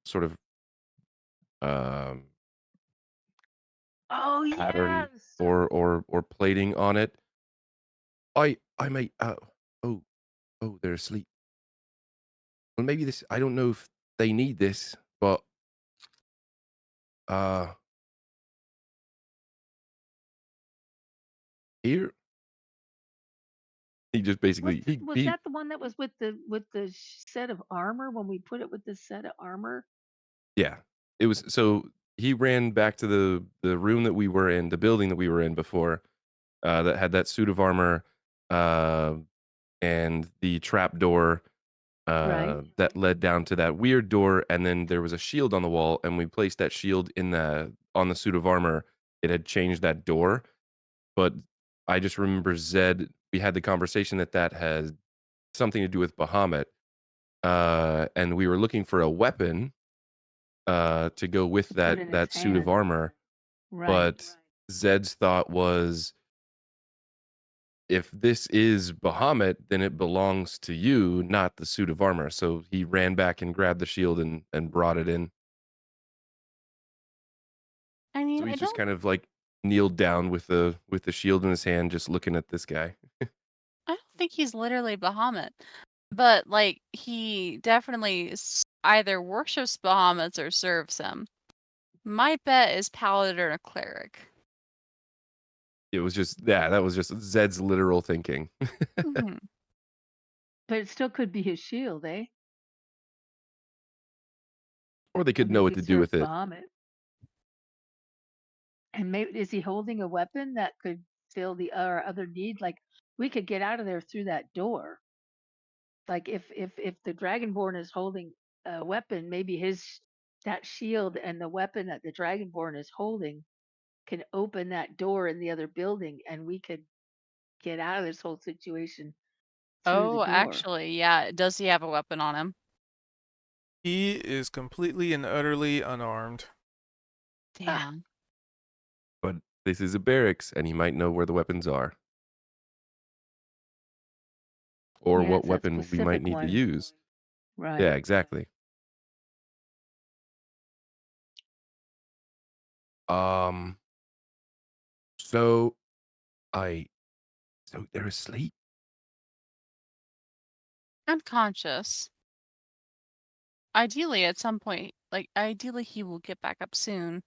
sort of Oh pattern yes. or plating on it. I may oh they're asleep. Well, maybe this, I don't know if they need this, but uh here he just basically Was that the one that was with the set of armor when we put it with the set of armor? yeah. It was, so he ran back to the room that we were in, the building that we were in before, that had that suit of armor, uh, and the trap door Right. that led down to that weird door, and then there was a shield on the wall, and we placed that shield on the suit of armor. It had changed that door, but I just remember Zed. We had the conversation that has something to do with Bahamut, and we were looking for a weapon to go with To put in his that suit of hand. armor. Right. But Zed's thought was, if this is Bahamut, then it belongs to you, not the suit of armor. So he ran back and grabbed the shield and brought it in. I mean, So I he's just don't kind of like kneeled down with the shield in his hand, just looking at this guy. I don't think he's literally Bahamut, but like he definitely either worships Bahamut or serves him. My bet is paladin or cleric. It was just, yeah, that was just Zed's literal thinking. Mhm. But it still could be his shield, eh? Or they I could mean, know if what he to do with serves it. Bahamut. And maybe is he holding a weapon that could fill our other need? Like we could get out of there through that door. Like if the Dragonborn is holding a weapon, maybe that shield and the weapon that the Dragonborn is holding can open that door in the other building, and we could get out of this whole situation through the Oh, door. actually, yeah. Does he have a weapon on him? he is completely and utterly unarmed. Damn. But this is a barracks, and he might know where the weapons are, or Yeah, what it's that weapon we might specific need to one. use. Right. Yeah, exactly. Um. So so they're asleep. Unconscious. Ideally, at some point, ideally he will get back up soon.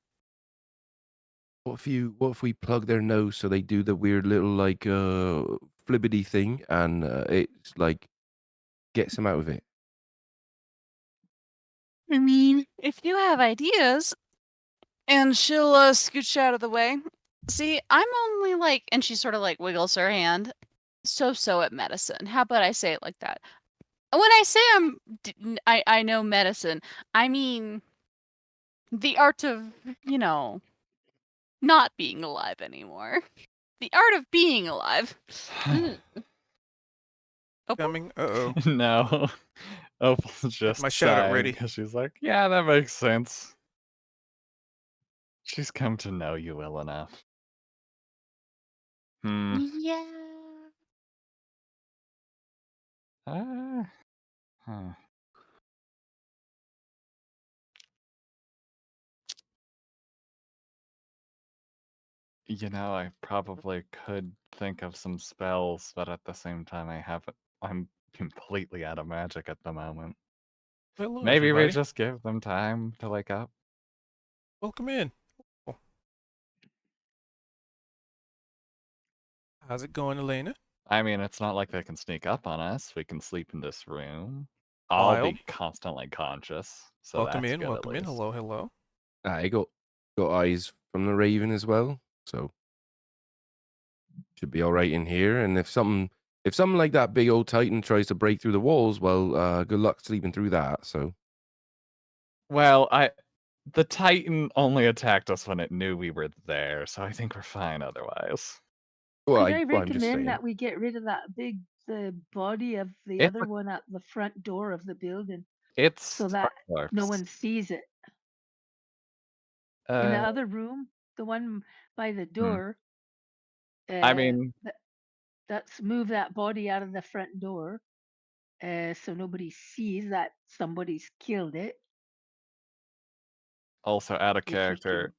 What if we plug their nose so they do the weird little like flibbity thing, and it's like gets them out of it. I mean, if you have ideas, and she'll scooch out of the way. See, I'm only like, and she sort of like wiggles her hand, so at medicine. How about I say it like that? When I say I know medicine, I mean the art of, you know, not being alive anymore. The art of being alive. Opal? Coming. Uh-oh. No. Opal's just my shout out sighing ready. because she's like, yeah, that makes sense. She's come to know you well enough. Hmm. Yeah. Huh. You know, I probably could think of some spells, but at the same time, I'm completely out of magic at the moment. Hello, Maybe we everybody. just give them time to wake up. Welcome in. Oh. How's it going, Elena? I mean, it's not like they can sneak up on us. We can sleep in this room. I'll Wild. be constantly conscious, so Welcome that's in. good at Welcome in. least. Hello, hello. I got eyes from the Raven as well, so should be all right in here. And if something like that big old Titan tries to break through the walls, well, good luck sleeping through that. So Well, the Titan only attacked us when it knew we were there, so I think we're fine otherwise. well, Could I I'm just recommend saying. that we get rid of the body of the It's other a, one at the front door of the building it's so that no corpse. one sees it? In the Uh, other room, the one by the hmm. door, I mean, let's move that body out of the front door, so nobody sees that somebody's killed it. also out of If we character.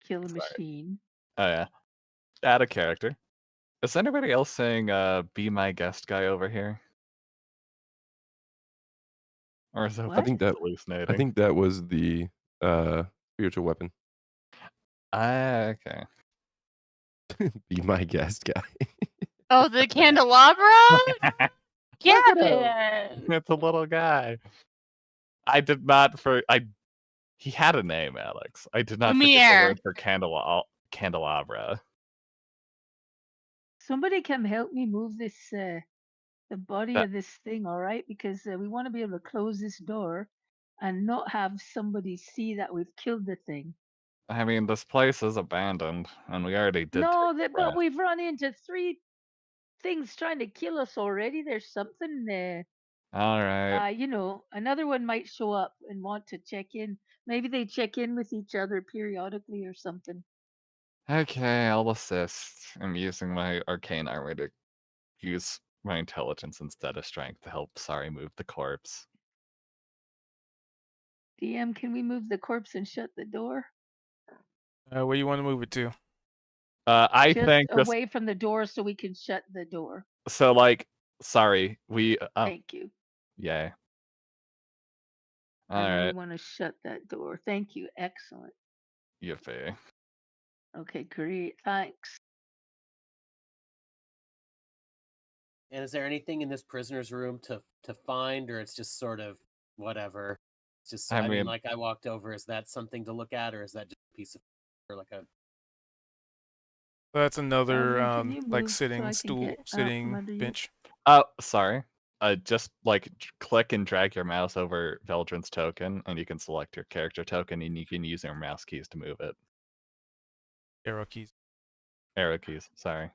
kill the Sorry. machine. Oh yeah, out of character. Is anybody else saying "Be my guest" guy over here? Or is that What? hallucinating? I think that was the spiritual weapon. Ah, okay. Be my guest, guy. Oh, the candelabra? Look at Gavin! It's a little guy. I did not he had a name, Alex. I did not forget the Lumiere. word for candelabra. Somebody come help me move this the body That of this thing, all right? Because we want to be able to close this door and not have somebody see that we've killed the thing. I mean, this place is abandoned, and we already did. No, take the but rest. we've run into 3 things trying to kill us already. There's something All right. you know, another one might show up and want to check in. Maybe they check in with each other periodically or something. Okay, I'll assist. I'm using my arcane armor to use my intelligence instead of strength to help Sorry move the corpse. DM, can we move the corpse and shut the door? Where you want to move it to? I Just think just away from the door so we can shut the door. so like Sorry, we Thank you. yay. All And then we right, want to shut that door. Thank you. Excellent. Yippee. Okay, great. Thanks. And is there anything in this prisoner's room to find, or it's just sort of whatever? It's just I I mean, mean, like I walked over. Is that something to look at, or is that just a piece of or like a That's another Alvin, can you like move so sitting I can stool, get out from sitting under you? bench. Sorry. Just like click and drag your mouse over Veldrin's token, and you can select your character token, and you can use your mouse keys to move it. Arrow keys. Arrow keys. Sorry.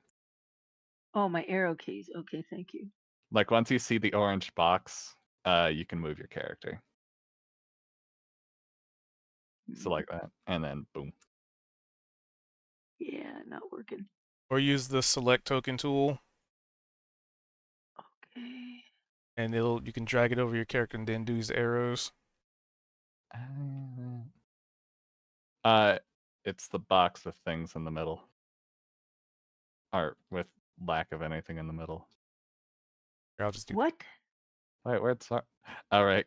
Oh, my arrow keys. Okay, thank you. Like once you see the orange box, you can move your character. Select that, and then boom. Yeah, not working. Or use the select token tool, Okay. and you can drag it over your character and then do these arrows. It's the box with things in the middle, or with lack of anything in the middle. Here, I'll just do. What? Wait, where's all right?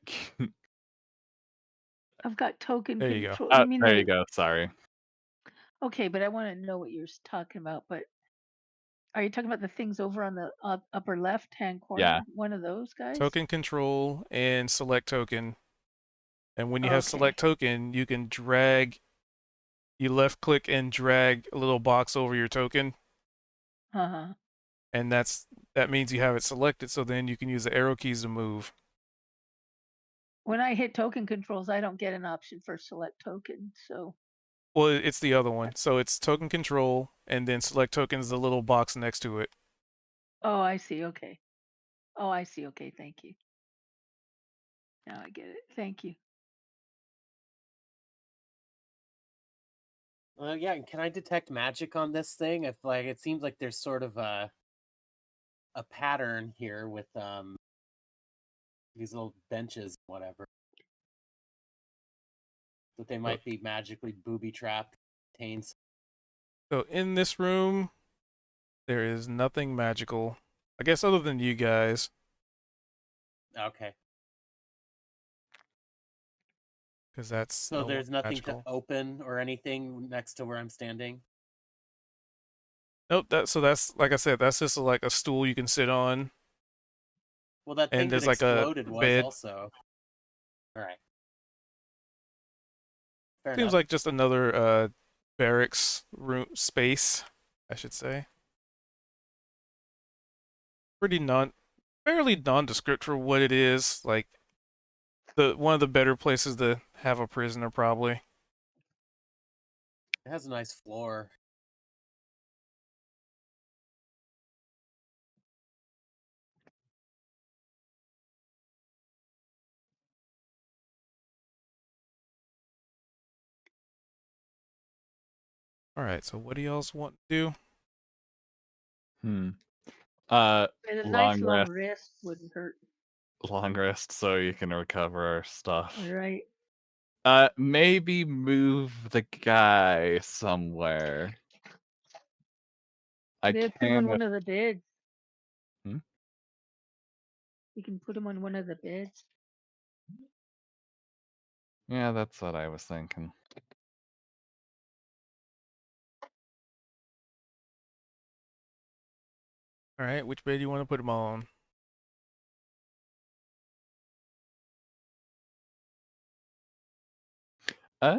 I've got token There you go. control. Oh, You mean there the you go. Sorry. Okay, but I want to know what you're talking about. But are you talking about the things over on the upper left-hand corner? Yeah. One of those guys? Token control and select token. And when you have Okay. select token, you can drag. You left click and drag a little box over your token, Uh-huh. and that means you have it selected. So then you can use the arrow keys to move. When I hit token controls, I don't get an option for select token. So Well, it's the other one. So it's token control, and then select token is the little box next to it. oh, I see. Okay. Oh, I see. Okay, thank you. Now I get it. Thank you. Yeah, and can I detect magic on this thing? If like it seems like there's sort of a pattern here with these little benches, whatever. That they might be magically booby trapped. Contains. So in this room, there is nothing magical. I guess other than you guys. Okay. Because that's So no longer there's nothing magical. to open or anything next to where I'm standing. Nope. That's like I said. That's just like a stool you can sit on, Well, that and thing that there's like a exploded was bed. also. All right. Fair Seems enough. like just another barracks room space, I should say. Fairly nondescript for what it is. Like one of the better places to have a prisoner, probably. It has a nice floor. All right. So what do y'all want to do? Hmm. And a nice Long long rest. rest wouldn't hurt. Long rest so you can recover our stuff. Right. Maybe move the guy somewhere. I They put him on can. one of the beds. Hmm? You can put him on one of the beds. Yeah, that's what I was thinking. All right. Which bed do you want to put him on? Uh,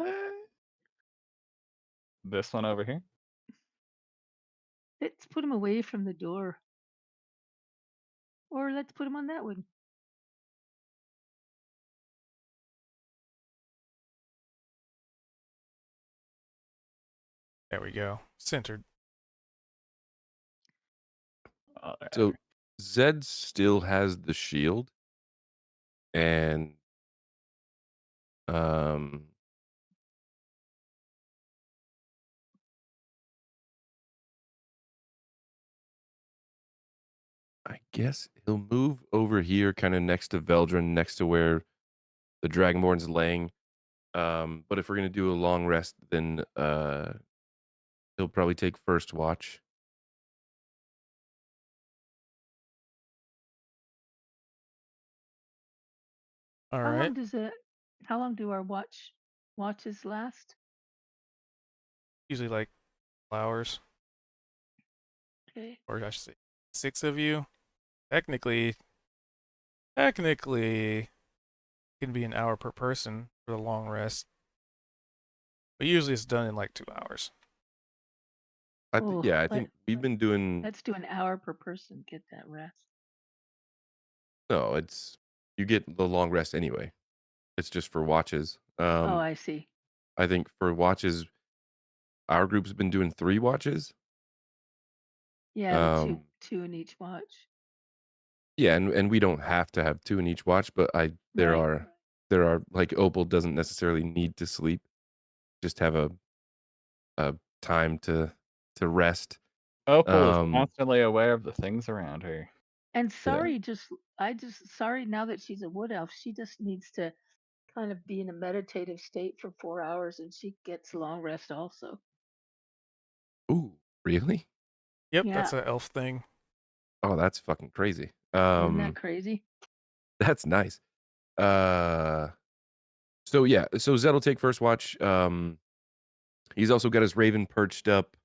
this one over here. Let's put him away from the door. Or let's put him on that one. There we go. Centered. So Zed still has the shield, and um, I guess he'll move over here, kind of next to Veldrin, next to where the Dragonborn's laying. But if we're gonna do a long rest, then he'll probably take first watch. All How right. long does it? How long do our watches last? Usually like hours, Okay. or I should say 6 of you. Technically, it can be an hour per person for the long rest. But usually it's done in like 2 hours. Oh, I think we've been doing. let's do an hour per person. Get that rest. No, it's you get the long rest anyway. It's just for watches. Oh, I see. I think for watches, our group's been doing 3 watches. Yeah, the Um, two in each watch. yeah, and we don't have to have 2 in each watch, but there Right. are like Opal doesn't necessarily need to sleep, just have a time to rest. Opal is Um, constantly aware of the things around her. And Yeah. sorry now that she's a wood elf, she just needs to kind of be in a meditative state for 4 hours and she gets long rest also. Ooh, really? Yep, Yeah. that's an elf thing. Oh, that's fucking crazy. Isn't that crazy? That's nice. So yeah, so Zed will take first watch. He's also got his Raven perched up,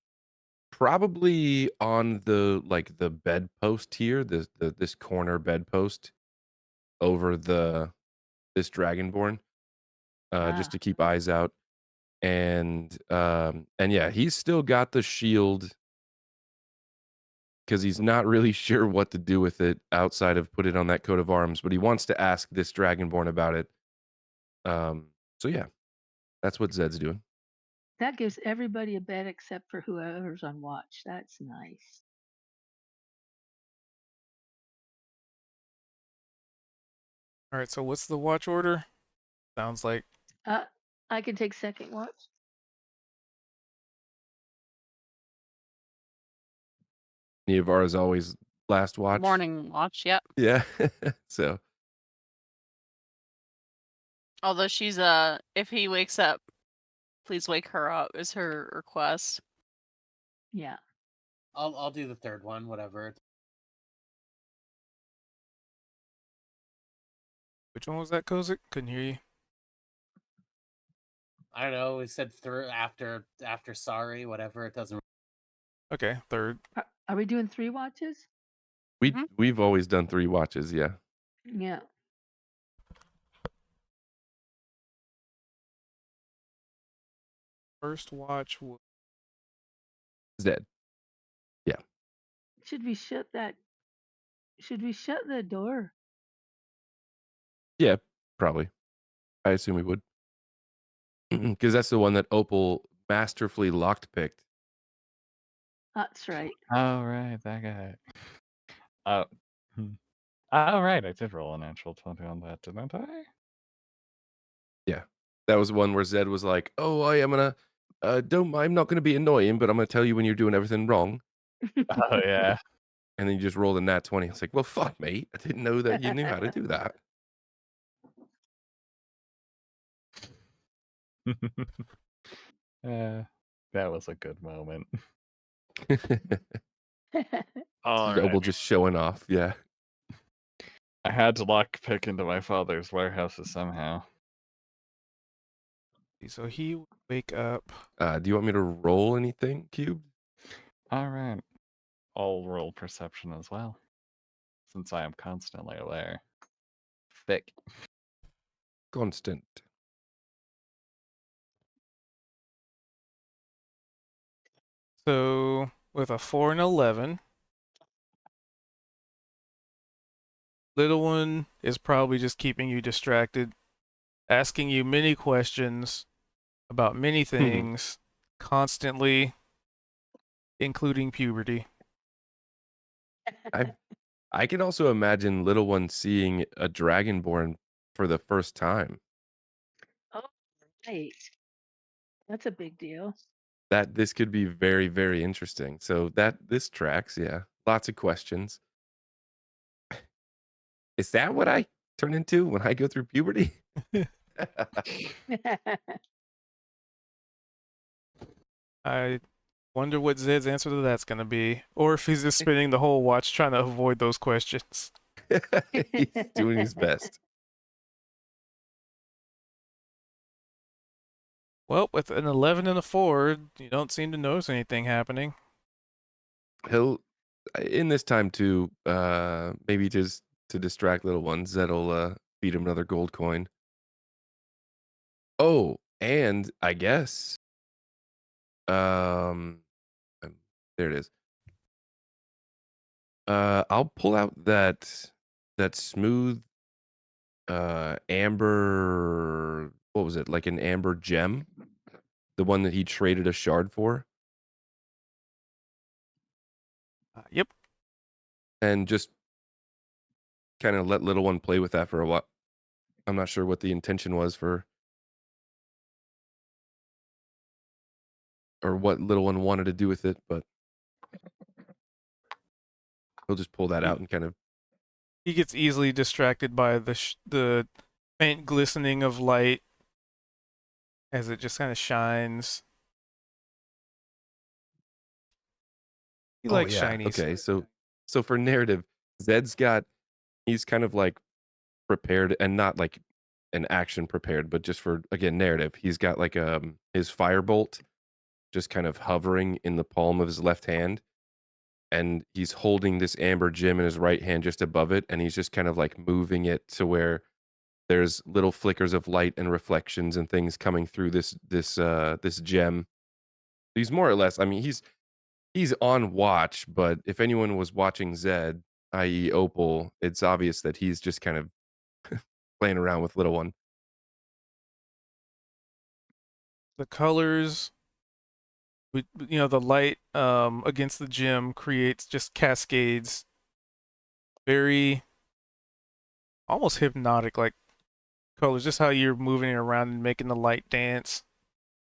probably on the bedpost here, this corner bedpost over this Dragonborn, just to keep eyes out. And yeah, he's still got the shield because he's not really sure what to do with it outside of put it on that coat of arms, but he wants to ask this Dragonborn about it. So yeah, that's what Zed's doing. That gives everybody a bed except for whoever's on watch. That's nice. All right, so what's the watch order? Sounds like I can take second watch. Niavara's always last watch. Morning watch, yep. Yeah. So Although she's if he wakes up, please wake her up is her request. Yeah. I'll do the third one, whatever. Which one was that, Kozik? Couldn't hear you. I don't know. We said through after sorry, whatever. It doesn't. Okay, third. Are we doing 3 watches? we've always done 3 watches, yeah. Yeah. First watch. Zed. Should we shut the door? Yeah, probably. I assume we would. Because that's the one that Opal masterfully locked picked. That's right. Oh, right, that guy. Oh, oh, right, I did roll a natural 20 on that, didn't I? That was one where Zed was like, "Oh, I am gonna, I'm not gonna be annoying, but I'm gonna tell you when you're doing everything wrong." Oh, yeah. And then you just rolled a nat 20. It's like, well, fuck, mate. I didn't know that you knew how to do that. That was a good moment. Opal Alright. just showing off. Yeah. I had to lock pick into my father's warehouses somehow. So he would wake up. Do you want me to roll anything, Cube? Alright. I'll roll perception as well, since I am constantly aware. Thick. Constant. So with a 4 and 11, little one is probably just keeping you distracted, asking you many questions about many things, constantly, including puberty. I can also imagine little one seeing a dragonborn for the first time. Oh, right. That's a big deal. That this could be very, very interesting. So this tracks, yeah. Lots of questions. Is that what I turn into when I go through puberty? I wonder what Zed's answer to that's going to be, or if he's just spending the whole watch trying to avoid those questions. He's doing his best. Well, with an 11 and a 4, you don't seem to notice anything happening. He'll in this time too, maybe just to distract little ones, that'll feed him another gold coin. Oh, and I guess there it is. I'll pull out that smooth amber, what was it? Like an amber gem? The one that he traded a shard for? Yep. And just kind of let little one play with that for a while. I'm not sure what the intention was for, or what little one wanted to do with it, but he'll just pull that out and kind of. He gets easily distracted by the faint glistening of light as it just kind of shines. He likes shinies. Okay, so for narrative, he's kind of like prepared, and not like an action prepared, but just for, again, narrative. He's got like his firebolt just kind of hovering in the palm of his left hand, and he's holding this amber gem in his right hand just above it, and he's just kind of like moving it to where there's little flickers of light and reflections and things coming through this gem. He's more or less, I mean, he's on watch, but if anyone was watching Zed, i.e. Opal, it's obvious that he's just kind of playing around with little one. The colors, the light against the gem creates just cascades. Very almost hypnotic, like colors, just how you're moving it around and making the light dance.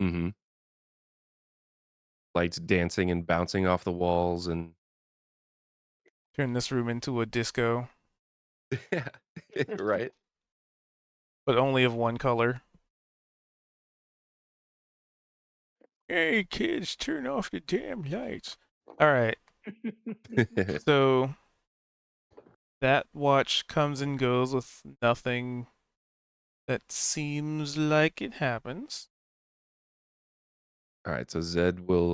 Mm-hmm. Lights dancing and bouncing off the walls, and Turn this room into a disco, Yeah. Right. but only of one color. Hey kids, turn off the damn lights. All right. So that watch comes and goes with nothing that seems like it happens. All right, so Zed will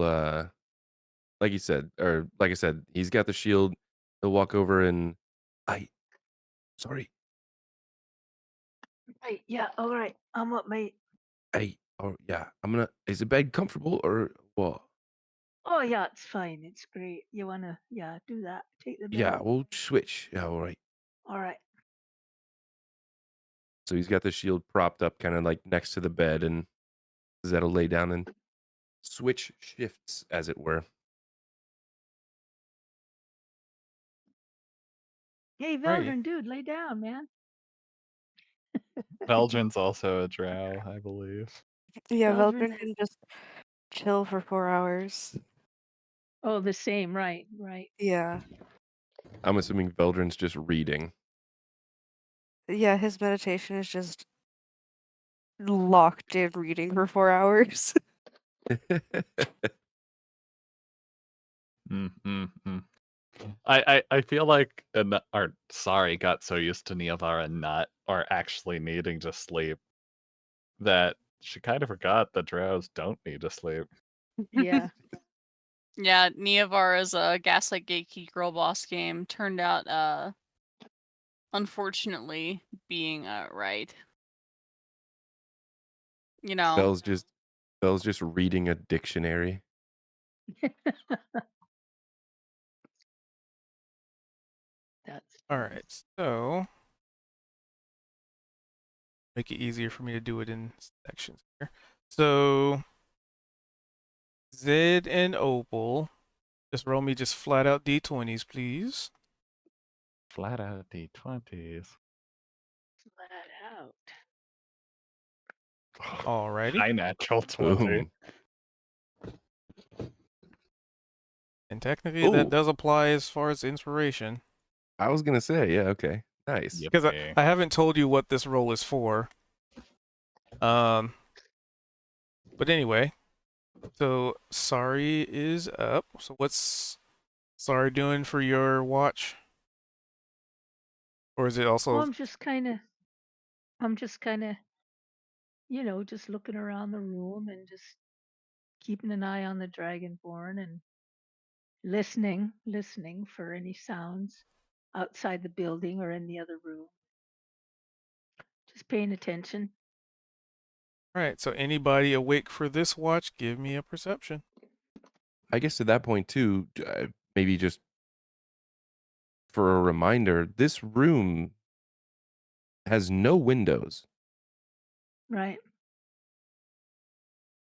like you said, or like I said, he's got the shield. He'll walk over and sorry. Right, yeah, all right. I'm up, mate. Hey, oh yeah. Is the bed comfortable or what? Oh yeah, it's fine. It's great. You wanna do that. Take the bed Yeah, off. we'll switch. Yeah, all right. All right. So he's got the shield propped up kind of like next to the bed, and Zed'll lay down and switch shifts, as it were. Hey Righty. Veldrin, dude, lay down, man. Veldrin's also a drow, I believe. Yeah, Veldrin Veldrin can just chill for 4 hours. Oh, the same, right, right. Yeah. I'm assuming Veldrin's just reading. Yeah, his meditation is just locked in reading for 4 hours. I feel like Sari got so used to Neovara not or actually needing to sleep that she kind of forgot that drows don't need to sleep. Yeah. Yeah, Neovara's Gaslight Gatekeep Girl Boss game turned out unfortunately being right. You know, Belle's just reading a dictionary. That's All right. So make it easier for me to do it in sections here. So Zed and Opal, just roll me just flat out d20s, please. Flat out D20s. flat out. Alrighty. High natural 20. Boom. And technically that Ooh. does apply as far as inspiration. I was gonna say, yeah, okay. Nice. Yep. Because Okay. I haven't told you what this roll is for. But anyway, so Sari is up. So what's Sari doing for your watch? Or is it also Well, I'm just kind of, just looking around the room and just keeping an eye on the Dragonborn and listening for any sounds outside the building or in the other room. Just paying attention. all right? So anybody awake for this watch, give me a perception. I guess to that point too, maybe just for a reminder, this room has no windows. Right.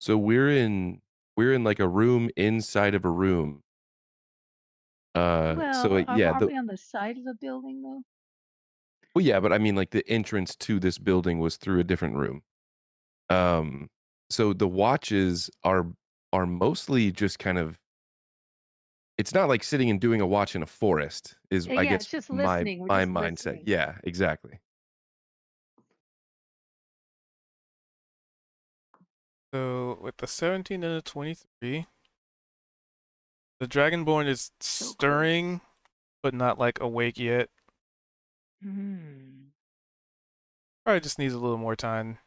So we're in like a room inside of a room. Well, yeah, are we on the side of the building though? well, yeah, but I mean, like the entrance to this building was through a different room. So the watches are mostly just kind of. It's not like sitting and doing a watch in a forest. Is I Yeah, guess it's just my listening. We're my just mindset. listening. Yeah, exactly. So with the 17 and the 23, the Dragonborn is So close. stirring, but not like awake yet. Hmm. Probably just needs a little more time.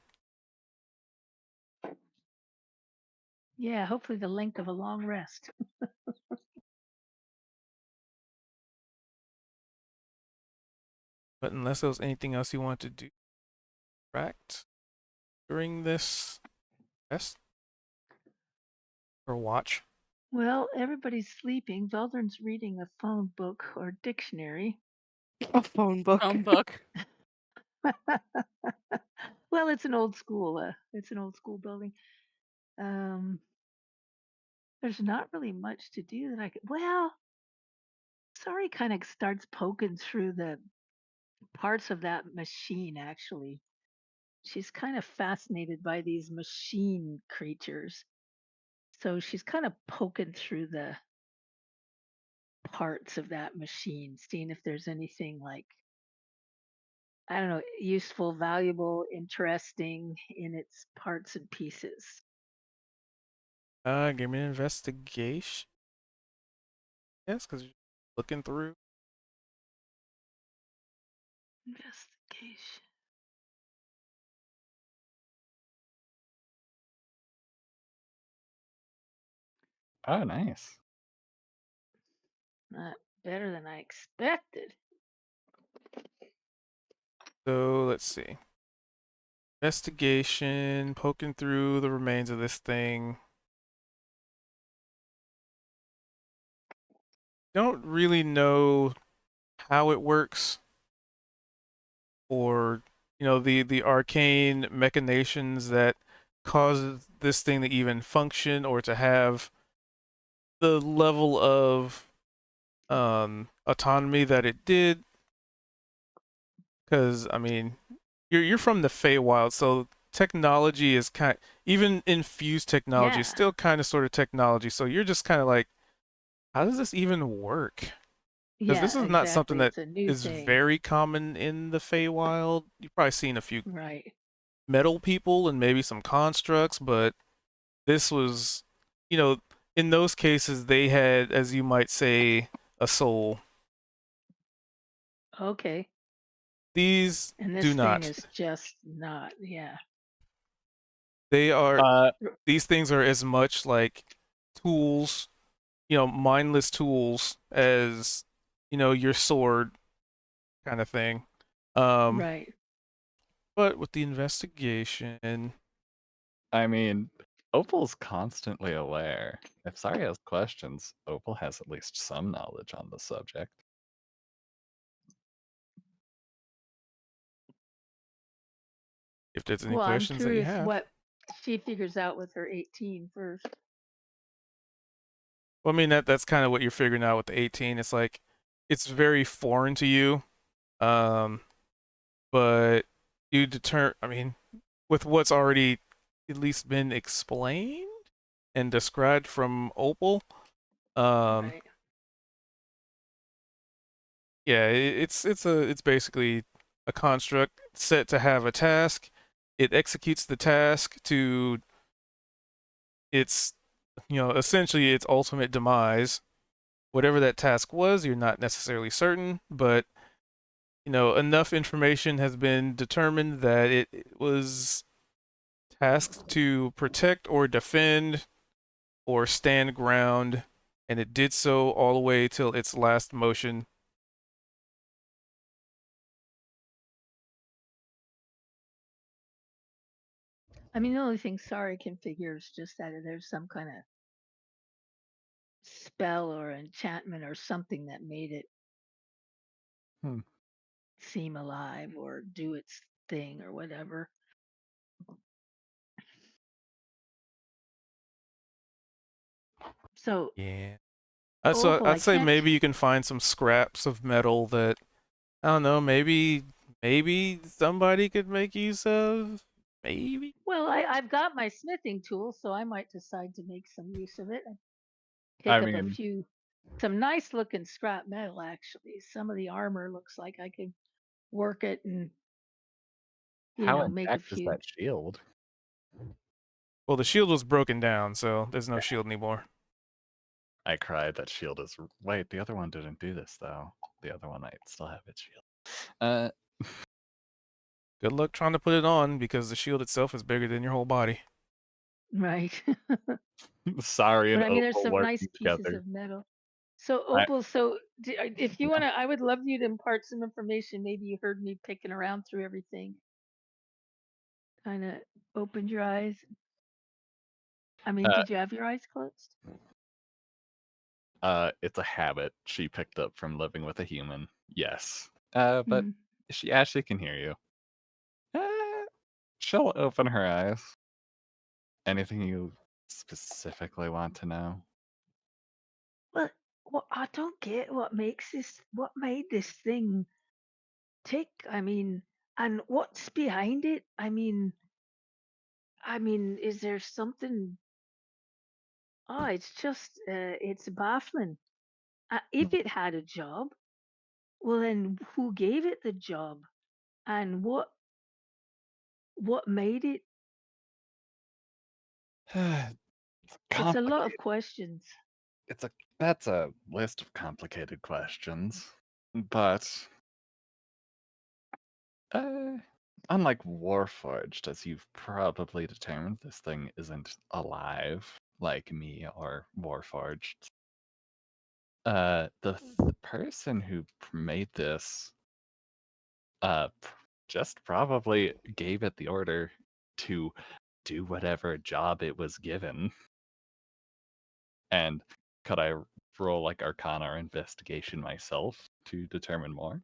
Yeah, hopefully the length of a long rest. But unless there was anything else you want to do, correct, during this rest or watch. Well, everybody's sleeping. Veldrin's reading a phone book or dictionary. A phone book. book. Well, it's an old school. Building. There's not really much to do that I could. Well, Sorry kind of starts poking through the parts of that machine. Actually, she's kind of fascinated by these machine creatures. So she's kind of poking through parts of that machine, seeing if there's anything like, I don't know, useful, valuable, interesting in its parts and pieces. Give me an investigation. Yes, because you're looking through. Investigation. Oh, nice. Not better than I expected. So let's see. Investigation, poking through the remains of this thing. Don't really know how it works, or the arcane machinations that causes this thing to even function or to have the level of autonomy that it did. Because I mean, you're from the Feywild, so technology is even infused technology is Yeah. still kind of sort of technology. So you're just kind of like, how does this even work? Because Yeah, this is not something exactly. that It's a new is thing. very common in the Feywild. You've probably seen a few Right. metal people and maybe some constructs, but this was, you know, in those cases they had, as you might say, a soul. Okay. These And do this thing not. is just not, yeah. They are. Uh, These things are as much like tools, mindless tools, as your sword kind of thing. Right. But with the investigation, I mean, Opal's constantly aware. If Sari has questions, Opal has at least some knowledge on the subject. if there's any Well, I'm questions that you curious have. what she figures out with her 18 first. Well, I mean that's kind of what you're figuring out with the 18. It's like it's very foreign to you, um, but you I mean, with what's already at least been explained and described from Opal, Right. yeah, it's basically a construct set to have a task. It executes the task to its essentially its ultimate demise. Whatever that task was, you're not necessarily certain, but enough information has been determined that it was tasked to protect or defend or stand ground, and it did so all the way till its last motion. I mean, the only thing Sari can figure is just that there's some kind of spell or enchantment or something that made it Hmm. seem alive or do its thing or whatever. So, Yeah. So Opal, I I'd say can't. maybe you can find some scraps of metal that I don't know. Maybe somebody could make use of. Maybe. Well, I've got my smithing tool, so I might decide to make some use of it. I I pick up mean, some nice looking scrap metal, actually. Some of the armor looks like I could work it and, how make a intact is few. that shield? Well, the shield was broken down, so there's no shield anymore. I cried. That shield is. Wait, the other one didn't do this though. The other one might still have its shield. Uh, Good luck trying to put it on because the shield itself is bigger than your whole body. Right. Sari But and I mean, there's Opal some nice working pieces together. of metal. So, I, Opal, so if you yeah. want to, I would love you to impart some information. Maybe you heard me picking around through everything. Kind of opened your eyes. I mean, Uh, did you have your eyes closed? it's a habit she picked up from living with a human. Yes. But Mm. she actually can hear you. She'll open her eyes. Anything you specifically want to know? Well, I don't get what made this thing tick. I mean, and what's behind it? I mean, is there something? Oh, it's just, it's baffling. If it had a job, well, then who gave it the job, and what made it? It's a lot of Complicated. questions. That's a list of complicated questions, but unlike Warforged, as you've probably determined, this thing isn't alive like me or Warforged. The person who made this, just probably gave it the order to do whatever job it was given. And could I roll like Arcana or Investigation myself to determine more?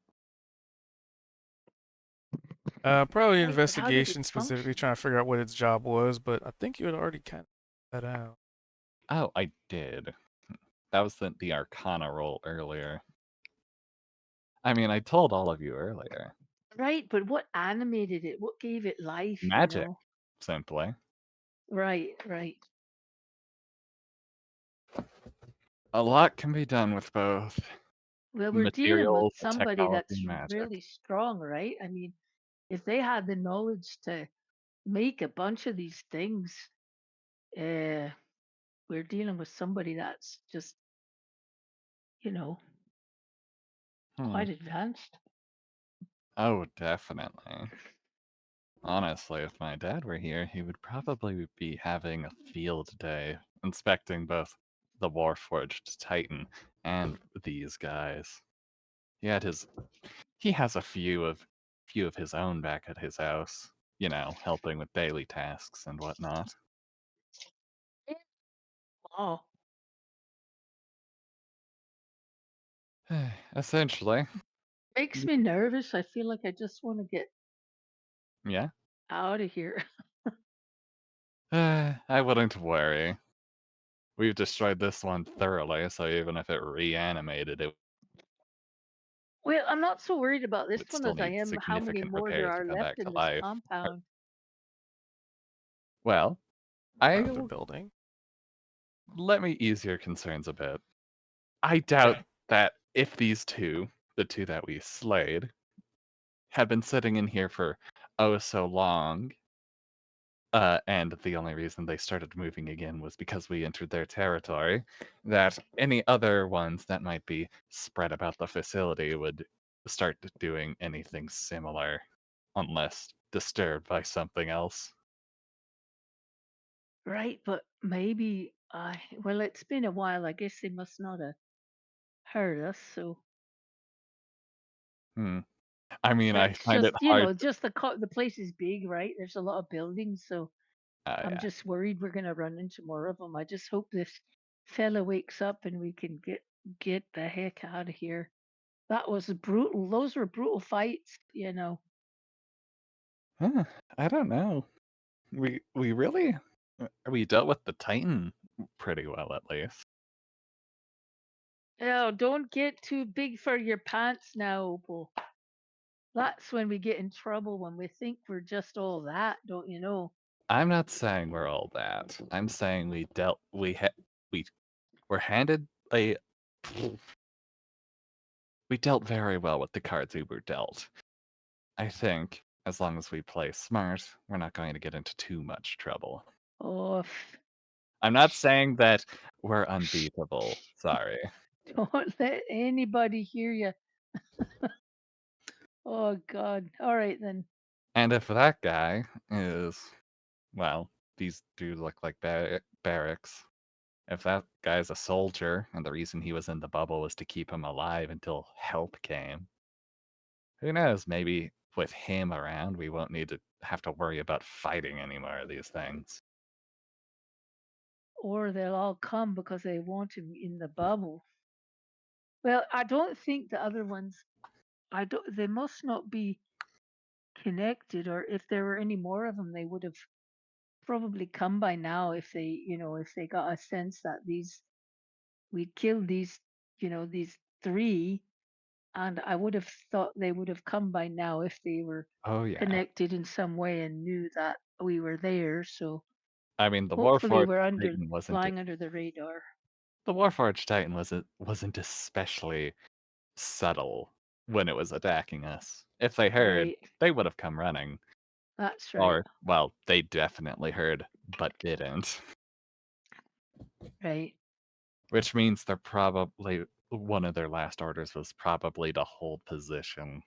Probably Right, but how did investigation, it specifically function? trying to figure out what its job was, but I think you had already kind of that out. Oh, I did. That was the Arcana roll earlier. I mean, I told all of you earlier. Right, but what animated it? What gave it life? Magic, simply. Right, right. A lot can be done with both Well, we're dealing with materials, somebody technology, that's and magic. really strong, right? I mean, if they had the knowledge to make a bunch of these things, uh, we're dealing with somebody that's just, you know, Hmm. quite advanced. Oh, definitely. Honestly, if my dad were here, he would probably be having a field day inspecting both the Warforged Titan and these guys. He has a few of his own back at his house, you know, helping with daily tasks and whatnot. Oh, Essentially, makes me nervous. I feel like I just want to get yeah. out of here. I wouldn't worry. We've destroyed this one thoroughly, so even if it reanimated, it Well, I'm not so worried about this would one still as I need am how many significant more there repairs to are come left back to in this life. compound. Well, Part of the I building. let me ease your concerns a bit. I doubt that if these two, the two that we slayed, had been sitting in here for oh so long, and the only reason they started moving again was because we entered their territory, that any other ones that might be spread about the facility would start doing anything similar, unless disturbed by something else. Right, but maybe well, it's been a while. I guess they must not have heard us. So Hmm. I mean, I it's find it just, hard. just the place is big, right? There's a lot of buildings, so I'm Yeah. just worried we're gonna run into more of them. I just hope this fella wakes up and we can get the heck out of here. That was brutal. Those were brutal fights. Huh, I don't know. We really we dealt with the Titan pretty well, at least. Oh, don't get too big for your pants now, Opal. That's when we get in trouble when we think we're just all that, don't you know? I'm not saying we're all that. I'm saying we were handed a we dealt very well with the cards we were dealt. I think as long as we play smart, we're not going to get into too much trouble. Oh, I'm not saying that we're unbeatable. Sorry. don't let anybody hear you. Oh God. All right then. And if that guy is, well, these do look like barracks. If that guy's a soldier and the reason he was in the bubble was to keep him alive until help came, who knows? Maybe with him around, we won't need to have to worry about fighting any more of these things. Or they'll all come because they want him in the bubble. Well, I don't think the other ones. I don't. They must not be connected. Or if there were any more of them, they would have probably come by now. If they got a sense that we killed these three, and I would have thought they would have come by now if they were Oh, yeah. connected in some way and knew that we were there. So I mean, the hopefully Warforged we're Titan wasn't. flying under the radar. The Warforged Titan wasn't especially subtle when it was attacking us. If they heard, Right. they would have come running. That's right. Or, well, they definitely heard, but didn't. Right. Which means they're probably one of their last orders was probably to hold position.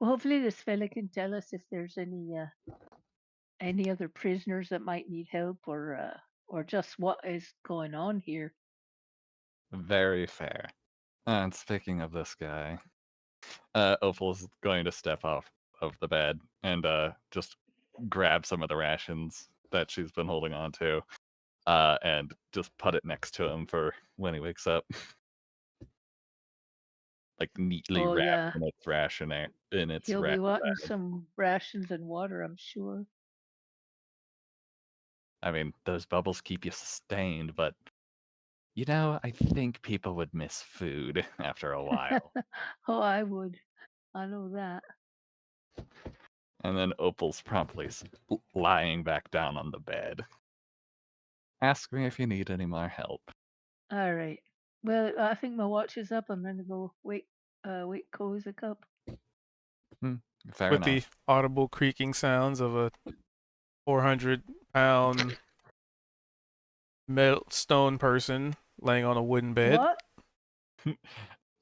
Well, hopefully this fella can tell us if there's any other prisoners that might need help or just what is going on here. Very fair. And speaking of this guy, Opal's going to step off of the bed and just grab some of the rations that she's been holding on to, and just put it next to him for when he wakes up. Like neatly Oh wrapped yeah. in its ration in its He'll be ration wanting bag. some rations and water, I'm sure. I mean, those bubbles keep you sustained, but you know, I think people would miss food after a while. Oh, I would. I know that. And then Opal's promptly lying back down on the bed. Ask me if you need any more help. All right. Well, I think my watch is up. I'm gonna go wake Kozak up. Fair With enough. the audible creaking sounds of a 400-pound metal stone person laying on a wooden bed. What?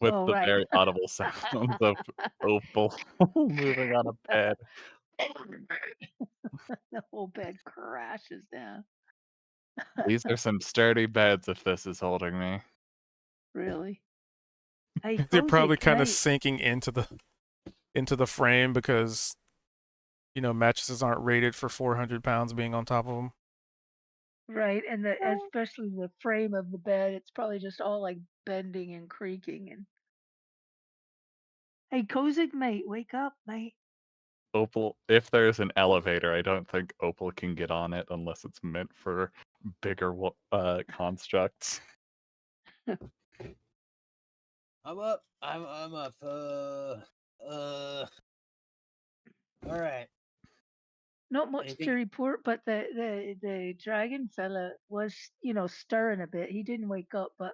With Oh, the right. very audible sounds of Opal moving on a bed. The whole bed crashes down. These are some sturdy beds if this is holding me. Really? Hey, They're probably Kozak, can kind of I? sinking into the frame because mattresses aren't rated for 400 pounds being on top of them. Right, and especially the frame of the bed, it's probably just all like bending and creaking. And hey, Kozak, mate, wake up, mate. Opal, if there's an elevator, I don't think Opal can get on it unless it's meant for bigger constructs. I'm up. I'm up. All right. Not much to Anything? report, but the dragon fella was, stirring a bit. He didn't wake up, but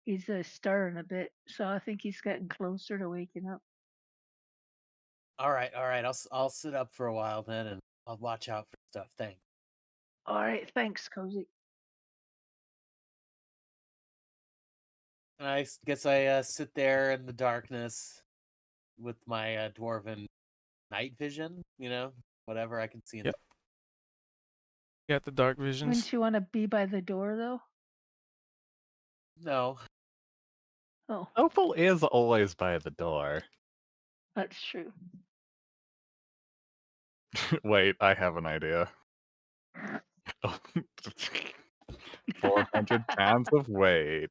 he's stirring a bit. So I think he's getting closer to waking up. All right. All right. I'll sit up for a while then, and I'll watch out for stuff. Thanks. All right, thanks, Kozak. And I guess I sit there in the darkness with my dwarven night vision. Whatever I can see in Yep. Got the dark visions. Wouldn't you want to be by the door though? No. Oh, Opal is always by the door. that's true. Wait, I have an idea. 400 pounds of weight.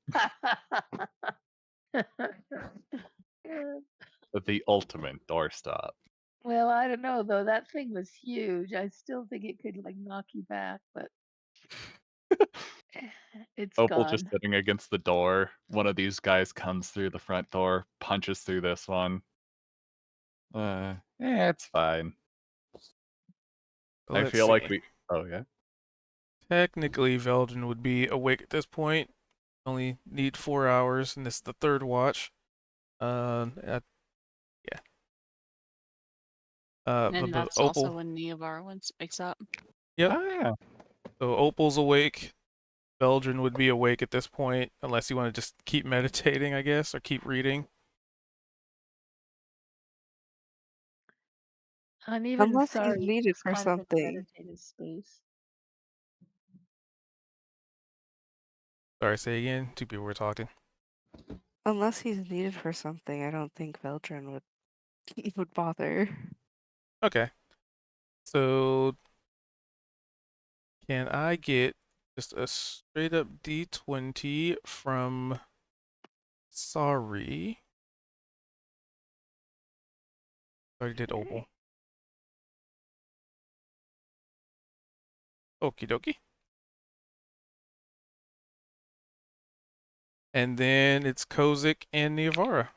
The ultimate doorstop. Well, I don't know though. That thing was huge. I still think it could like knock you back, but it's Opal just gone. sitting against the door. One of these guys comes through the front door, punches through this one. It's fine. I Let's feel like see. we. Oh yeah. Technically, Veldrin would be awake at this point. Only need 4 hours, and this is the third watch. Yeah. And But that's Opal. also when Neovar wakes up. Yep. Oh yeah. So Opal's awake. Veldrin would be awake at this point, unless you want to just keep meditating, I guess, or keep reading. I'm even Unless he's sorry. needed It's for kind of in a something. meditative space. Sorry, say again. Two people were talking. Unless he's needed for something, I don't think Veldrin would bother. Okay. So, can I get just a straight up D20 from Sorry? Already did Opal. Okie dokie. And then it's Kozak and Neavara.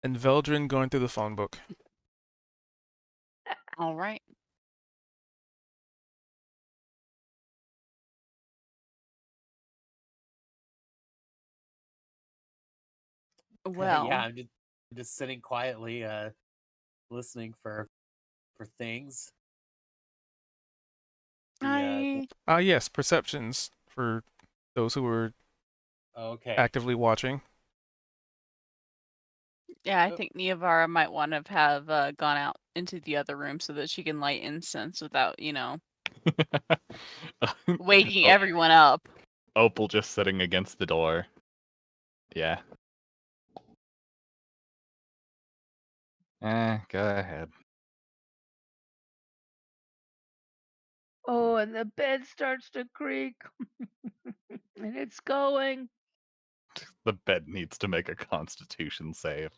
And Veldrin going through the phone book. All right. Well, Yeah, I'm just sitting quietly, listening for things. The, Yes, perceptions for those who are okay. actively watching. yeah, I Oh. think Niavara might want to have gone out into the other room so that she can light incense without, waking Oh, everyone up. Opal just sitting against the door. Yeah. Go ahead. Oh, and the bed starts to creak. And it's going. The bed needs to make a constitution save.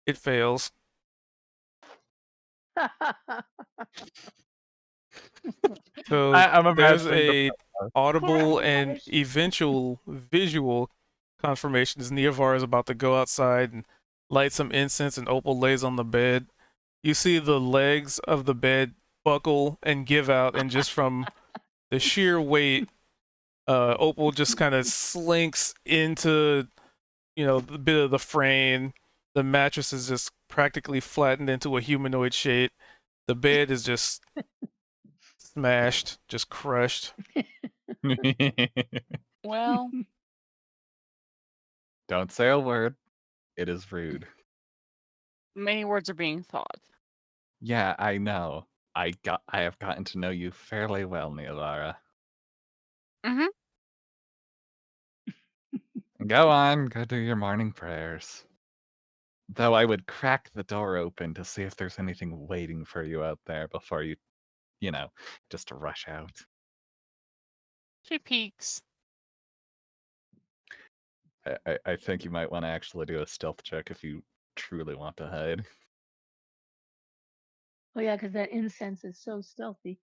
It fails. So I'm there's imagining a audible and Coronavirus. eventual visual confirmation as Neovar is about to go outside and light some incense, and Opal lays on the bed. You see the legs of the bed buckle and give out, and just from the sheer weight, Opal just kind of slinks into, the bit of the frame. The mattress is just practically flattened into a humanoid shape. The bed is just smashed, just crushed. Well, Don't say a word. It is rude. many words are being thought. Yeah, I know. I have gotten to know you fairly well, Nialara. Mm-hmm. Go on, go do your morning prayers. Though I would crack the door open to see if there's anything waiting for you out there before you, just rush out. She peeks. I think you might want to actually do a stealth check if you truly want to hide. Oh yeah, because that incense is so stealthy.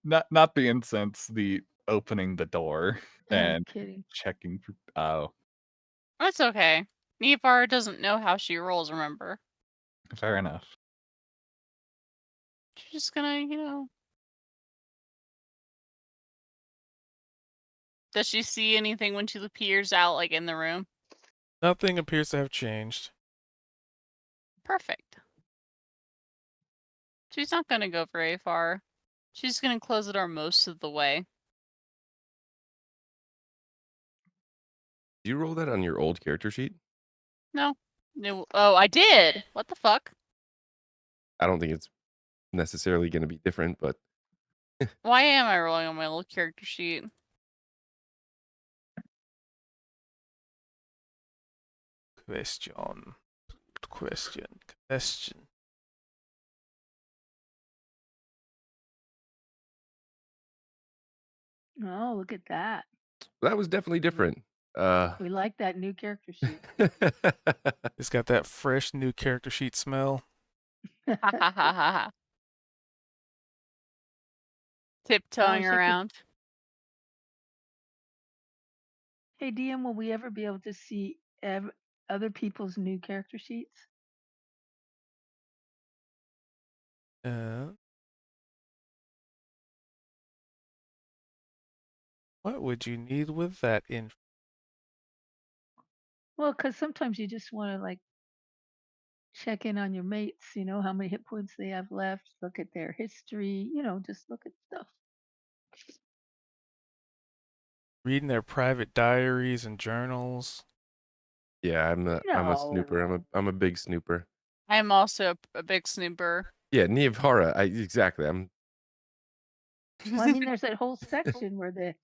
Not the incense, the opening the door I'm and kidding. checking for oh, That's okay. Niavara doesn't know how she rolls, remember? fair enough. She's just gonna, Does she see anything when she peers out, like, in the room? Nothing appears to have changed. Perfect. She's not gonna go very far. She's gonna close the door most of the way. Do you roll that on your old character sheet? No. No. Oh, I did! What the fuck? I don't think it's necessarily going to be different, but Why am I rolling on my little character sheet? Question. Oh, look at that. that was definitely different. We like that new character sheet. It's got that fresh new character sheet smell. Ha ha ha ha ha. Tiptoeing wish I could- around. Hey, DM, will we ever be able to see other people's new character sheets? What would you need with that info? Well, because sometimes you just want to like check in on your mates, how many hit points they have left, look at their history, just look at stuff. Reading their private diaries and journals. Yeah, I'm a snooper. I'm a big snooper. I'm also a big snooper. Yeah, Niamhara. Exactly. I'm Well, I mean, there's that whole section where their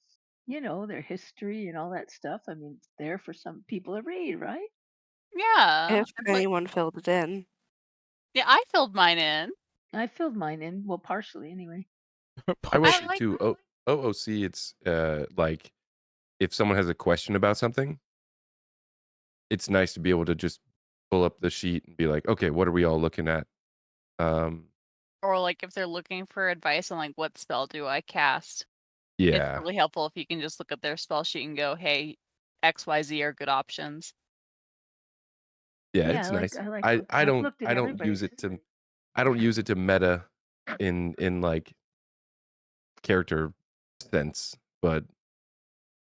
history and all that stuff. I mean, it's there for some people to read, right? Yeah. If anyone filled it in. Yeah, I filled mine in. I filled mine in, well, partially anyway. I will I say like- too. OOC. It's like if someone has a question about something, it's nice to be able to just pull up the sheet and be like, okay, what are we all looking at? Or like if they're looking for advice on like what spell do I cast. Yeah, It's really helpful if you can just look at their spell sheet and go, hey, XYZ are good options. yeah, Yeah, it's I like- nice. I like I look- I I've don't looked at I don't use everybody's. it to I don't use it to meta in like character sense. but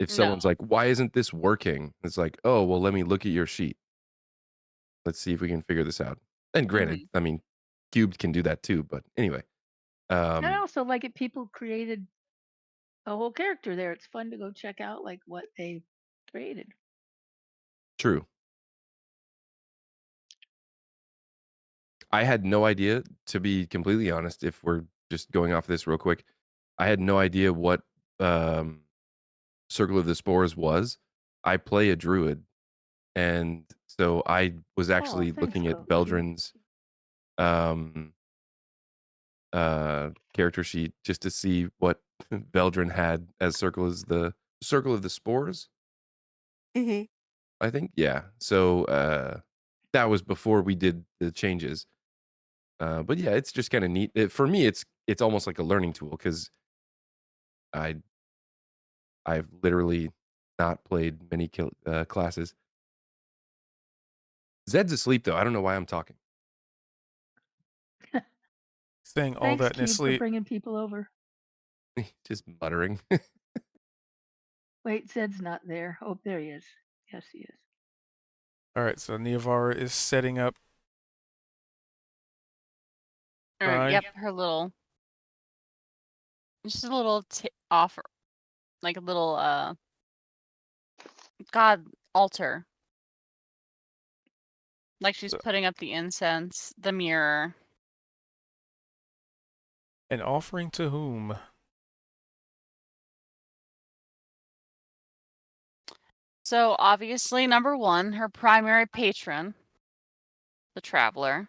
if No. someone's like, "Why isn't this working?" It's like, "Oh, well, let me look at your sheet. Let's see if we can figure this out." And granted, I mean, cubed can do that too, but anyway. I also like it. People created a whole character there. It's fun to go check out like what they created. True. I had no idea, to be completely honest, if we're just going off this real quick, I had no idea what Circle of the Spores was. I play a druid, and so I was actually thanks, looking at Coach. Veldrin's character sheet just to see what Veldrin had as Circle of the Spores. Hmm. I think, yeah. So that was before we did the changes. But yeah, it's just kind of neat. For me, it's almost like a learning tool because I've literally not played many classes. Zed's asleep though. I don't know why I'm talking. Saying all Thanks, that in his Cube, for sleep. bringing people over. Just muttering. Wait, Zed's not there. Oh, there he is. Yes, he is. All right, so Neovara is setting up. Or, Right. yep, her little. Just a little offer. Like a little, God altar. Like she's So- putting up the incense, the mirror. An offering to whom? So obviously, number one, her primary patron, the traveler.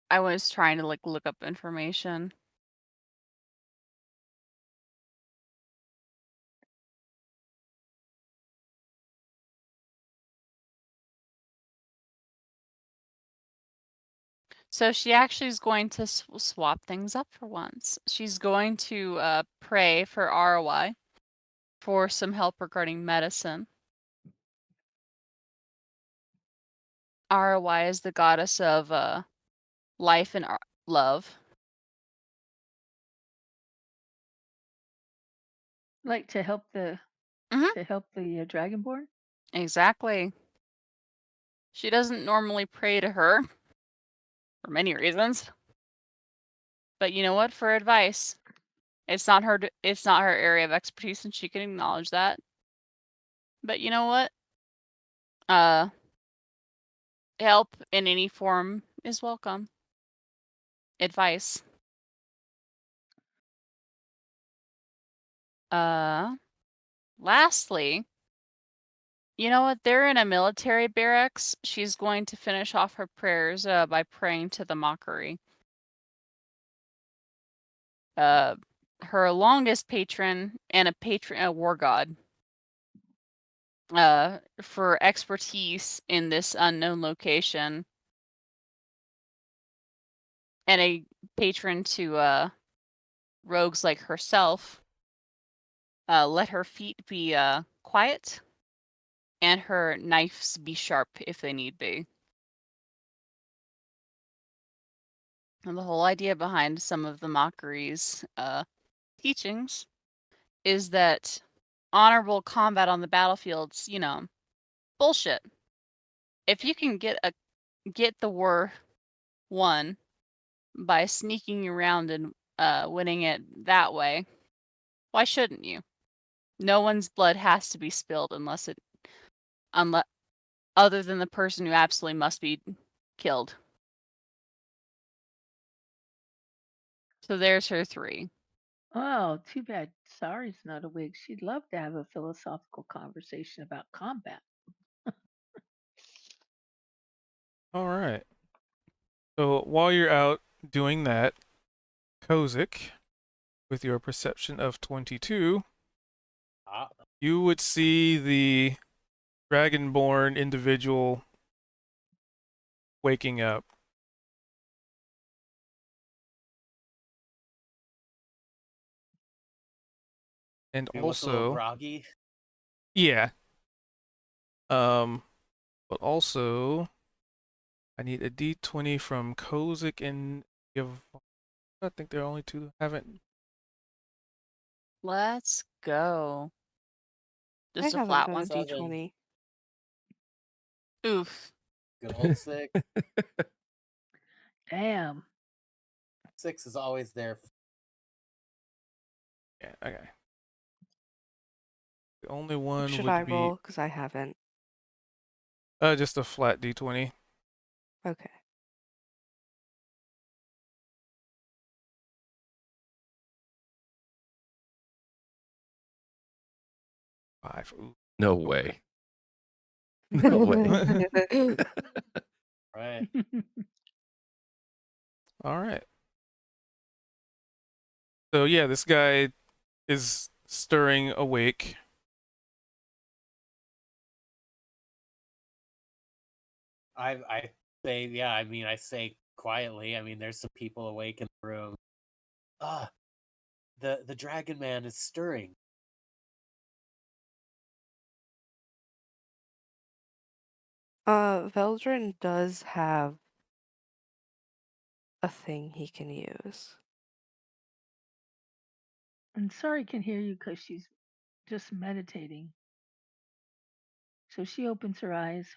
I was trying to like look up information. So she actually is going to swap things up for once. She's going to pray for ROI for some help regarding medicine. ROI is the goddess of life and love. Like to help the Mhm. Dragonborn. Exactly. She doesn't normally pray to her for many reasons. But you know what? For advice. It's not her area of expertise and she can acknowledge that. But you know what? Help in any form is welcome. Advice. Lastly, you know what? They're in a military barracks. She's going to finish off her prayers by praying to the mockery. Her longest patron and a war god. For expertise in this unknown location. And a patron to rogues like herself. Let her feet be quiet and her knives be sharp if they need be. And the whole idea behind some of the mockery's teachings is that honorable combat on the battlefield's, bullshit. If you can get the war won by sneaking around and winning it that way, why shouldn't you? No one's blood has to be spilled unless other than the person who absolutely must be killed. So there's her 3. Oh, too bad. Sari's not a wig. She'd love to have a philosophical conversation about combat. All right. So while you're out doing that, Kozik, with your perception of 22, you would see the Dragonborn individual waking up. And He looks a little also, groggy. yeah. But also, I need a D20 from Kozik and Yvonne. I think they're only two that haven't. Let's go. I Just a haven't flat done a one. Seven. D20. Oof. Good old 6. Damn. 6 is always there. Yeah, okay. The only one Should would I be roll? Because I haven't. just a flat D20. Okay. Five. Ooh. No way. No way. Right. All right. So yeah, this guy is stirring awake. I say, yeah, I mean, I say quietly. I mean, there's some people awake in the room. The dragon man is stirring. Veldrin does have a thing he can use. And Sari can hear you because she's just meditating. So she opens her eyes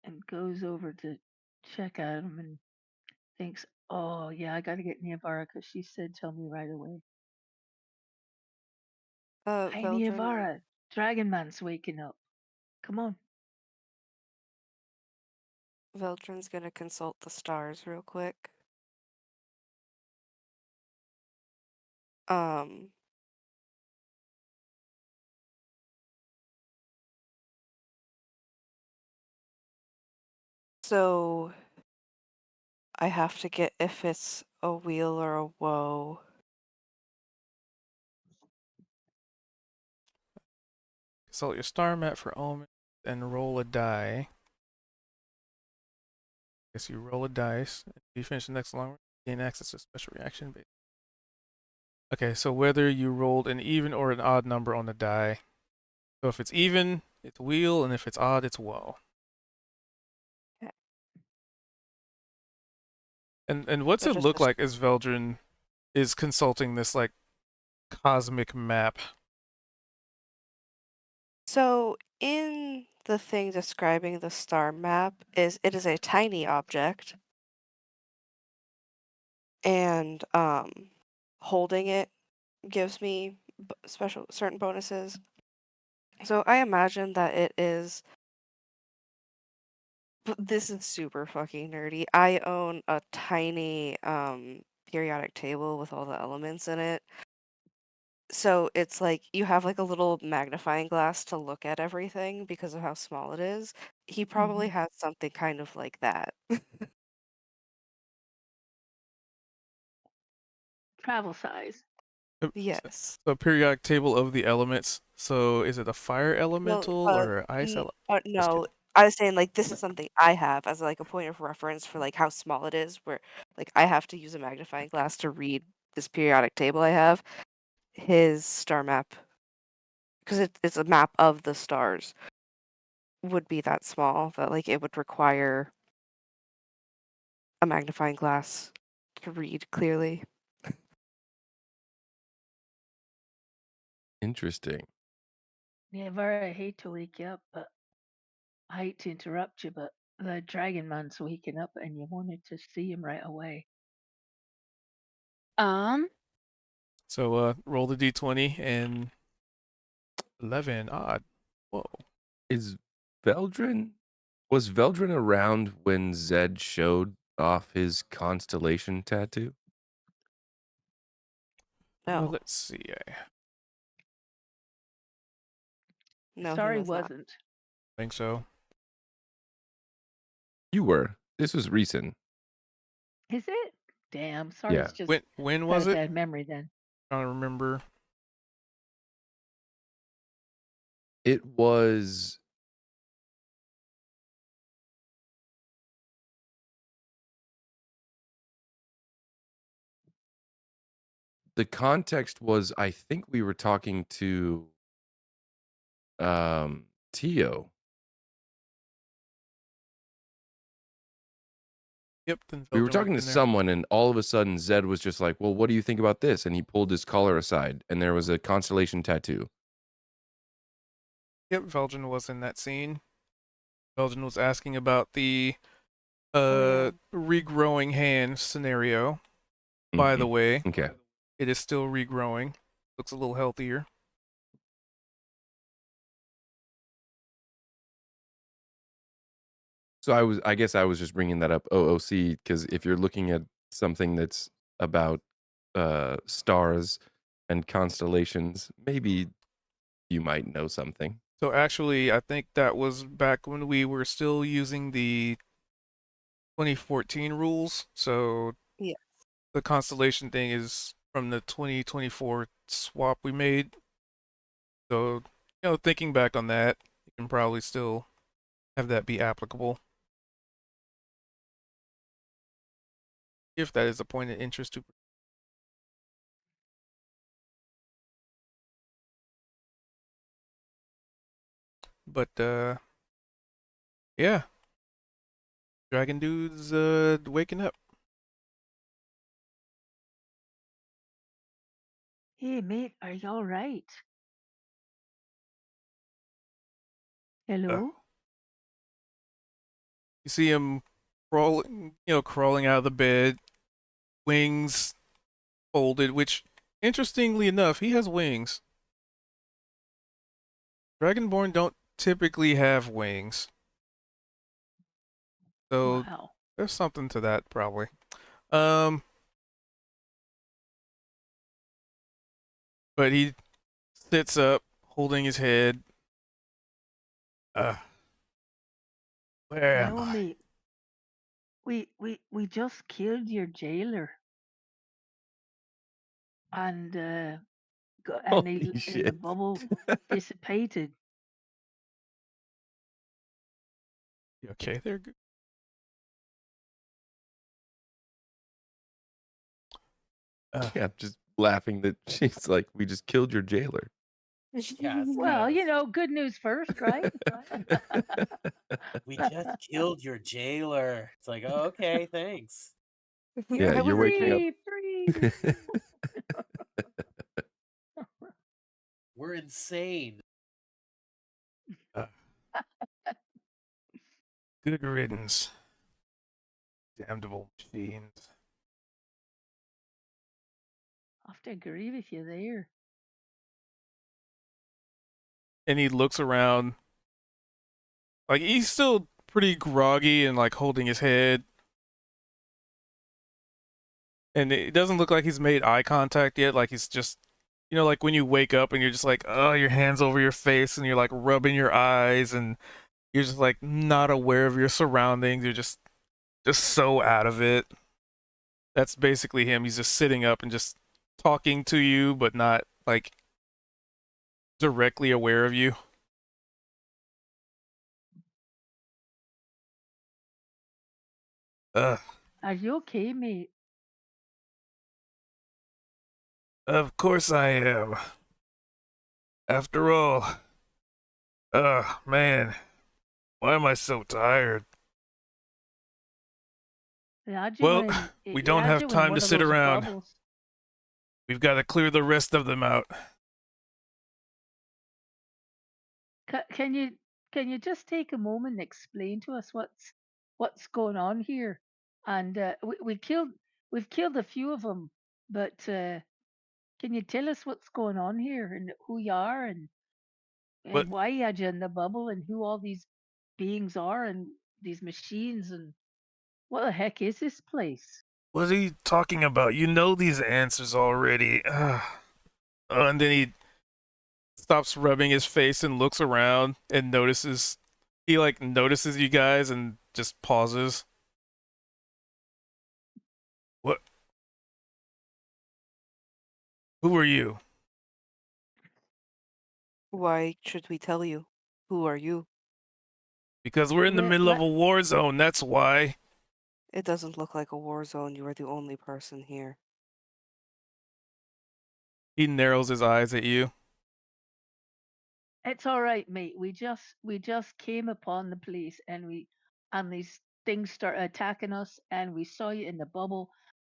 and goes over to check at him and thinks, oh, yeah, I got to get Niavara because she said, tell me right away. Hey, Veldrin, Niavara, Dragon Man's waking up. Come on. Veldrin's gonna consult the stars real quick. So I have to get if it's a wheel or a woe. Consult your star map for omen and roll a die. Guess you roll a dice. If you finish the next long run, gain access to special reaction base. Okay, so whether you rolled an even or an odd number on the die. So if it's even, it's wheel, and if it's odd, it's woe. Okay. And what's So it just look a like as Veldrin is consulting this like cosmic map? So in the thing describing the star map it is a tiny object, and holding it gives me special certain bonuses. So I imagine that it is. This is super fucking nerdy. I own a tiny periodic table with all the elements in it. So it's like you have like a little magnifying glass to look at everything because of how small it is. He probably has something kind of like that. Travel size. Yes. So periodic table of the elements. So is it a fire No, elemental or an ice element? no. I was saying like this is something I have as like a point of reference for like how small it is, where like I have to use a magnifying glass to read this periodic table I have. His star map, because it's a map of the stars, would be that small that like it would require a magnifying glass to read clearly. Interesting. Niavara, I hate to wake you up, but I hate to interrupt you, but the Dragon Man's waking up and you wanted to see him right away. So roll the d20 and 11 odd. Whoa. Was Veldrin around when Zed showed off his constellation tattoo? No, Let's see. no, he Sorry, was not. wasn't. I think so. You were. This was recent. Is it? Damn, Sorry's Yeah. just When got was a it? bad memory then. I don't remember. It was the context was I think we were talking to Tio. Yep. Then We were Velden would talking have to been there. someone, and all of a sudden Zed was just like, "Well, what do you think about this?" And he pulled his collar aside, and there was a constellation tattoo. Yep. Velden was in that scene. Velden was asking about the regrowing hand scenario. By the Mhm. way, Okay. it is still regrowing. Looks a little healthier. So I guess I was just bringing that up OOC because if you're looking at something that's about stars and constellations, maybe you might know something. So actually, I think that was back when we were still using the 2014 rules. So Yeah. the constellation thing is from the 2024 swap we made. So, thinking back on that, you can probably still have that be applicable. If that is a point of interest to. But, yeah. Dragon Dude's waking up. Hey, mate, are you all right? Hello? You see him crawling out of the bed, wings folded, which, interestingly enough, he has wings. Dragonborn don't typically have wings. So Wow. there's something to that, probably. Um, but he sits up, holding his head. Where am Well, I? mate, we just killed your jailer, and Holy the shit. bubble dissipated. You okay there? Yeah, I'm just laughing that she's like, we just killed your jailer. Yeah, it's Well, kind you of. know, good news first, right? We just killed your jailer. It's like, oh, okay, thanks. Yeah, I you're was waking up. Free. We're insane. Uh, good riddance. Damnable machines. I have to agree with you there. And he looks around. Like, he's still pretty groggy and, like, holding his head. And it doesn't look like he's made eye contact yet. Like, he's just, like when you wake up and you're just like, oh, your hands over your face and you're like rubbing your eyes and you're just like not aware of your surroundings. You're just so out of it. That's basically him. He's just sitting up and just talking to you, but not like directly aware of you. Ugh. Are you okay, mate? Of course I am. After all, man, why am I so tired? They had you Well, in, we they don't had have you in time to one of sit those around. bubbles. We've got to clear the rest of them out. Can you just take a moment and explain to us what's going on here? And we've killed a few of them, but can you tell us what's going on here and who you are What and why you had you in the bubble and who all these beings are and these machines and what the heck is this place? what are you talking about? You know these answers already. And then he stops rubbing his face and looks around and notices you guys and just pauses. What? Who are you? Why should we tell you? Who are you? Because we're in the middle of a war zone, that's why. It doesn't look like a war zone. You are the only person here. He narrows his eyes at you. It's all right, mate. We just came upon the place and these things started attacking us and we saw you in the bubble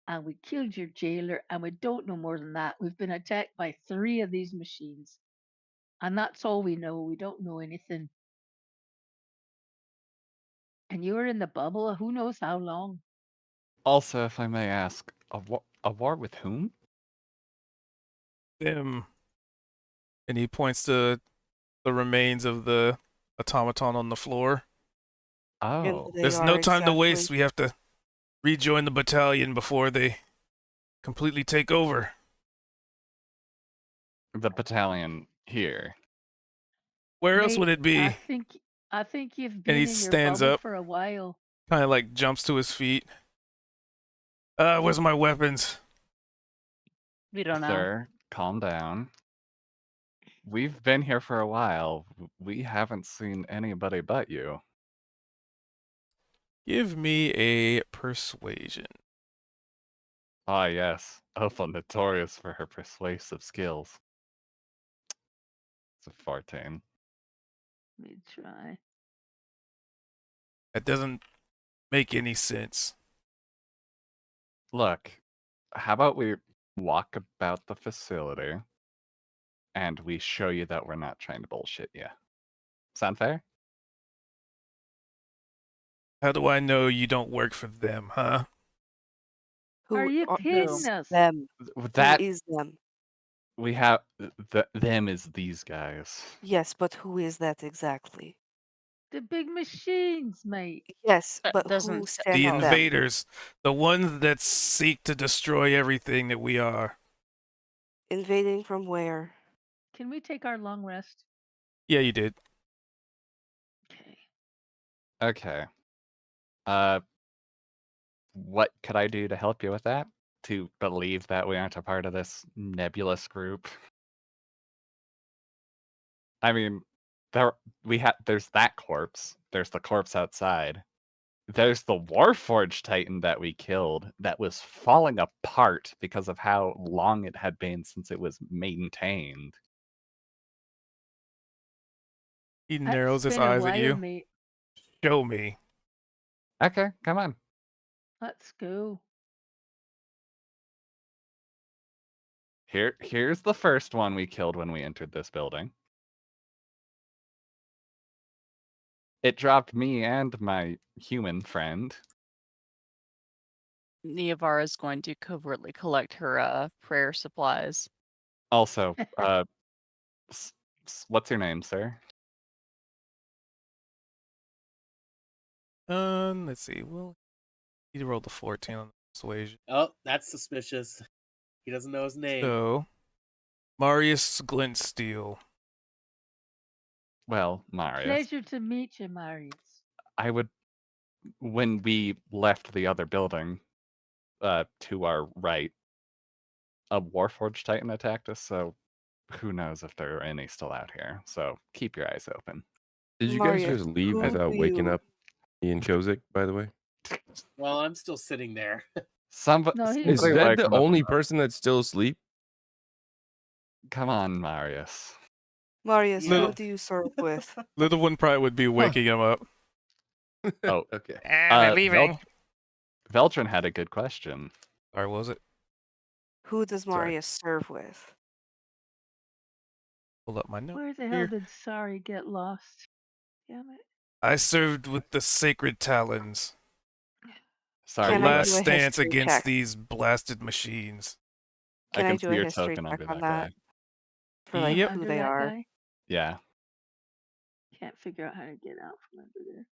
and we killed your jailer and we don't know more than that. We've been attacked by 3 of these machines. And that's all we know. We don't know anything. And you were in the bubble, who knows how long? Also, if I may ask, a war with whom? Them. And he points to the remains of the automaton on the floor. And Oh, they There's are no time to waste. exactly- We have to rejoin the battalion before they completely take over. the battalion here. Where else Mate, would it be? I think you've been he in your stands bubble up. for a while. Kind of like jumps to his feet. Where's my weapons? We don't know. Sir, calm down. We've been here for a while. We haven't seen anybody but you. Give me a persuasion. Ah, yes. Opal notorious for her persuasive skills. It's a 14. Let me try. That doesn't make any sense. Look, how about we walk about the facility and we show you that we're not trying to bullshit you? Sound fair? How do I know you don't work for them, huh? Who Are you kidding is us? them? That Who is them? we have them is these guys. Yes, but who is that exactly? The big machines, mate. Yes, That but who doesn't s- sent The them? invaders. The ones that seek to destroy everything that we are. Invading from where? Can we take our long rest? Yeah, you did. Okay. Okay. What could I do to help you with that? To believe that we aren't a part of this nebulous group? I mean, there's that corpse. There's the corpse outside. There's the Warforged Titan that we killed that was falling apart because of how long it had been since it was maintained. He That's narrows his been a eyes at while, you. mate. Show me. Okay, come on. Let's go. Here's the first one we killed when we entered this building. It dropped me and my human friend. Neovar is going to covertly collect her prayer supplies. Also, what's your name, sir? Let's see. Well, he rolled a 14 on the persuasion. Oh, that's suspicious. He doesn't know his name. So, Marius Glintsteel. Well, Marius. Pleasure to meet you, Marius. I would, when we left the other building, to our right, a Warforged Titan attacked us, so who knows if there are any still out here. So keep your eyes open. Did you Mario, guys just leave who without do waking you- up Ian Kozik, by the way? Well, I'm still sitting there. No, he- Is somebody that wake the him up. only person that's still asleep? Come on, Marius. Marius, Yeah. who do you serve with? Little one probably would be waking him up. Oh, Okay. They're leaving. Veltrin had a good question. Or was it? Who does Sorry. Marius serve with? Pull up my note. Where the hell Here. did Sorry get lost? Damn it. I served with the Sacred Talons. Sorry, Can the I last do a stance history against check? these blasted machines. Can I can do see a your history token check under on that that? guy. For like Yep. who Under they that are? guy? Yeah. Can't figure out how to get out from under there.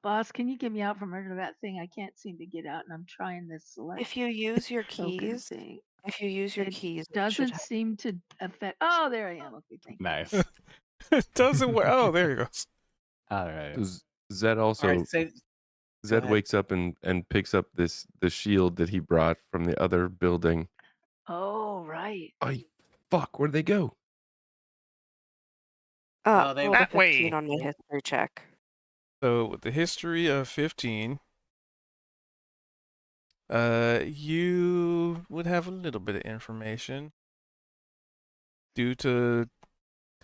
Boss, can you get me out from under that thing? I can't seem to get out, and I'm trying this select If you use your token keys, thing. if you use your It keys, it should doesn't have. seem to affect. Oh, there I am. Okay, thank you. Nice. It doesn't work. Oh, there he goes. All right. So Zed also All right, say, Zed ahead. wakes up and picks up the shield that he brought from the other building. Oh, right. I Fuck, where'd they go? Oh, they rolled a That 15 way. on my history check. So with the history of 15, you would have a little bit of information due to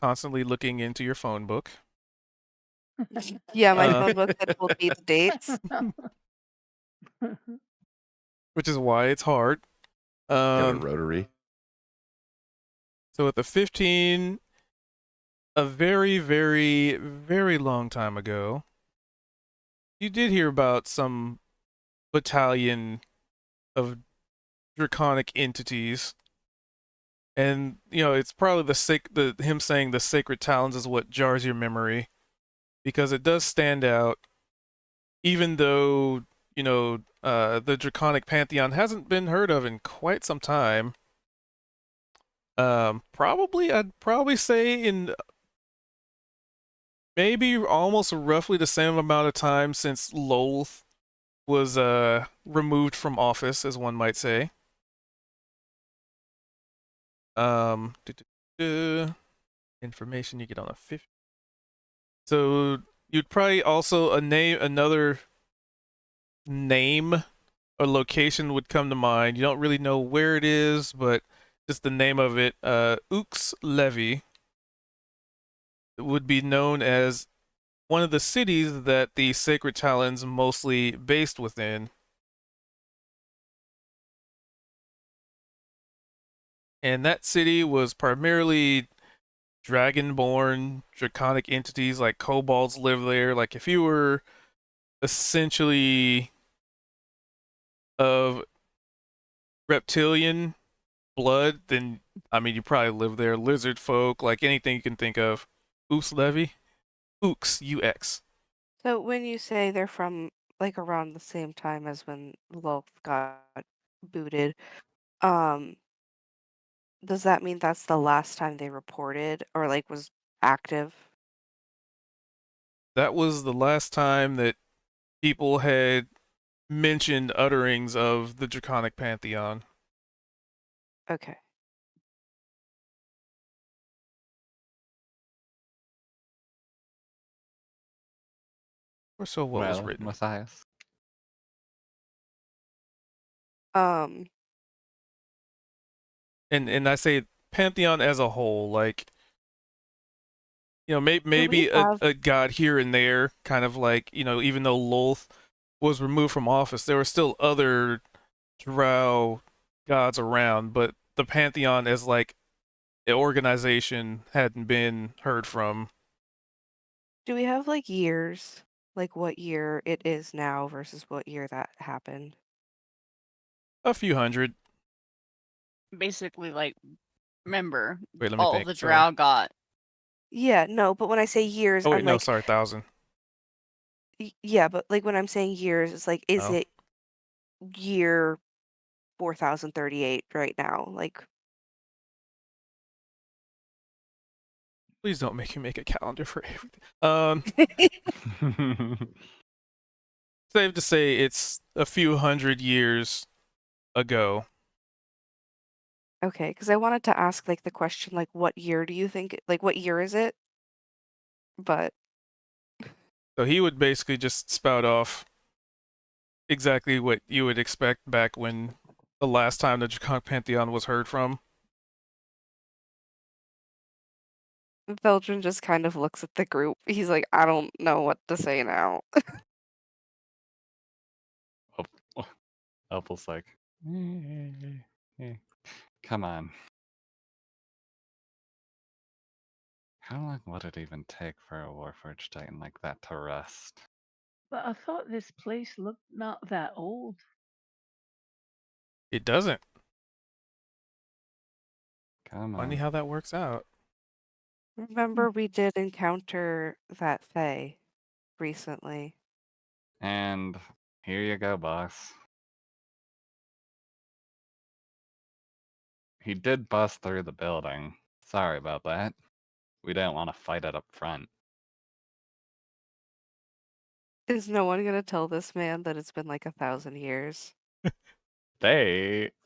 constantly looking into your phone book, Yeah, my Uh, phone book had told me the dates. which is why it's hard. Got a rotary. So with the 15, a very, very, very long time ago, you did hear about some battalion of draconic entities. And it's probably the him saying the sacred talons is what jars your memory, because it does stand out, even though the draconic pantheon hasn't been heard of in quite some time. I'd probably say in maybe almost roughly the same amount of time since Lolth was removed from office, as one might say. Um, duh, duh, duh. Information you get on a 50. So you'd probably also another name or location would come to mind. You don't really know where it is, but just the name of it, Ux Levy, would be known as one of the cities that the Sacred Talons mostly based within. And that city was primarily dragonborn, draconic entities like kobolds live there. Like if you were essentially of reptilian blood, then I mean you probably live there. Lizard folk, like anything you can think of. Ux Levy, Ux UX. So when you say they're from like around the same time as when Lolth got booted, um, does that mean that's the last time they reported or like was active? That was the last time that people had mentioned utterings of the Draconic Pantheon. Okay. Or so what was Well, written. Matthias. Um, And I say Pantheon as a whole, like maybe have a god here and there, kind of like even though Lolth was removed from office, there were still other Drow gods around, but the Pantheon as like an organization hadn't been heard from. do we have like years? Like what year it is now versus what year that happened? A few hundred. Basically, like, remember, Wait, let me all think. the Sorry. drow got. Yeah, no, but when I say years, Oh wait, I'm no, like, sorry, 1,000. Yeah, but like when I'm saying years, it's like, is Oh. it year 4038 right now? Like, Please don't make you make a calendar for everything. Safe to say it's a few hundred years ago. okay, because I wanted to ask like the question, like, what year do you think, like, what year is it? But So he would basically just spout off exactly what you would expect back when the last time the Draconic Pantheon was heard from. Belgian just kind of looks at the group. He's like, I don't know what to say now. Opal's like, come on. How long would it even take for a Warforged Titan like that to rest? But I thought this place looked not that old. It doesn't. Come Funny on. how that works out. Remember, we did encounter that Fae recently. And here you go, boss. He did bust through the building. Sorry about that. We didn't want to fight it up front. Is no one gonna tell this man that it's been like 1,000 years?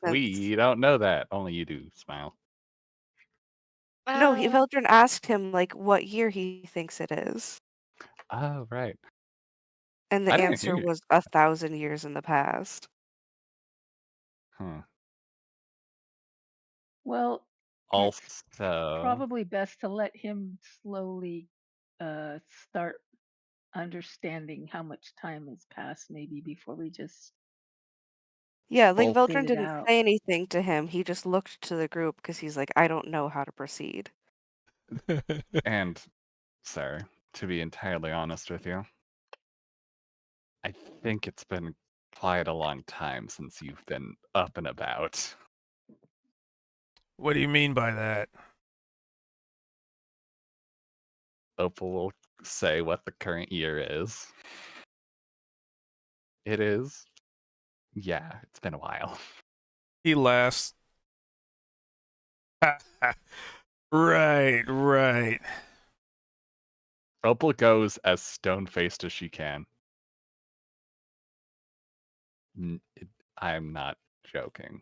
We Since don't know that. Only you do, Smile. No, Uh, Veldrin asked him like what year he thinks it is, Oh, right. and the I didn't answer hear. was 1,000 years in the past. Huh. Well, it's Also, probably best to let him slowly start understanding how much time has passed maybe before we just Yeah, like Well, spit Veldrin it didn't out. say anything to him. He just looked to the group because he's like, I don't know how to proceed. and sir, to be entirely honest with you, I think it's been quite a long time since you've been up and about. What do you mean by that? Opal will say what the current year is. It is. Yeah, it's been a while. He laughs. Right, right. Opal goes as stone faced as she can. I'm not joking.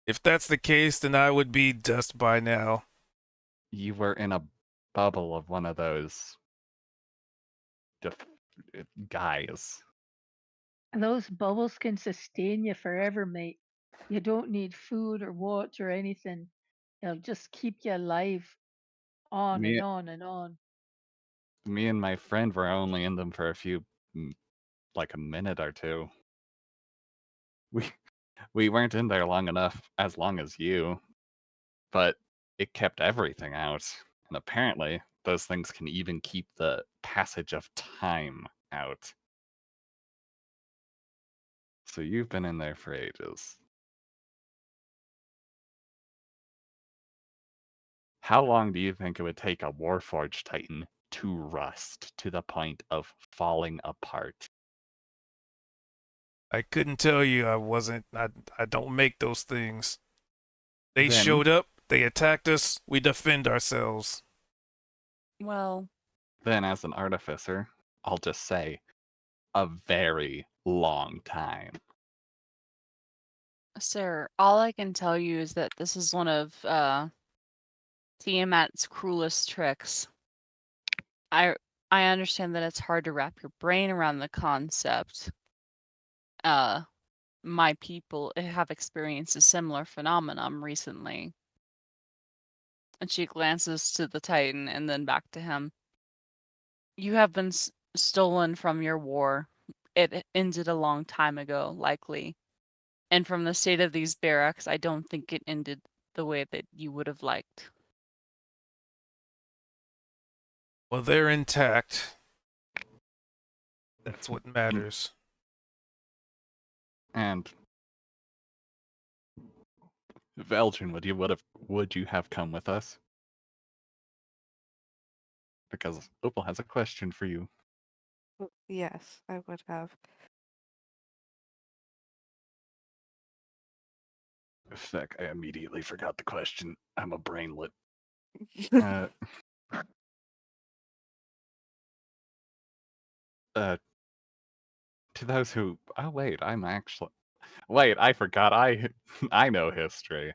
If that's the case, then I would be dust by now. You were in a bubble of one of those guys. Those bubbles can sustain you forever, mate. You don't need food or water or anything. They'll just keep you alive on Me, and on and on. me and my friend were only in them for like a minute or two. We we weren't in there long enough, as long as you, but it kept everything out. And apparently, those things can even keep the passage of time out. So you've been in there for ages. How long do you think it would take a Warforged Titan to rust to the point of falling apart? I couldn't tell you. I don't make those things. They Then, showed up, they attacked us, we defend ourselves. well, then as an artificer, I'll just say a very long time. sir, all I can tell you is that this is one of Tiamat's cruelest tricks. I I understand that it's hard to wrap your brain around the concept. My people have experienced a similar phenomenon recently. And she glances to the Titan and then back to him. You have been stolen from your war. It ended a long time ago, likely. And from the state of these barracks, I don't think it ended the way that you would have liked. Well, they're intact. That's what matters. And Veldrin, would you have come with us? Because Opal has a question for you. Yes, I would have. Feck, I immediately forgot the question. I'm a brainlet. To those who, oh wait, wait, I forgot. I know history.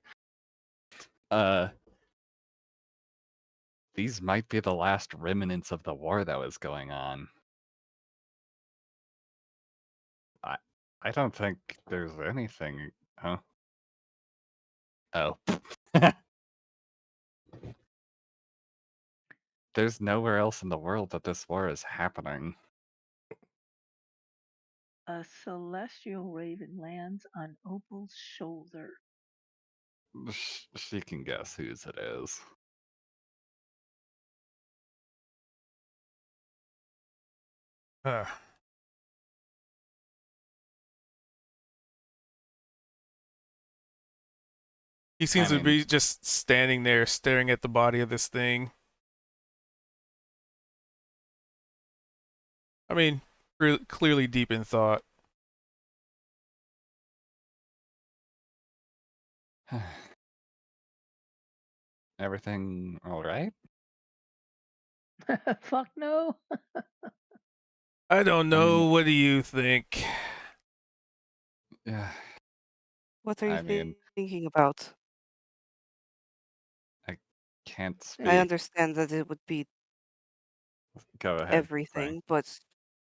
These might be the last remnants of the war that was going on. I don't think there's anything, huh? Oh. There's nowhere else in the world that this war is happening. A celestial raven lands on Opal's shoulder. She can guess whose it is. Huh. He seems to mean- be just standing there staring at the body of this thing. I mean, clearly deep in thought. Everything all right? Fuck no. I don't I mean- know. What do you think? Yeah. What are you I mean, thinking about? Can't speak. I understand that it would be Go ahead. Frank. everything, but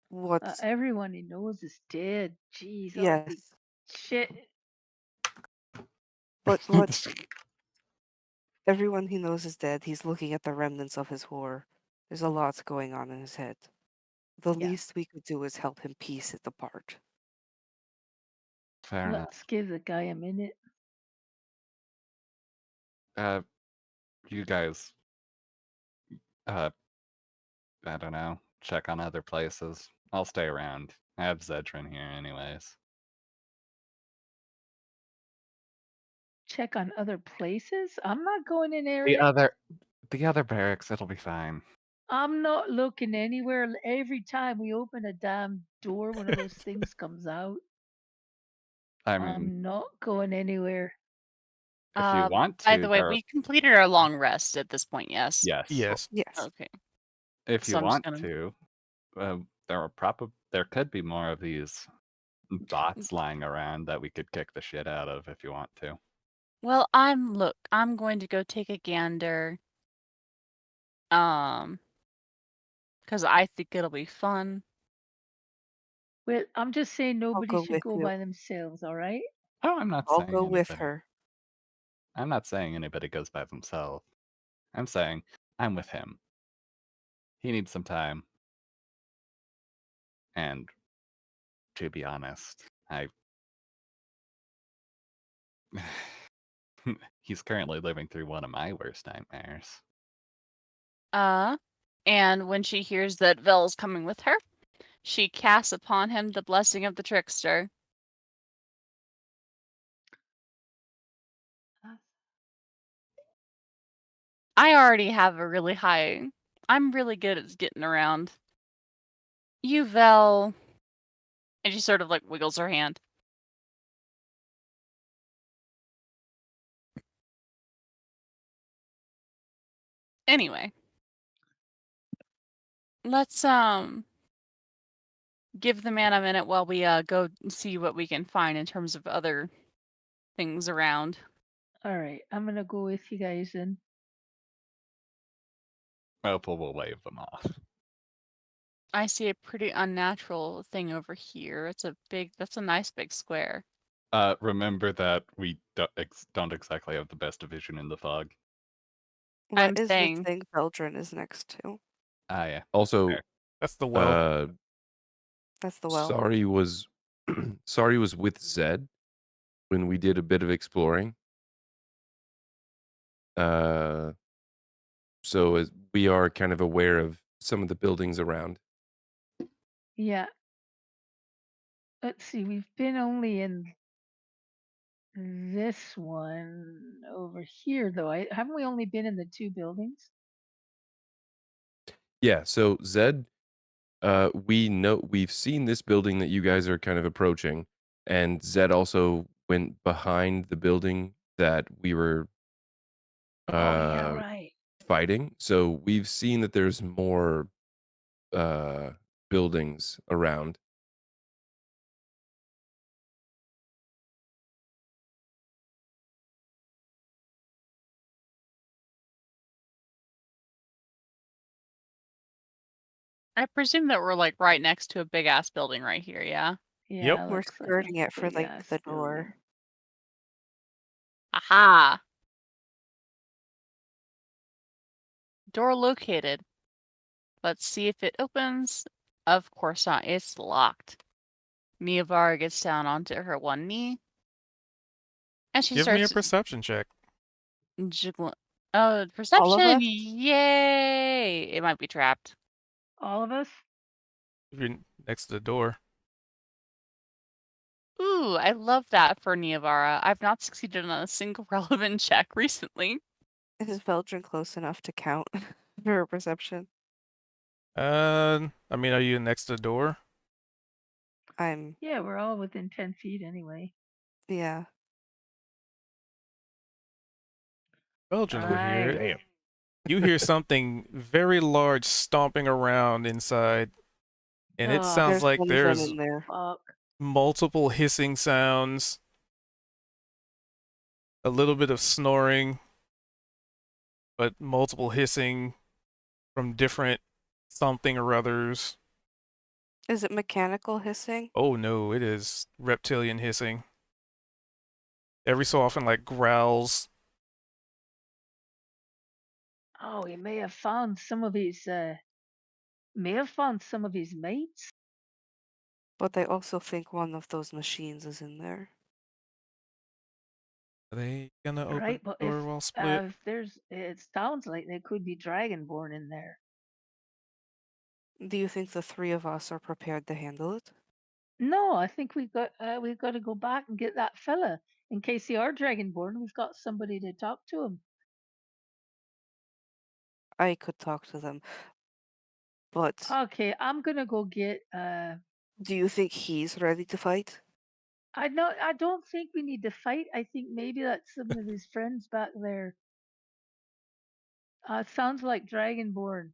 what's Everyone he knows is dead. Jeez, yes, holy shit. but what everyone he knows is dead. He's looking at the remnants of his horror. There's a lot going on in his head. The Yeah. least we could do is help him piece it apart. Fair enough. Let's give the guy a minute. You guys, I don't know, check on other places. I'll stay around. I have Zedrin here anyways. Check on other places? I'm not going in area. The other barracks, it'll be fine. I'm not looking anywhere. Every time we open a damn door, one of those things comes out. I mean, I'm not going anywhere. if you want to, By the way, there are- we completed our long rest at this point, yes? yes. Yes. Yes. Okay. If So you I'm just want gonna- to, there could be more of these bots lying around that we could kick the shit out of if you want to. Well, I'm going to go take a gander. Because I think it'll be fun. Well, I'm just saying nobody go should with go you. by themselves, all right? Oh, I'm not I'll saying go with anybody- her. I'm not saying anybody goes by themselves. I'm saying I'm with him. He needs some time. And to be honest, he's currently living through one of my worst nightmares. And when she hears that Vel's coming with her, she casts upon him the blessing of the trickster. I already have a really high. I'm really good at getting around. You, Vel. And she sort of like wiggles her hand. Anyway. Let's give the man a minute while we go see what we can find in terms of other things around. All right, I'm gonna go with you guys then. Opal will wave them off. I see a pretty unnatural thing over here. That's a nice big square. Remember that we don't exactly have the best vision in the fog. I'm What is saying- the thing Beldrin is next to? Ah, yeah. Also, Fair. That's the well. That's the well. Sorry was Sorry was with Zed when we did a bit of exploring. So as we are kind of aware of some of the buildings around. Yeah. Let's see, we've been only in this one over here, though. Haven't we only been in the two buildings? Yeah, so Zed, we've seen this building that you guys are kind of approaching, and Zed also went behind the building that we were Oh, yeah, right. fighting. So we've seen that there's more buildings around. I presume that we're like right next to a big ass building right here, yeah? Yeah, We're looks like a skirting it for like big-ass the building. door. Aha! Door located. Let's see if it opens. Of course not. It's locked. Miavara gets down onto her one knee. And she Give me a starts perception check. jiggling. Oh, perception! us? Yay! It might be trapped. All of us? If you're next to the door. Ooh, I love that for Niavara. I've not succeeded on a single relevant check recently. Is Beldrin close enough to count for her perception? I mean, are you next to the door? I'm Yeah, we're all within 10 feet anyway. yeah. Belgians would hear it. Alright. You hear something very large stomping around inside, and it Oh, sounds There's like one of them there's in there. Fuck. multiple hissing sounds. a little bit of snoring, but multiple hissing from different something or others. Is it mechanical hissing? Oh no, it is reptilian hissing. Every so often, like growls. Oh, he may have found some of his mates. But they also think one of those machines is in there. Are they gonna open Right, the but door while split? if there's, it sounds like they could be dragonborn in there. Do you think the three of us are prepared to handle it? No, I think we've got to go back and get that fella in case they are dragonborn. We've got somebody to talk to him. I could talk to them. But Okay, I'm gonna go get. do you think he's ready to fight? I don't think we need to fight. I think maybe that's some of his friends back there. Sounds like dragonborn.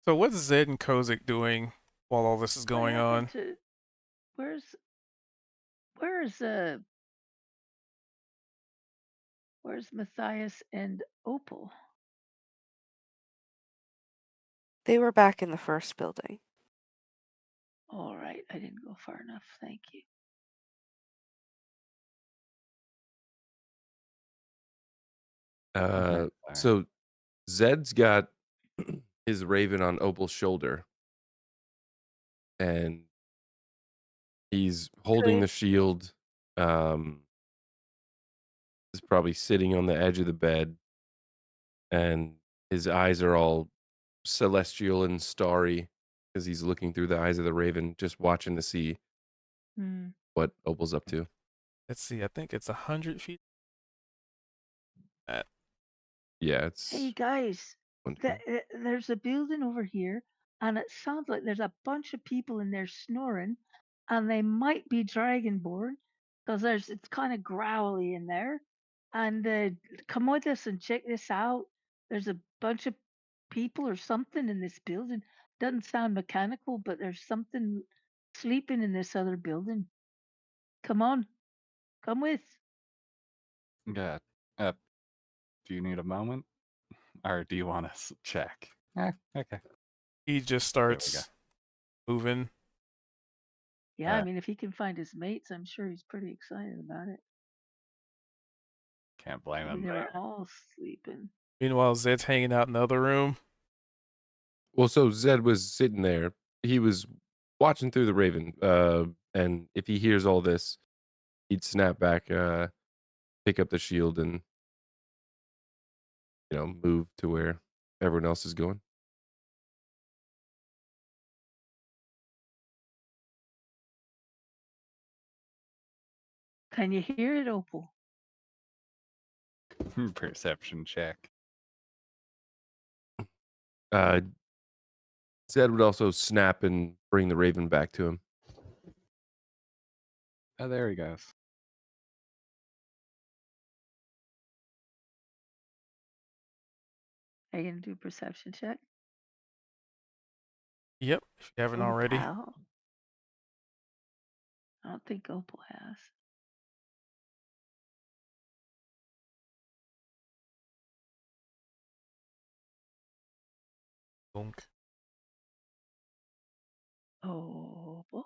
So what's Zed and Kozik doing while all this is What going on? happened to? Where's where's Matthias and Opal? They were back in the first building. All right, I didn't go far enough. Thank you. Okay, So Zed's got his raven on Opal's shoulder, and he's holding Okay. the shield. Is probably sitting on the edge of the bed, and his eyes are all celestial and starry because he's looking through the eyes of the raven, just watching to see Hmm. what Opal's up to. Let's see. I think it's 100 feet. Yeah, it's Hey guys, there's a building over here, and it sounds like there's a bunch of people in there snoring, and they might be dragonborn, because it's kind of growly in there. And come with us and check this out. There's a bunch of people or something in this building. Doesn't sound mechanical, but there's something sleeping in this other building. Come on, come with. Yeah. Do you need a moment, or do you want to check? Okay. He just There we go. starts moving. Yeah, I Alright. mean, if he can find his mates, I'm sure he's pretty excited about it. Can't blame Maybe him they were there. all sleeping. Meanwhile, Zed's hanging out in the other room. well. So Zed was sitting there. He was watching through the raven, and if he hears all this, he'd snap back, pick up the shield, and move to where everyone else is going. Can you hear it, Opal? Perception check. Zed would also snap and bring the raven back to him. Oh, there he goes. Are you gonna do a perception check? Yep, if you haven't Oh, already. pal. I don't think Opal has. Bonk. Opal.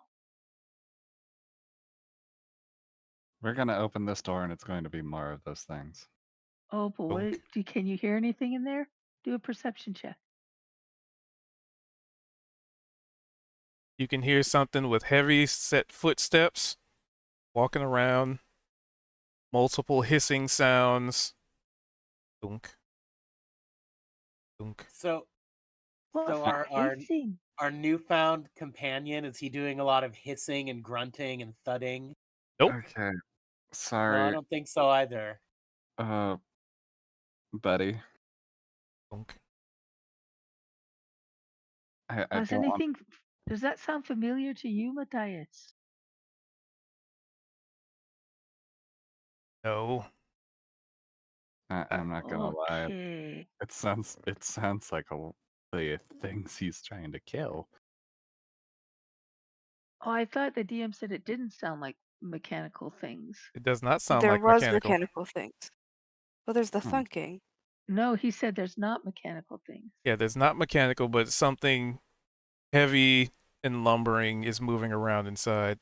We're gonna open this door, and it's going to be more of those things. Opal, Bonk. can you hear anything in there? Do a perception check. You can hear something with heavy set footsteps walking around, multiple hissing sounds. Dunk. Dunk. So What's So that our hissing? our newfound companion, is he doing a lot of hissing and grunting and thudding? Nope. Okay. No, I Sorry, don't think so either. buddy. Dunk. I Has don't want. anything? Does that sound familiar to you, Matthias? No. I'm not gonna lie. Okay. It sounds like the things he's trying to kill. Oh, I thought the DM said it didn't sound like mechanical things. It does not sound There like was mechanical. mechanical things. Well, there's the Hmm. thunking. No, he said there's not mechanical things. Yeah, there's not mechanical, but something heavy and lumbering is moving around inside.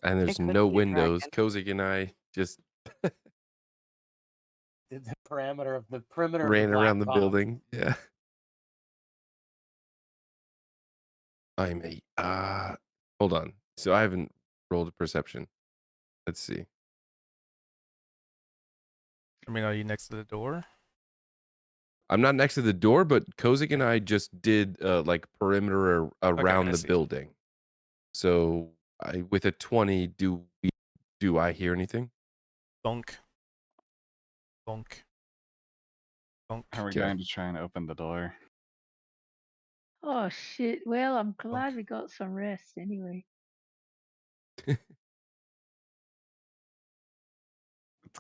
And there's It could no be a windows. dragon. Kozik and I just Did the perimeter of the ran around the black box. building. Yeah. I'm a hold on. So I haven't rolled a perception. Let's see. I mean, are you next to the door? I'm not next to the door, but Kozik and I just did like perimeter around I the see. building. So I with a 20, do I hear anything? Thunk. Thunk. Thunk. Are we Okay. going to try and open the door? Oh shit. Well, I'm glad we got some rest anyway. It's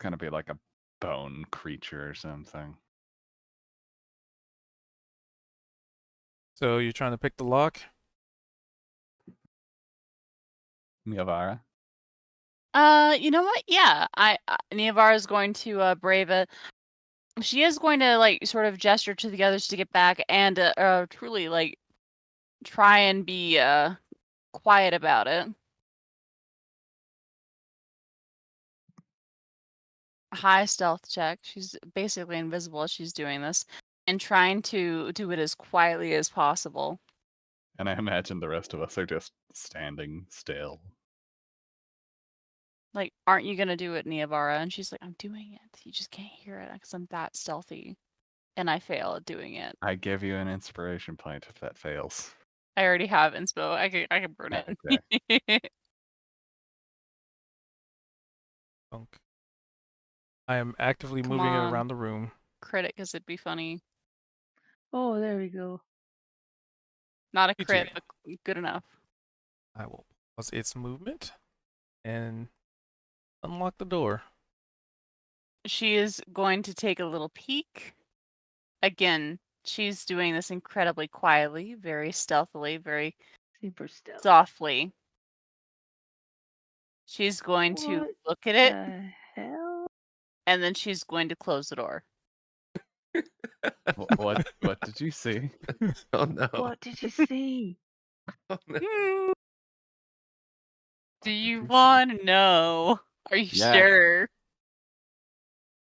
gonna be like a bone creature or something. So you're trying to pick the lock? Miavara? You know what? Yeah, Niavara is going to brave it. She is going to like sort of gesture to the others to get back and truly like try and be quiet about it. High stealth check. She's basically invisible as she's doing this and trying to do it as quietly as possible. And I imagine the rest of us are just standing still. Like, aren't you gonna do it, Niavara? And she's like, I'm doing it. You just can't hear it because I'm that stealthy. And I fail at doing it. I give you an inspiration point if that fails. I already have inspo. I can burn it. Thunk. I am actively Come moving it on. around the room. Crit it because it'd be funny. Oh, there we go. Not a You crit, too. but good enough. I will pause its movement and unlock the door. She is going to take a little peek. Again, she's doing this incredibly quietly, very stealthily, very Super stealth. softly. She's going to What look at it, the hell? and then she's going to close the door. What did you see? Oh no. What did you see? Oh, no. Do What did you you see? want to know? Are you Yes. sure?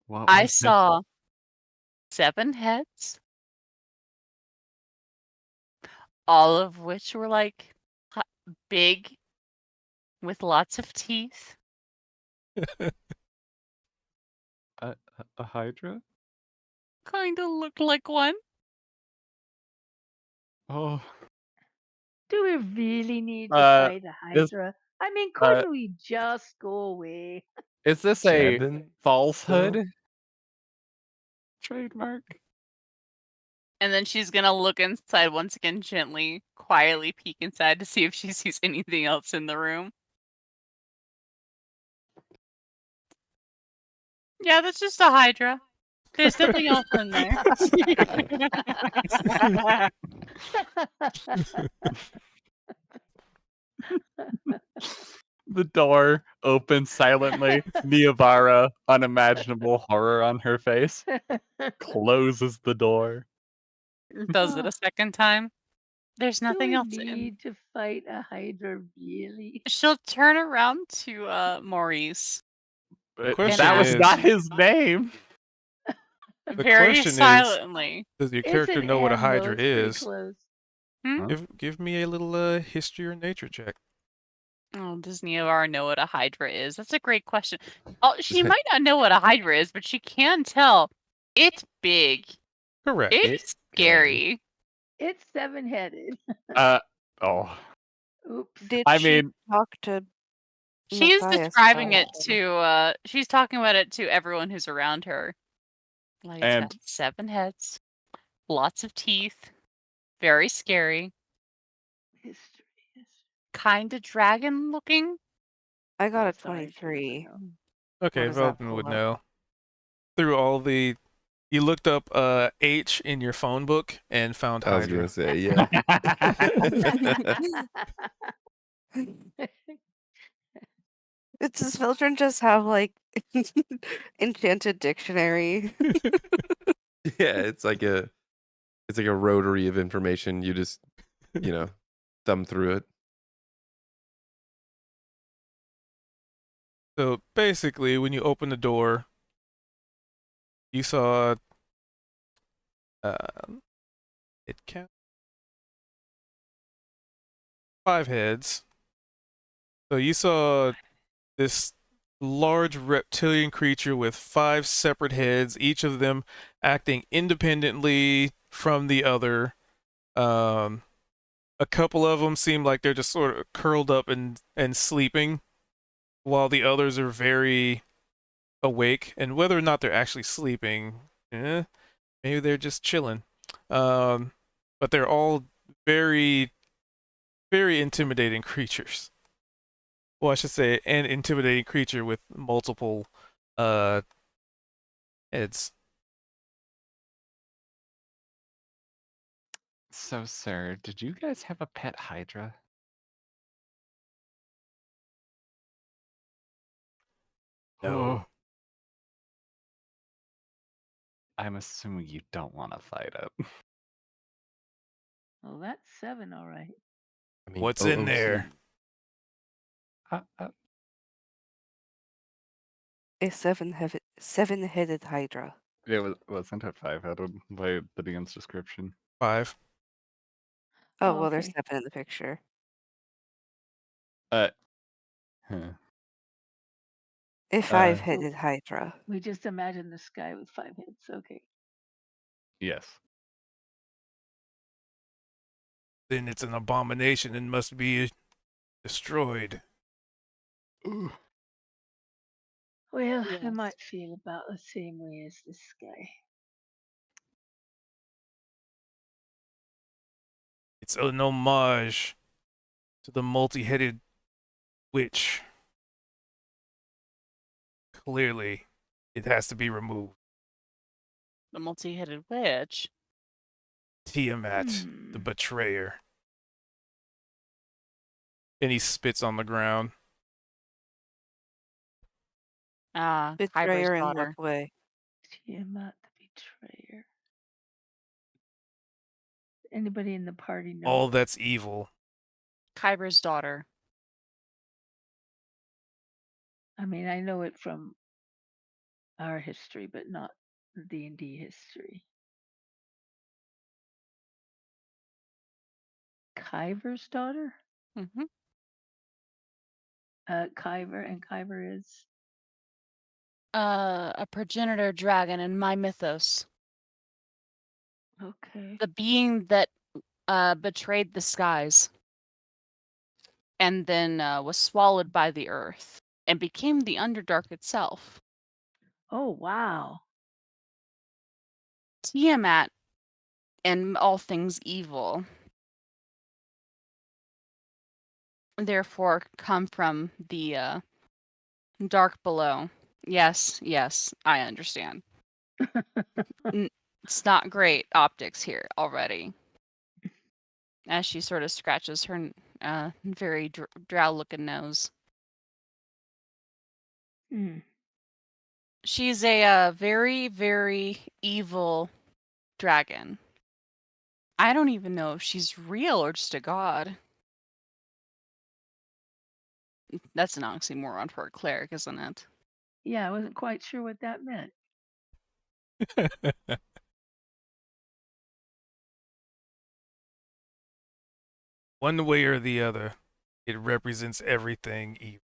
What I was it? saw 7 heads, all of which were like big with lots of teeth. A hydra? Kind of looked like one. Oh, Do we really need to Uh, fight a is- Hydra? I mean, couldn't we just go away? is this a 7? falsehood trademark? And then she's gonna look inside once again, gently, quietly peek inside to see if she sees anything else in the room. Yeah, that's just a Hydra. There's nothing else in there. The door opens silently. Niavara, unimaginable horror on her face, closes the door. Does it a second time. There's Do nothing we else in. need to fight a Hydra really? She'll turn around to Maurice. question That was is- not his name. The Very question is- silently. Does your It's character an know what a M, though, Hydra it's pretty is? close. Hmm? Give me a little history or nature check. Oh, does Niavara know what a Hydra is? That's a great question. Oh, she might not know what a Hydra is, but she can tell it's big. Correct. It's scary. It's 7-headed. Oh, Oops. Did I she mean- talk to She's Matthias describing about it to she's talking about it to everyone who's around her. Like it's And- got 7 heads, lots of teeth, very scary, History. kind of dragon looking. I got a Sorry, I should 23. know. Okay, does that Velden pull would up? know. Through all the, you looked up H in your phone book and found I was Hydra. gonna say, yeah. Does Mildred just have like enchanted dictionary? Yeah, it's like a rotary of information. You just, thumb through it. So basically, when you open the door, you saw it count 5 heads. So you saw this large reptilian creature with 5 separate heads, each of them acting independently from the other. A couple of them seem like they're just sort of curled up and sleeping, while the others are very awake. And whether or not they're actually sleeping, maybe they're just chilling. But they're all very, very intimidating creatures. Well, I should say an intimidating creature with multiple heads. So, sir, did you guys have a pet Hydra? No. I'm assuming you don't want to fight it. Well, that's 7, all right. I mean, What's in OOC. there? A seven-headed hydra. Wasn't it 5-headed by the DM's description? 5. Oh, Oh, well, there's okay. 7 in the picture. Huh. A 5-headed hydra. We just imagine the sky with 5 heads. Okay. Yes. Then it's an abomination and must be destroyed. Well, I Yes. might feel about the same way as this guy. It's an homage to the multi-headed witch. Clearly, it has to be removed. The multi-headed witch. Tiamat, the betrayer. And he spits on the ground. Ah, Kyber's Betrayer in daughter. what way? Tiamat the betrayer. Anybody in the party know? All that's evil. Kyber's daughter. I mean, I know it from our history, but not D&D history. Kyver's daughter? Mm-hmm. Kyver, and Kyver is A progenitor dragon in my mythos. okay. The being that betrayed the skies and then was swallowed by the earth and became the Underdark itself. Oh wow. Tiamat and all things evil therefore come from the dark below. Yes, I understand. It's not great optics here already. As she sort of scratches her very drow-looking nose. Hmm. She's a very, very evil dragon. I don't even know if she's real or just a god. That's an oxymoron for a cleric, isn't it? Yeah, I wasn't quite sure what that meant. One way or the other, it represents everything evil.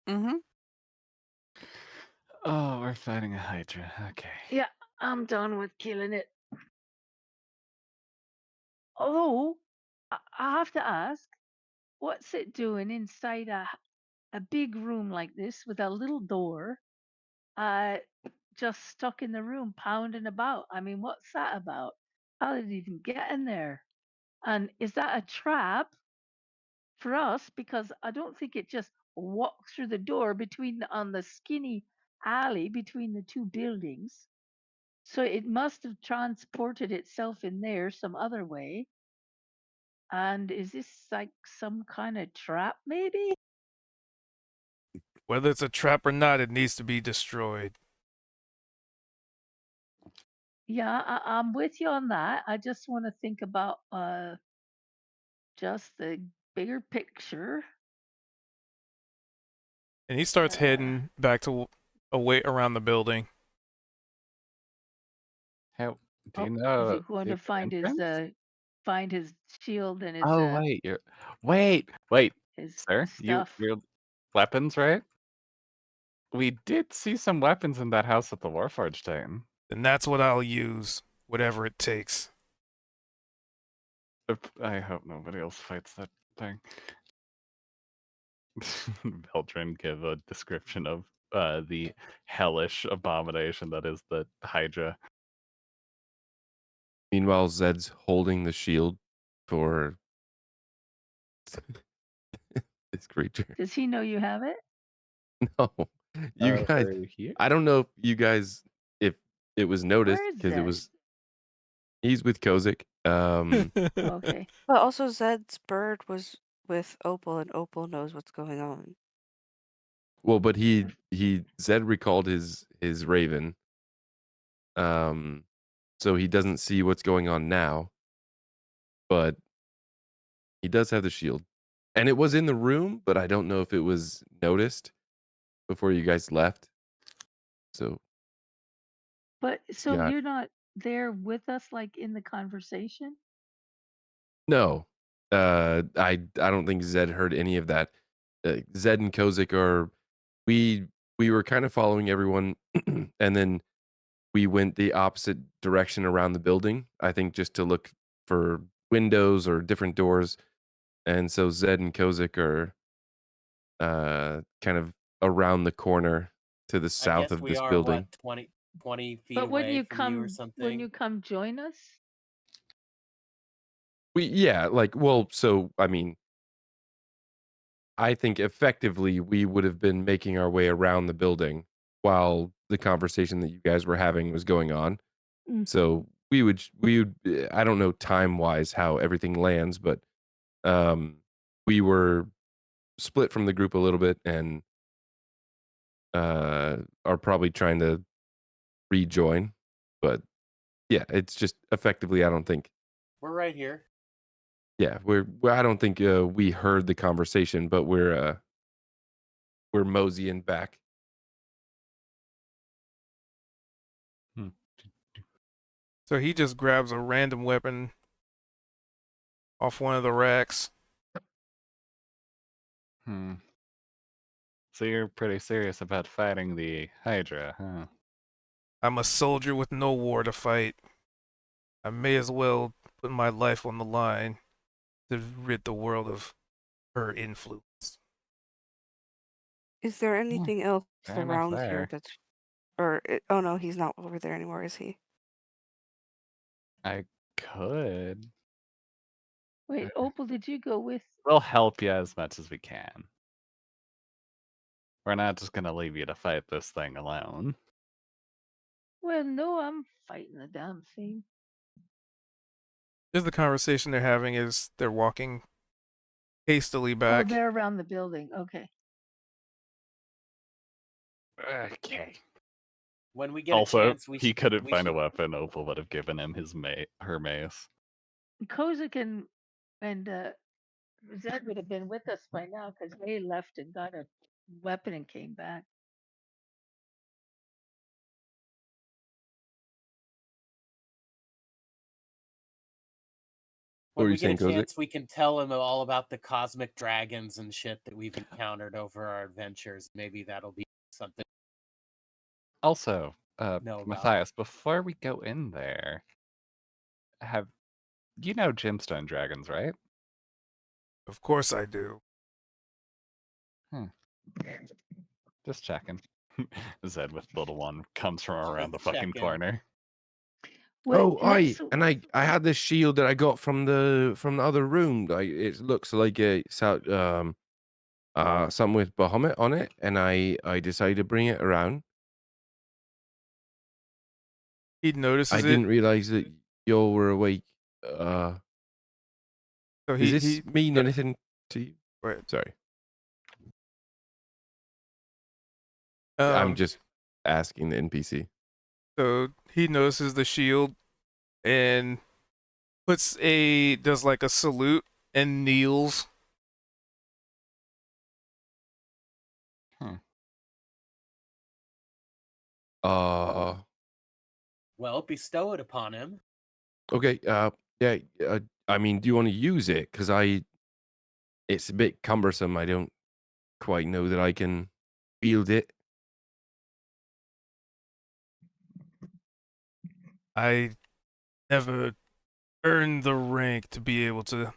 Mm-hmm. Oh, we're fighting a Hydra. Okay. Yeah, I'm done with killing it. Although, I have to ask, what's it doing inside a big room like this with a little door? Just stuck in the room, pounding about. I mean, what's that about? How did it even get in there? And is that a trap for us? Because I don't think it just walked through the door on the skinny alley between the two buildings. So it must have transported itself in there some other way. And is this like some kind of trap, maybe? Whether it's a trap or not, it needs to be destroyed. Yeah, I'm with you on that. I just want to think about just the bigger picture. And he starts Uh, heading back to away around the building. Hey, do you Is know he going the to find his shield and his Oh wait, wait, his sir. stuff? Your weapons, right? We did see some weapons in that house at the Warforged Titan. And that's what I'll use, whatever it takes. I hope nobody else fights that thing. Beltran give a description of the hellish abomination that is the Hydra. Meanwhile, Zed's holding the shield for this creature. Does he know you have it? No, you guys. Are you here? I don't know if it was noticed Where is because it Zed? was. He's with Kozik. Okay. But also Zed's bird was with Opal, and Opal knows what's going on. Well, but Zed recalled his raven. So he doesn't see what's going on now, but he does have the shield, and it was in the room, but I don't know if it was noticed before you guys left. So But so got- you're not there with us, like in the conversation? no, I don't think Zed heard any of that. Zed and Kozik are we were kind of following everyone, and then we went the opposite direction around the building. I think just to look for windows or different doors, and so Zed and Kozik are kind of around the corner to the I south guess of we this are building. what 20 feet But wouldn't away you from you or come? something. Wouldn't you come join us? So I mean, I think effectively we would have been making our way around the building while the conversation that you guys were having was going on. Mm. So we would I don't know time wise how everything lands, but we were split from the group a little bit and are probably trying to rejoin. But yeah, it's just effectively I don't think We're right here. I don't think we heard the conversation, but we're moseying back. So he just grabs a random weapon off one of the racks. So you're pretty serious about fighting the Hydra, huh? I'm a soldier with no war to fight. I may as well put my life on the line to rid the world of her influence. Is there anything else fair enough around there. here that's, oh no, he's not over there anymore, is he? I could. Wait, Opal, did you go with? We'll help you as much as we can. We're not just gonna leave you to fight this thing alone. Well, no, I'm fighting the damn thing. Just the conversation they're having is they're walking hastily Oh, back. they're around the building. Okay. Okay. When we get Also, a chance, he couldn't we find a should- weapon. Opal would have given him her mace. Kozik and Zed would have been with us by now because they left and got a weapon and came back. What When were we you get saying, a Kozik? chance, we can tell him all about the cosmic dragons and shit that we've encountered over our adventures. Maybe that'll be something. Also, Know about. Matthias, before we go in there, you know gemstone dragons, right? Of course I do. Just checking. Zed with little one comes from around the fucking Checking. corner. I had this shield that I got from the other room. It looks like it's out something with Bahamut on it, and I decided to bring it around. He notices I it. didn't realize that y'all were awake. So Does this mean anything to you? Right. Sorry. I'm Um, just asking the NPC. so he notices the shield and does like a salute and kneels. Uh, Well, bestow it upon him. okay. Yeah. I mean, do you want to use it? Because it's a bit cumbersome. I don't quite know that I can wield it. I never earned the rank to be able to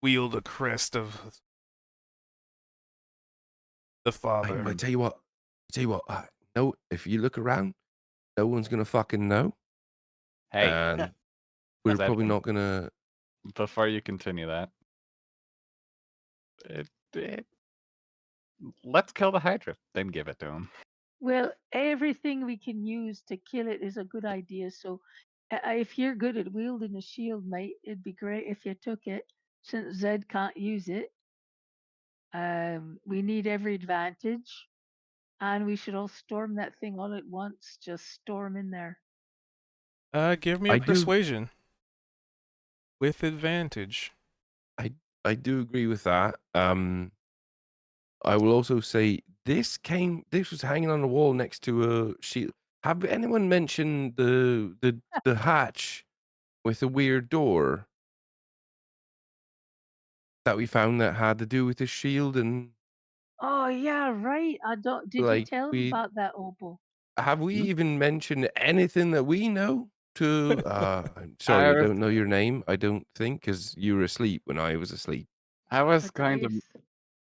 wield a crest of the father. I tell you what. No, if you look around, no one's gonna fucking know, Hey, and we're Zed, probably not gonna. before you continue that, it, let's kill the Hydra, then give it to him. Well, everything we can use to kill it is a good idea. So, if you're good at wielding a shield, mate, it'd be great if you took it. Since Zed can't use it, we need every advantage, and we should all storm that thing all at once. Just storm in there. Give me a I do. persuasion with advantage. I do agree with that. I will also say this was hanging on the wall next to a shield. Have anyone mentioned the hatch with the weird door that we found that had to do with the shield? And Oh yeah, right. I don't. Did you like, tell him about that, Opal? have we Hmm? even mentioned anything that we know to I'm sorry, I I was, don't know your name, I don't think, because you were asleep when I was asleep. I was going to, Matthias.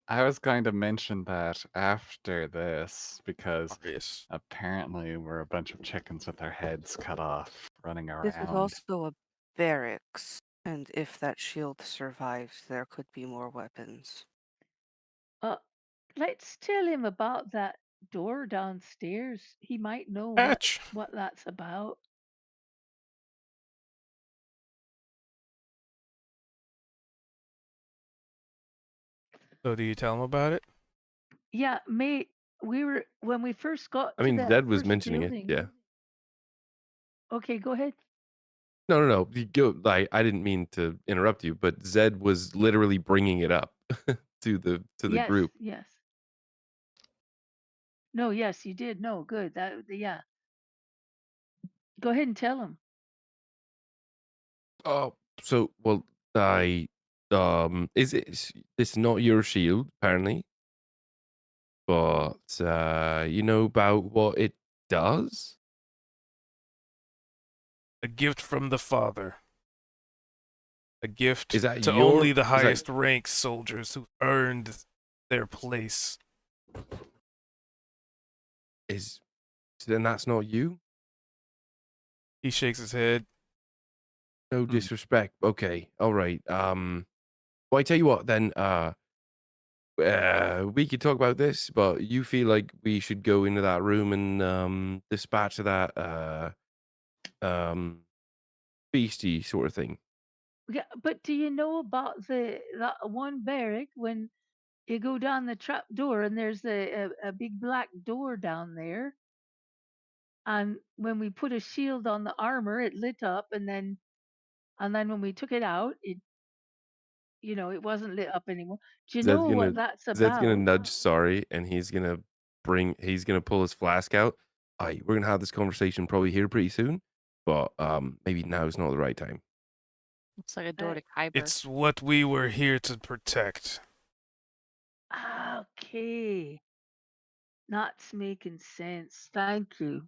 I was going to mention that after this because Yes. apparently we're a bunch of chickens with our heads cut off running This is around. also a barracks, and if that shield survives, there could be more weapons. Let's tell him about that door downstairs. He might know Hatch. what that's about. So do you tell him about it? Yeah, mate. When we first got I to mean, that Zed was first mentioning it, building. yeah. Okay, go ahead. No. You go. I didn't mean to interrupt you, but Zed was literally bringing it up to the Yes, group. yes. No, yes, you did. No, good. Yeah. Go ahead and tell him. Oh, so well, it's not your shield apparently, but you know about what it does? A gift from the father. A gift Is that to only your? the Is that highest ranked soldiers who earned their place. is? Then that's not you. He shakes his head. No disrespect. Okay, all right. Well, I tell you what, then. We could talk about this, but you feel like we should go into that room and dispatch that um beastie sort of thing. Yeah, but do you know about that one barrack when you go down the trap door and there's a big black door down there? And when we put a shield on the armor, it lit up, and then when we took it out, it wasn't lit up anymore. Do you Zed's know gonna what that's Zed's gonna about? nudge Sorry, and he's gonna pull his flask out. Alright, we're gonna have this conversation probably here pretty soon, but maybe now is not the right time. Looks like a door Uh, to Kyber. It's what we were here to protect. Okay. That's making sense. Thank you.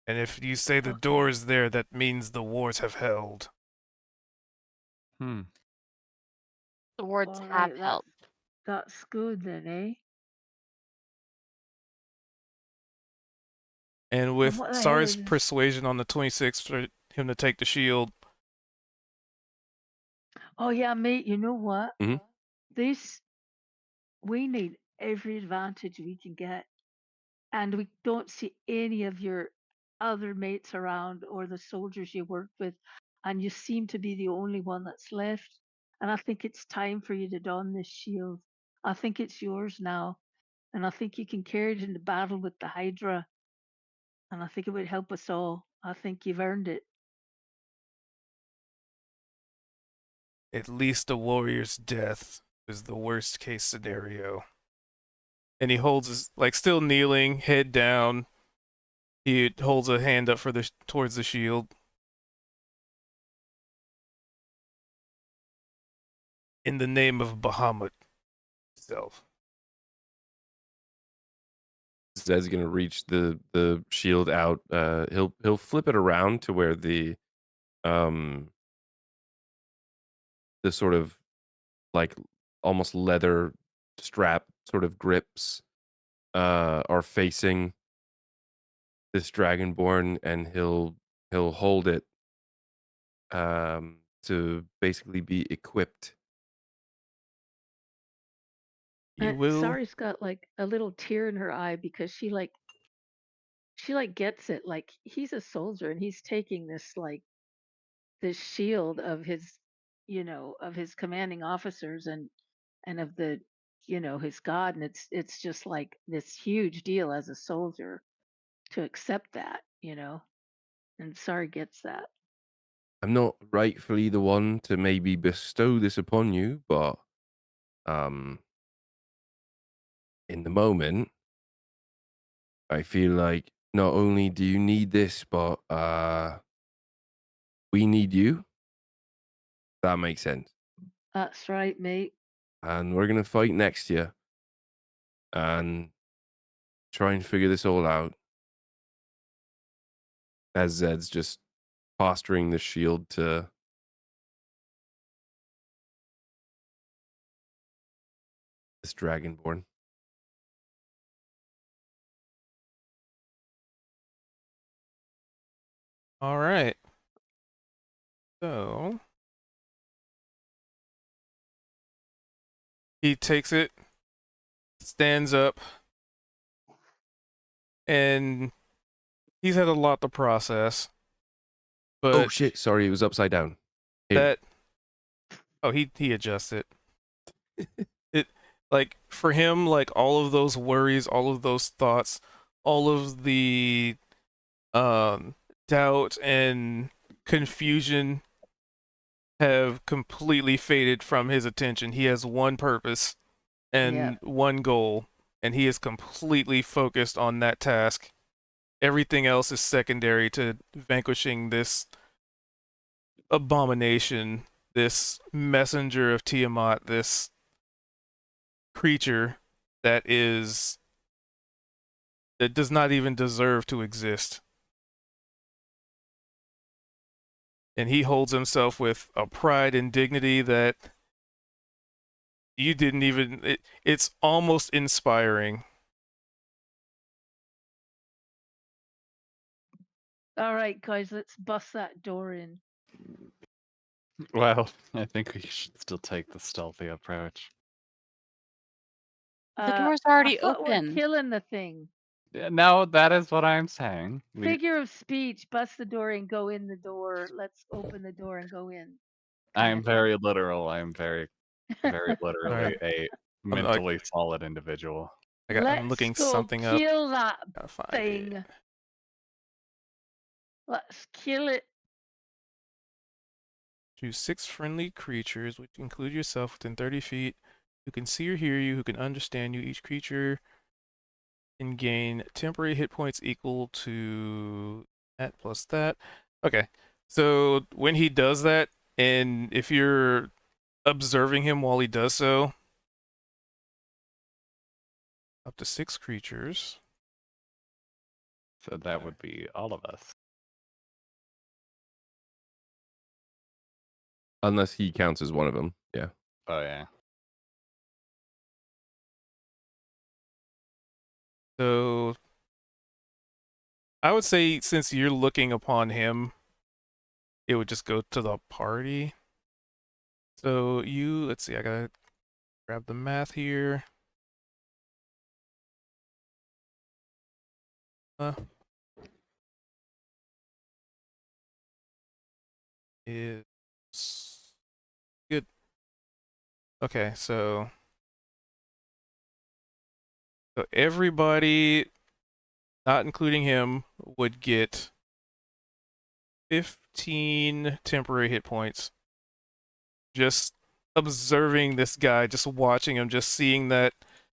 And if you say the Okay. door is there, that means the wars have held. Hmm. The words All have right, helped. that's good then, eh? And with what the hell Sar's is this? persuasion on the 26th for him to take the shield, Oh yeah, mate. You know what? Mhm. We need every advantage we can get, and we don't see any of your other mates around or the soldiers you worked with, and you seem to be the only one that's left. And I think it's time for you to don this shield. I think it's yours now. and I think you can carry it into battle with the Hydra, and I think it would help us all. I think you've earned it. At least a warrior's death is the worst case scenario. And he holds his, like, still kneeling, head down. He holds a hand up for the towards the shield. In the name of Bahamut itself. Zed's gonna reach the shield out. He'll flip it around to where the sort of like almost leather strap sort of grips are facing this dragonborn, and he'll hold it to basically be equipped. You will. Sari's got like a little tear in her eye because she like gets it. Like he's a soldier and he's taking this shield of his, of his commanding officers and of the, his god, and it's just like this huge deal as a soldier to accept that. And Sari gets that. I'm not rightfully the one to maybe bestow this upon you, but in the moment, I feel like not only do you need this, but we need you. That makes sense. That's right, mate. And we're gonna fight next year and try and figure this all out. As Zed's just posturing the shield to this dragonborn. All right. So he takes it, stands up, and he's had a lot to process. But Oh shit! Sorry, it was upside down. Here. that he adjusts it. It, like, for him, like, all of those worries, all of those thoughts, all of the doubt and confusion have completely faded from his attention. He has one purpose and Yeah. one goal, and he is completely focused on that task. Everything else is secondary to vanquishing this abomination, this messenger of Tiamat, this creature that does not even deserve to exist. And he holds himself with a pride and dignity that you didn't even it's almost inspiring. All right, guys, let's bust that door in. Well, I think we should still take the stealthy approach. The door's already I thought open. we're killing the thing. Yeah, no, that is what I'm saying. Figure of speech, bust the door and go in the door. Let's open the door and go in. I am kinda very literal. I am very, very literally Alright. a like- mentally solid individual. I'm Let's looking go something up. kill that Gotta find thing. it. Let's kill it. Choose 6 friendly creatures, which include yourself, within 30 feet, who can see or hear you, who can understand you. Each creature can gain temporary hit points equal to that plus that. Okay, so when he does that, and if you're observing him while he does so, up to 6 creatures. So that would be all of us. Unless he counts as one of them. Yeah. Oh yeah. So I would say, since you're looking upon him, it would just go to the party. So let's see, I gotta grab the math here. Is good. Okay, so So everybody, not including him, would get 15 temporary hit points. Just observing this guy, just watching him, just seeing that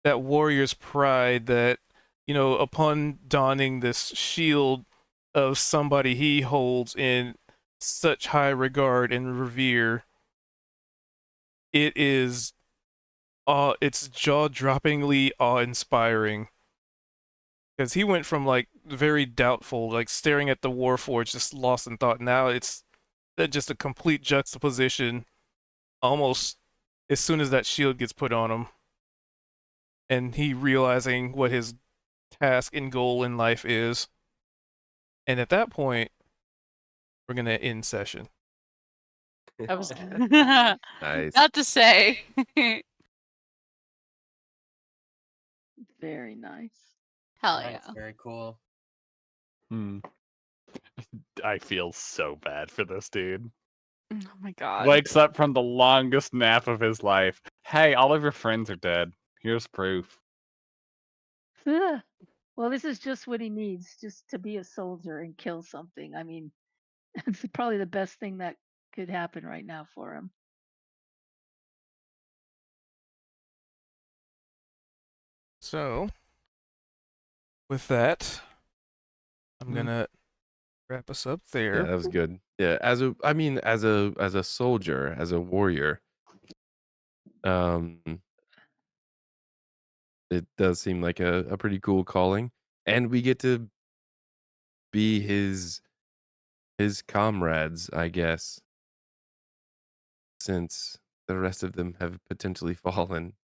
warrior's pride that, upon donning this shield of somebody he holds in such high regard and revere, it's jaw-droppingly awe-inspiring. Because he went from like very doubtful, like staring at the Warforged, just lost in thought. Now it's just a complete juxtaposition, almost as soon as that shield gets put on him, and he realizing what his task and goal in life is. And at that point, we're gonna end session. I was Nice. not to say. Very nice. Hell Nice, yeah. very cool. I feel so bad for this dude. Oh my god. Wakes up from the longest nap of his life. Hey, all of your friends are dead. Here's proof. Ugh. Well, this is just what he needs, just to be a soldier and kill something. I mean, it's probably the best thing that could happen right now for him. So, with that, I'm Hmm. gonna wrap us up Yeah, there. that was good. Yeah, as a soldier, as a warrior, it does seem like a pretty cool calling, and we get to be his comrades, I guess, since the rest of them have potentially fallen.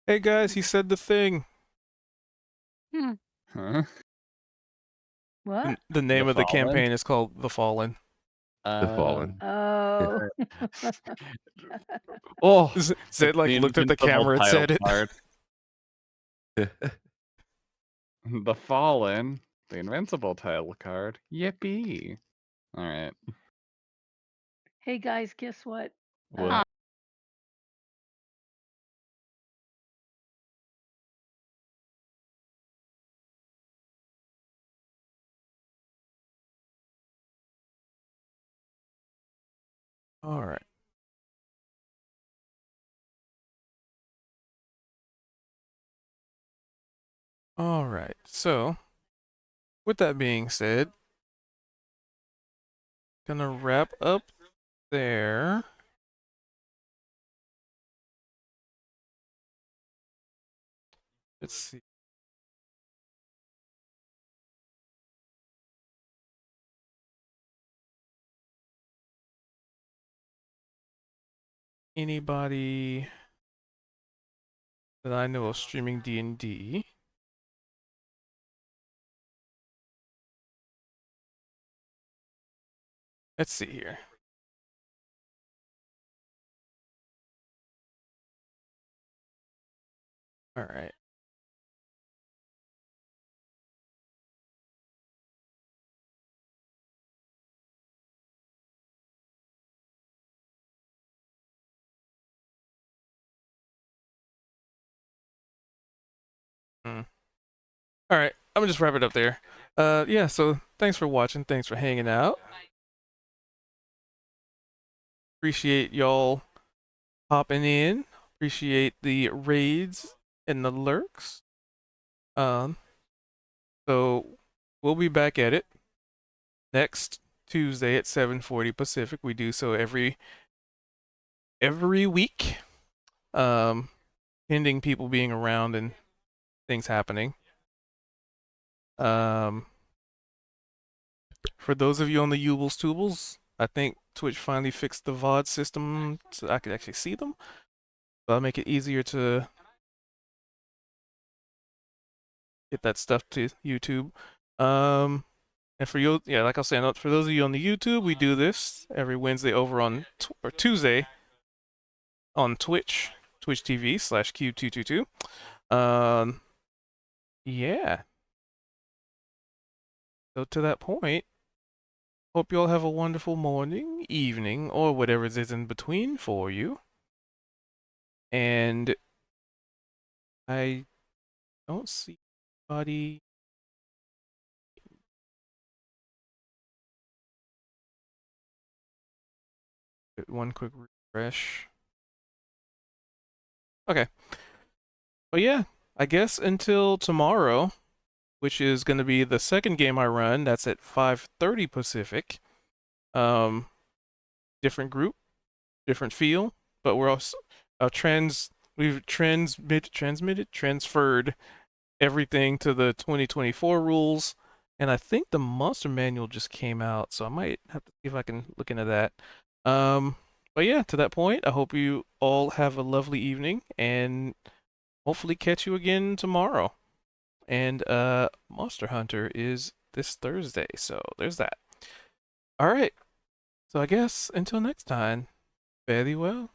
Hey guys, he said the thing. Huh? What? The name of the Fallen? campaign is called The Fallen. The fallen. Oh. Oh, Zed like the looked at the invincible camera and title said it. card. The Fallen, the invincible title card. Yippee! All right. Hey guys, guess what? What? All right. All right. So, with that being said, gonna wrap up there. Let's see. Anybody that I know of streaming D&D? Let's see here. All right. All right. I'm gonna just wrap it up there. Yeah. So thanks for watching. Thanks for hanging out. Appreciate y'all hopping in. Appreciate the raids and the lurks. So we'll be back at it next Tuesday at 7:40 Pacific. We do so every week. Pending people being around and things happening. For those of you on the Yubles Tubles, I think Twitch finally fixed the VOD system so I could actually see them. That'll make it easier to get that stuff to YouTube. And for you, yeah, like I was saying, for those of you on the YouTube, we do this every Wednesday over on or Tuesday on Twitch TV/Q222. Yeah. So to that point, hope you all have a wonderful morning, evening, or whatever it is in between for you. And I don't see anybody. One quick refresh. Okay. But yeah, I guess until tomorrow, which is going to be the second game I run. That's at 5:30 Pacific. Different group, different feel, but we're also we've transferred everything to the 2024 rules, and I think the monster manual just came out, so I might have to see if I can look into that. But yeah, to that point, I hope you all have a lovely evening, and hopefully catch you again tomorrow. And Monster Hunter is this Thursday, so there's that. All right. So I guess until next time, fare thee well.